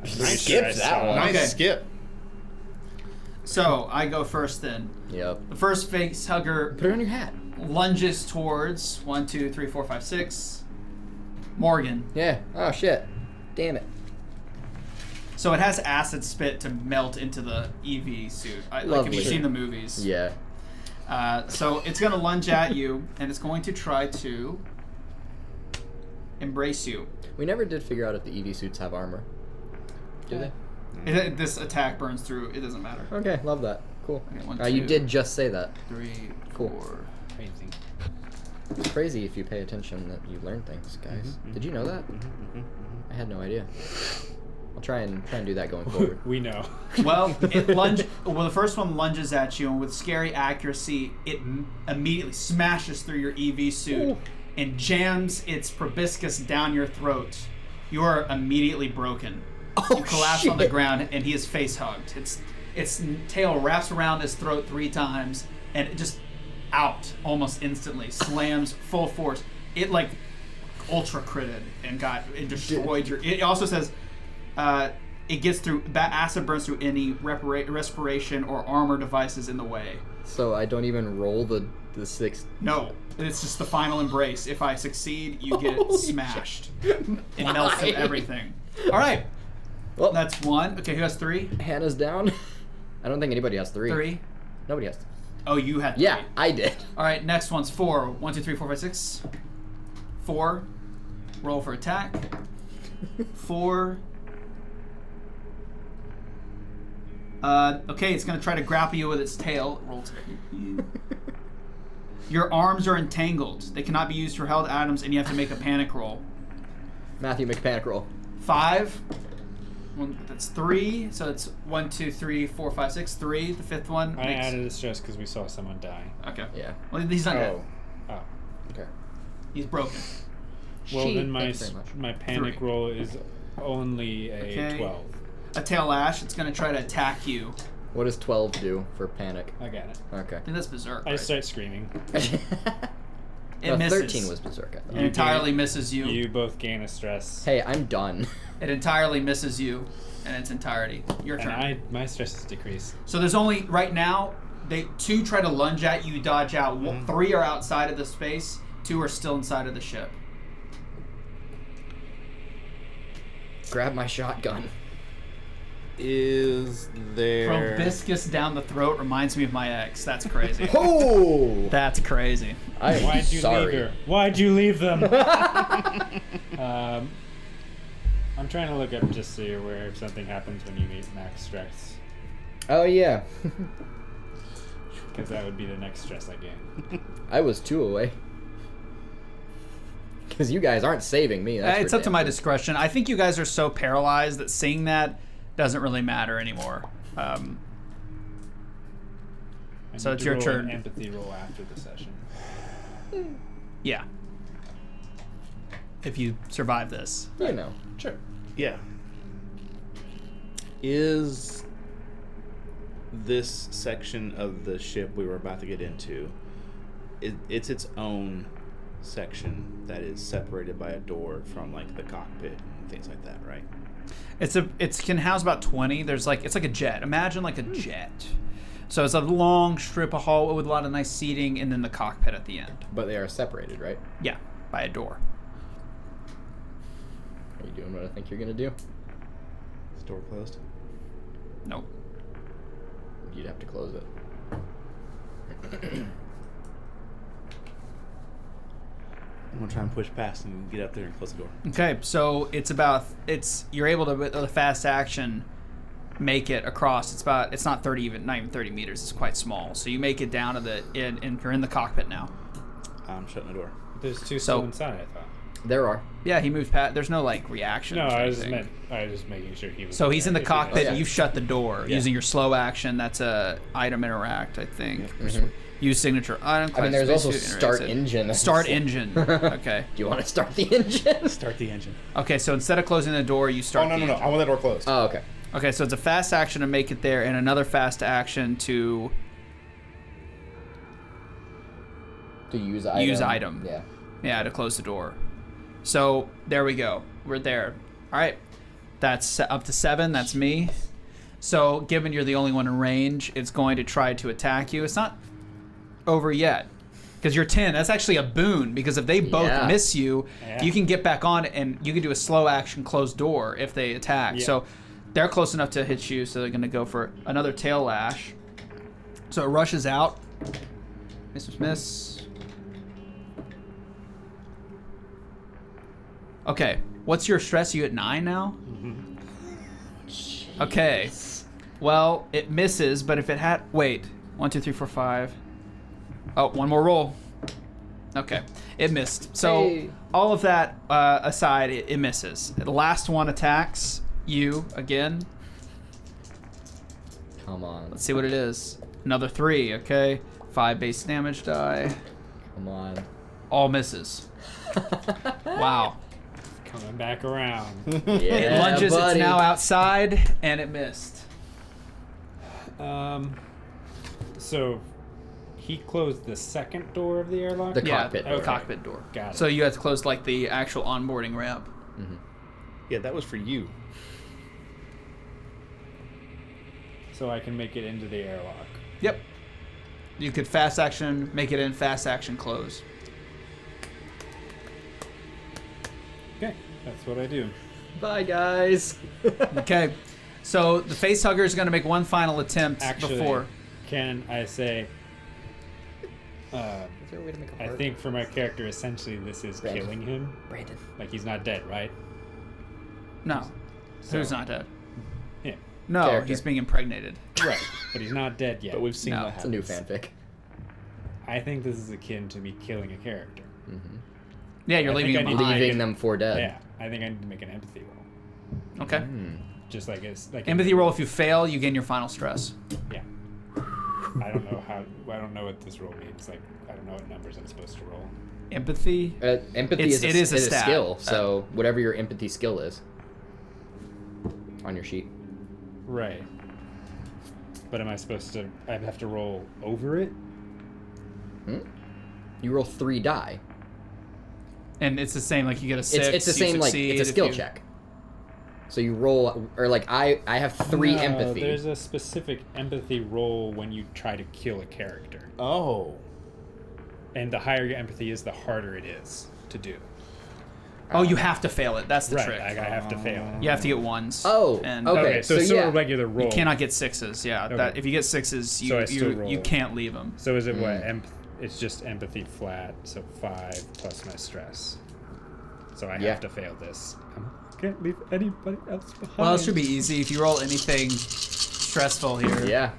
I'm Nice pretty skip sure I that saw one. it. Nice Okay. skip. So I go first then. Yep. The first face hugger Put it on your hat. lunges towards 1, 2, 3, 4, 5, 6. Morgan. Yeah. Oh, shit. Damn it. So it has acid spit to melt into the EV suit. Like, have Lovely. you seen the movies? Yeah. So it's going to lunge at you, and it's going to try to embrace you. We never did figure out if the EV suits have armor. Do they? This attack burns through. It doesn't matter. Okay, love that. Cool. Okay, 1, You 2, did just say that. 3, Cool. 4. Crazy. It's crazy if you pay attention that you learn things, guys. Did you know that? I had no idea. I'll try and do that going forward. We know. Well, the first one lunges at you, and with scary accuracy, it immediately smashes through your EV suit and jams its proboscis down your throat. You are immediately broken. You collapse on the ground, and he is face hugged. Its tail wraps around his throat 3 times, and it just out almost instantly, slams full force. It like ultra critted and it destroyed your. It also says. It gets through. That acid burns through any respiration or armor devices in the way. So I don't even roll the 6. No, it's just the final embrace. If I succeed, you get Holy smashed. It melts through Why? everything. All right, Well, that's 1. Okay, who has 3? Hannah's down. I don't think anybody has 3. 3. Nobody has. Oh, you had 3. Yeah, I did. All right, next one's 4. 1, 2, 3, 4, 5, 6. 4. Roll for attack. 4. Okay, it's going to try to grapple you with its tail. Roll to you. Your arms are entangled. They cannot be used for held items, and you have to make a panic roll. Matthew, make a panic roll. 5. That's 3. So it's 1, 2, 3, 4, 5, 6. 3. The 5th one. I makes- added a stress because we saw someone die. Okay. Yeah. Well, he's not dead. Oh. Oh. Okay. He's broken. Well, She- then my thanks very much. my panic 3. roll is only a Okay. 12. A tail lash. It's going to try to attack you. What does 12 do for panic? I got it. Okay. I think that's berserk. I Right? just start screaming. It misses. 13 was berserk, I thought. It entirely misses you. You both gain a stress. Hey, I'm done. It entirely misses you in its entirety. Your turn. And my stress is decreased. So there's only right now. 2 try to lunge at you, dodge out. 3 are outside of the space. 2 are still inside of the ship. Grab my shotgun. Is there... Probiscus down the throat reminds me of my ex. That's crazy. Oh! That's crazy. I'm Why'd you sorry. leave her? Why'd you leave them? I'm trying to look up just so you're aware if something happens when you meet max stress. Oh, yeah. Because that would be the next stress I gain. I was 2 away. Because you guys aren't saving me. That's It's for up to damn my sure. discretion. I think you guys are so paralyzed that seeing that doesn't really matter anymore. I So need it's to your roll turn. An empathy roll after the session. Yeah. If you survive this. You know. Sure. Yeah. Is this section of the ship we were about to get into, it's its own section that is separated by a door from like the cockpit and things like that, right? It can house about 20. It's like a jet. Imagine like a jet. So it's a long strip of hallway with a lot of nice seating and then the cockpit at the end. But they are separated, right? Yeah, by a door. Are you doing what I think you're going to do? Is the door closed? Nope. You'd have to close it. I'm gonna try and push past and get up there and close the door. Okay, so you're able to with a fast action make it across. It's not 30 not even 30 meters. It's quite small. So you make it down to and you're in the cockpit now. I'm shutting the door. There's two So- still inside, I thought. There are. Yeah, he moved past. There's no like reaction. No, or I was anything. just making sure he was. So he's in the if he was- cockpit. yeah. You shut the door Yeah. using your slow action. That's a item interact, I think. Use signature item. I mean, there's also spacesuit, start interacts it. engine. Start engine. Okay. Do you want to start the engine? Start the engine. Okay. So instead of closing the door, you start. Oh, no, the no, no. engine. I want that door closed. Oh, okay. Okay. So it's a fast action to make it there, and another fast action to To use item. use item. Yeah. to close the door. So there we go. We're there. All right. That's up to 7. That's me. So given you're the only one in range, it's going to try to attack you. It's not over yet because you're 10. That's actually a boon because if they both Yeah. miss you, Yeah. you can get back on and you can do a slow action closed door if they attack. Yeah. So they're close enough to hit you, so they're going to go for another tail lash. So it rushes out. Miss. Okay, what's your stress? You at 9 now? Okay. Well, it misses, but if it had... Wait. 1, 2, 3, 4, 5. Oh, one more roll. Okay. It missed. So, Hey. all of that aside, it misses. The last one attacks you again. Come on. Let's see what it is. Another 3, okay. 5 base damage die. Come on. All misses. Wow. Coming back around. It Yeah, lunges, buddy. it's now outside, and it missed. So he closed the second door of the airlock. The cockpit the door. cockpit door. Got it. So you have to close like the actual onboarding ramp. Yeah, that was for you. So I can make it into the airlock. Yep. You could fast action, make it in, fast action, close. Okay, that's what I do. Bye, guys. Okay. So the face hugger is going to make one final attempt Actually, before. can I say? Is there a way to make a I heart? think for my character, essentially, this is Brandon. killing him. Brandon. Like he's not dead, right? No. So- Who's not dead? Yeah. No, Character. he's being impregnated. Right. But he's not dead yet. But we've seen No. what It's a new happens. fanfic. I think this is akin to me killing a character. Yeah, you're I leaving think him I need to behind. Leaving them for dead. Yeah, I think I need to make an empathy roll. Okay. Just like it's like Empathy roll. If you fail, you gain your final stress. Yeah. I don't know how. I don't know what this roll means. Like I don't know what numbers I'm supposed to roll. Empathy. Empathy It is a is a stat. skill, so whatever your empathy skill is on your sheet. Right. But am I supposed to? I have to roll over it. You roll 3 die. And it's the same. Like you get a 6. It's the you same, like, succeed it's a if skill you- check. So you roll, or like I have 3 No, empathy. There's a specific empathy roll when you try to kill a character, Oh. and the higher your empathy is, the harder it is to do. Oh, you have to fail it. That's the Right, trick. I have to fail it. You have to get ones. Oh, and okay. Okay, so it's So, sort yeah. of regular roll. You cannot get sixes. Yeah, Okay. that if you get sixes, So I still roll. you can't leave them. So is it what? It's just empathy flat, so 5 plus my stress. So I Yeah. have to fail this. I can't leave anybody else behind. Well, it should be easy if you roll anything stressful here. Yeah.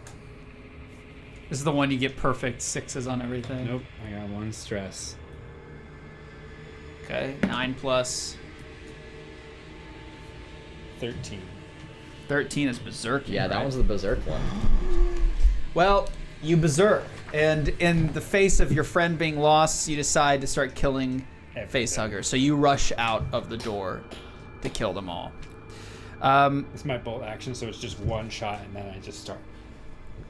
This is the one you get perfect sixes on everything. Nope, I got 1 stress. Okay, 9 plus 13. 13 is berserk. Yeah, that right? one's the berserk one. Well, you berserk, and in the face of your friend being lost, you decide to start killing face huggers. So you rush out of the door to kill them all. It's my bolt action, so it's just 1 shot, and then I just start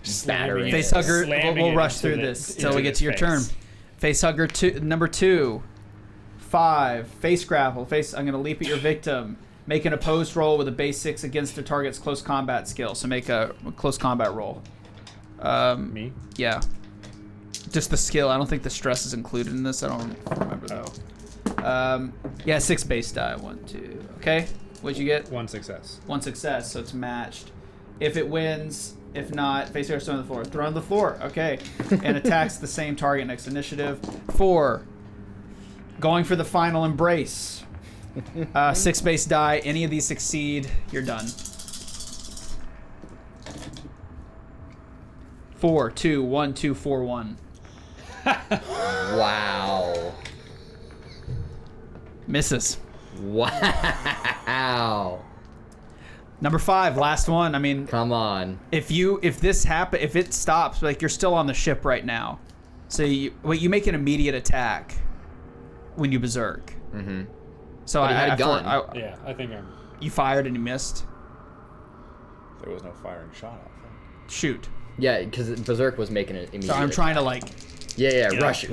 Spattering Face it. hugger, slamming we'll it rush into through the- this till into we get his to your turn. face. Face hugger number 2, 5, face grapple. I'm going to leap at your victim. Make an opposed roll with a base 6 against the target's close combat skill. So make a close combat roll. Me? Yeah. Just the skill. I don't think the stress is included in this. I don't remember though. Yeah, 6 base die. 1, 2. Okay. What'd you get? 1 success. 1 success, so it's matched. If it wins, if not, face hugger thrown on the floor. Thrown on the floor. Okay. And attacks the same target next initiative. 4. Going for the final embrace. 6 base die. Any of these succeed, you're done. 4, 2, 1, 2, 4, 1. Wow. Misses. Wow. Number 5, last one. I mean, Come on. if it stops, like you're still on the ship right now. So you make an immediate attack when you berserk. Mm-hmm. So But he had a gun. Yeah, I think I'm... You fired and you missed. There was no firing shot off. Right? Shoot. Yeah, because berserk was making it immediate. So I'm trying to like Yeah, Yeah. rush.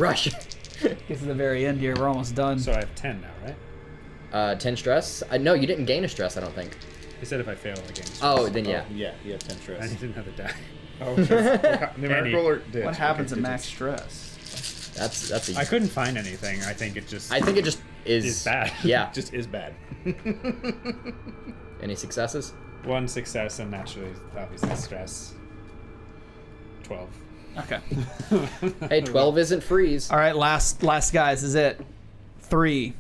get to the very end here. We're almost done. So I have 10 now, right? 10 stress? No, you didn't gain a stress, I don't think. He said if I fail, I gain stress. Oh, then yeah. Oh, yeah, you have 10 I stress. didn't have a die. Oh, numerical Any. or digits? What happens Okay, at max digits. stress? That's a... I couldn't find anything. I think it just... I think it just is... Is bad. Yeah. Just is bad. Any successes? 1 success and naturally, obviously, stress. 12. Okay. Hey, 12 isn't freeze. All right, last guys, is it 3.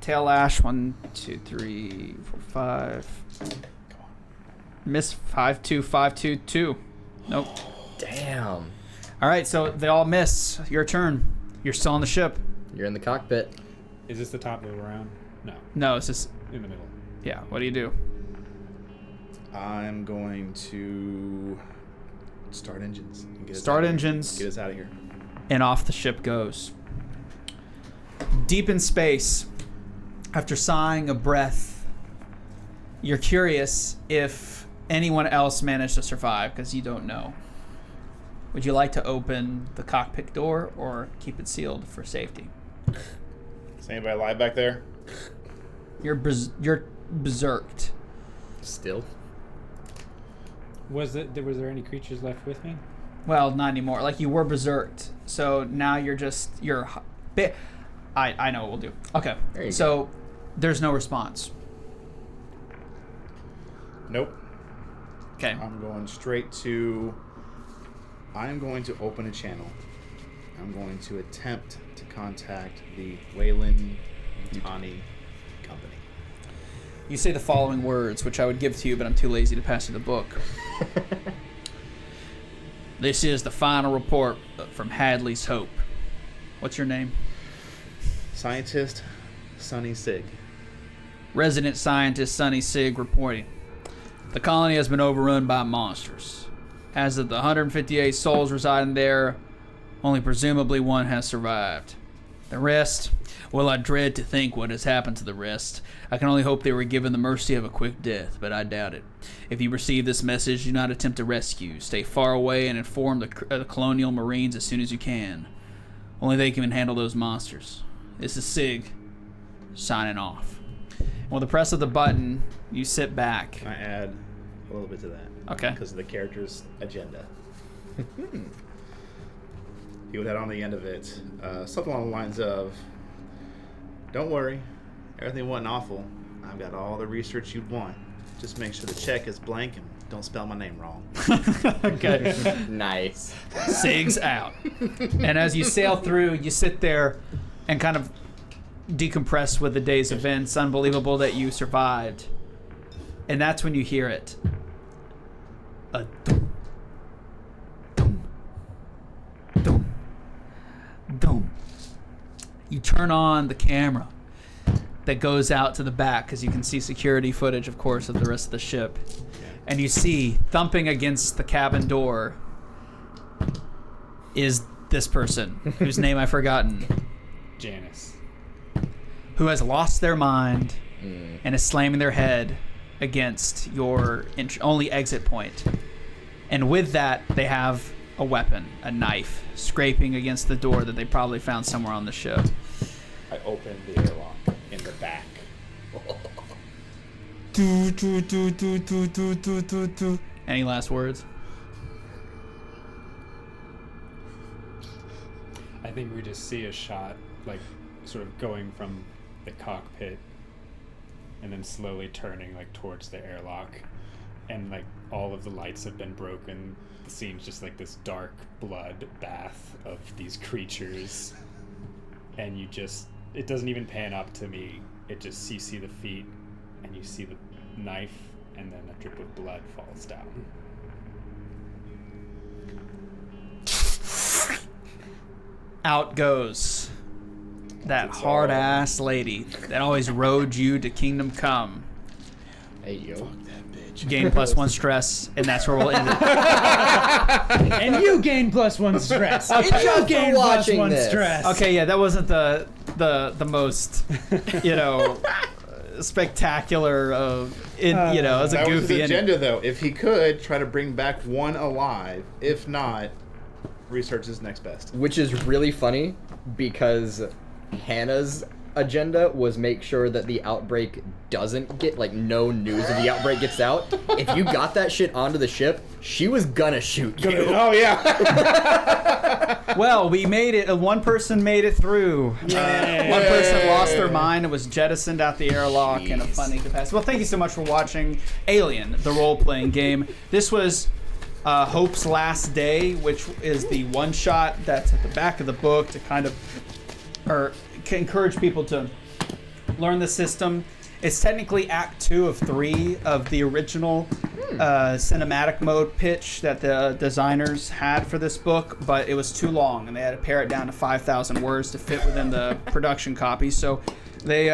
Tail lash. 1, 2, 3, 4, 5. Miss 5, 2, 5, 2, 2. Nope. Damn. All right, so they all miss. Your turn. You're still on the ship. You're in the cockpit. Is this the top of the round? No. No, it's just In the middle. yeah. What do you do? I'm going to start engines. And get us Start out of here. engines. Get us out of here. And off the ship goes. Deep in space, after sighing a breath, you're curious if anyone else managed to survive because you don't know. Would you like to open the cockpit door or keep it sealed for safety? Is anybody alive back there? You're berserked. Still. Was there any creatures left with me? Well, not anymore. Like you were berserked, so now you're I know what we'll do. Okay, There you so there's no response. Nope. Okay. I'm going straight to... I'm going to open a channel. I'm going to attempt to contact the Wayland Yutani company. You say the following words, which I would give to you, but I'm too lazy to pass you the book. This is the final report from Hadley's Hope. What's your name? Scientist Sonny Sig. Resident scientist Sonny Sig reporting. The colony has been overrun by monsters. As of the 158 souls residing there, only presumably one has survived. The rest, well, I dread to think what has happened to the rest. I can only hope they were given the mercy of a quick death, but I doubt it. If you receive this message, do not attempt to rescue. Stay far away and inform the colonial marines as soon as you can. Only they can handle those monsters. This is Sig, signing off. With the press of the button, you sit back. Can I add a little bit to that? Okay. Because of the character's agenda. He would add on the end of it something along the lines of, don't worry, Everything wasn't awful. I've got all the research you'd want. Just make sure the check is blank and don't spell my name wrong. Okay. Nice. Sigs out. And as you sail through, you sit there and kind of decompress with the day's events. Unbelievable that you survived. And that's when you hear it. A dum, dum, dum, dum. You turn on the camera that goes out to the back because you can see security footage, of course, of the rest of the ship. And you see, thumping against the cabin door is this person, whose name I've forgotten, Janice. who has lost their mind and is slamming their head against your only exit point. And with that, they have a weapon, a knife, scraping against the door that they probably found somewhere on the ship. I opened the airlock in the back. Any last words? I think we just see a shot, like, sort of going from the cockpit and then slowly turning, like, towards the airlock. And, like, all of the lights have been broken. The scene's just like this dark blood bath of these creatures. And you just, it doesn't even pan up to me. It just, you see the feet and you see the knife and then a drip of blood falls down. Out goes that hard-ass lady that always rode you to Kingdom Come. Hey, yo. Gain +1 stress, and that's where we'll end it. And you gain +1 stress. And you gain watching this. stress. Okay, yeah, that wasn't the most, spectacular of, it was a That was his goofy agenda, though. If he could, try to bring back one alive. If not, research is next best. Which is really funny because Hannah's agenda was make sure that the outbreak doesn't get, like, no news of the outbreak gets out. If you got that shit onto the ship, she was gonna shoot you. Oh, yeah. Well, we made it. One person made it through. One person lost their mind and was jettisoned out the airlock in a funny capacity. Well, thank you so much for watching Alien, the role-playing game. This was Hope's Last Day, which is the one-shot that's at the back of the book to kind of encourage people to learn the system. It's technically Act 2 of 3 of the original cinematic mode pitch that the designers had for this book, but it was too long, and they had to pare it down to 5,000 words to fit within the production copy, so they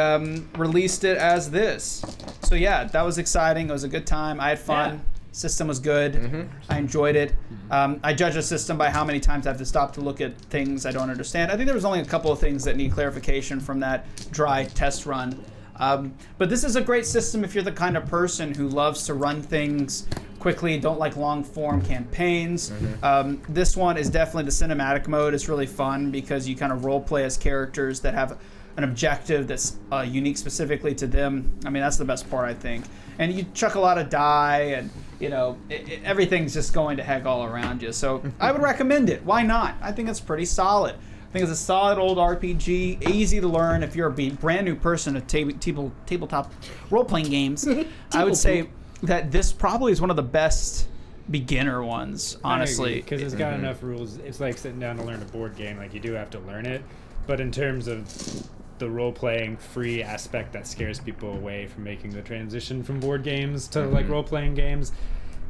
released it as this. So yeah, that was exciting. It was a good time. I had fun. Yeah. System was good. I enjoyed it. I judge a system by how many times I have to stop to look at things I don't understand. I think there was only a couple of things that need clarification from that dry test run. But this is a great system if you're the kind of person who loves to run things quickly, don't like long form campaigns. This one is definitely the cinematic mode. It's really fun because you kind of role play as characters that have an objective that's unique specifically to them. I mean, that's the best part, I think. And you chuck a lot of die, and everything's just going to heck all around you. So I would recommend it. Why not? I think it's pretty solid. I think it's a solid old RPG, easy to learn if you're a brand new person to tabletop role-playing games. I would say that this probably is one of the best beginner ones, honestly. Because it's got enough rules. It's like sitting down to learn a board game. Like, you do have to learn it. But in terms of the role-playing free aspect that scares people away from making the transition from board games to like role-playing games,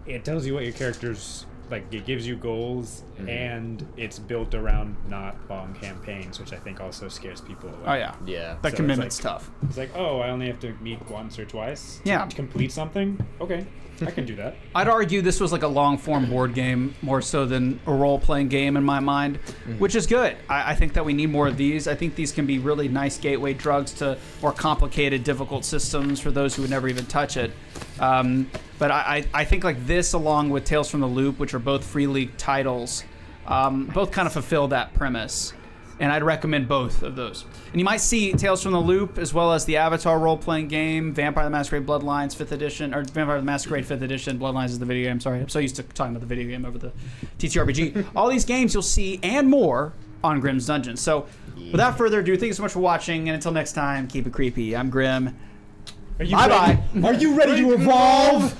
it tells you what your characters like. It gives you goals, and it's built around not long campaigns, which I think also scares people away. Oh yeah, that So commitment's tough. It's like, oh, I only have to meet once or twice Yeah. to complete something. Okay, I can do that. I'd argue this was like a long-form board game more so than a role-playing game in my mind, which is good. I think that we need more of these. I think these can be really nice gateway drugs to more complicated, difficult systems for those who would never even touch it. But I think like this, along with Tales from the Loop, which are both Free League titles, both kind of fulfill that premise. And I'd recommend both of those. And you might see Tales from the Loop as well as the Avatar role-playing game, Vampire the Masquerade Bloodlines 5th edition, or Vampire the Masquerade 5th edition. Bloodlines is the video game, sorry. I'm so used to talking about the video game over the TTRPG. All these games you'll see and more on Grimm's Dungeon. So, without further ado, thank you so much for watching, and until next time, keep it creepy. I'm Grim. Are you Bye-bye. Are you ready to evolve?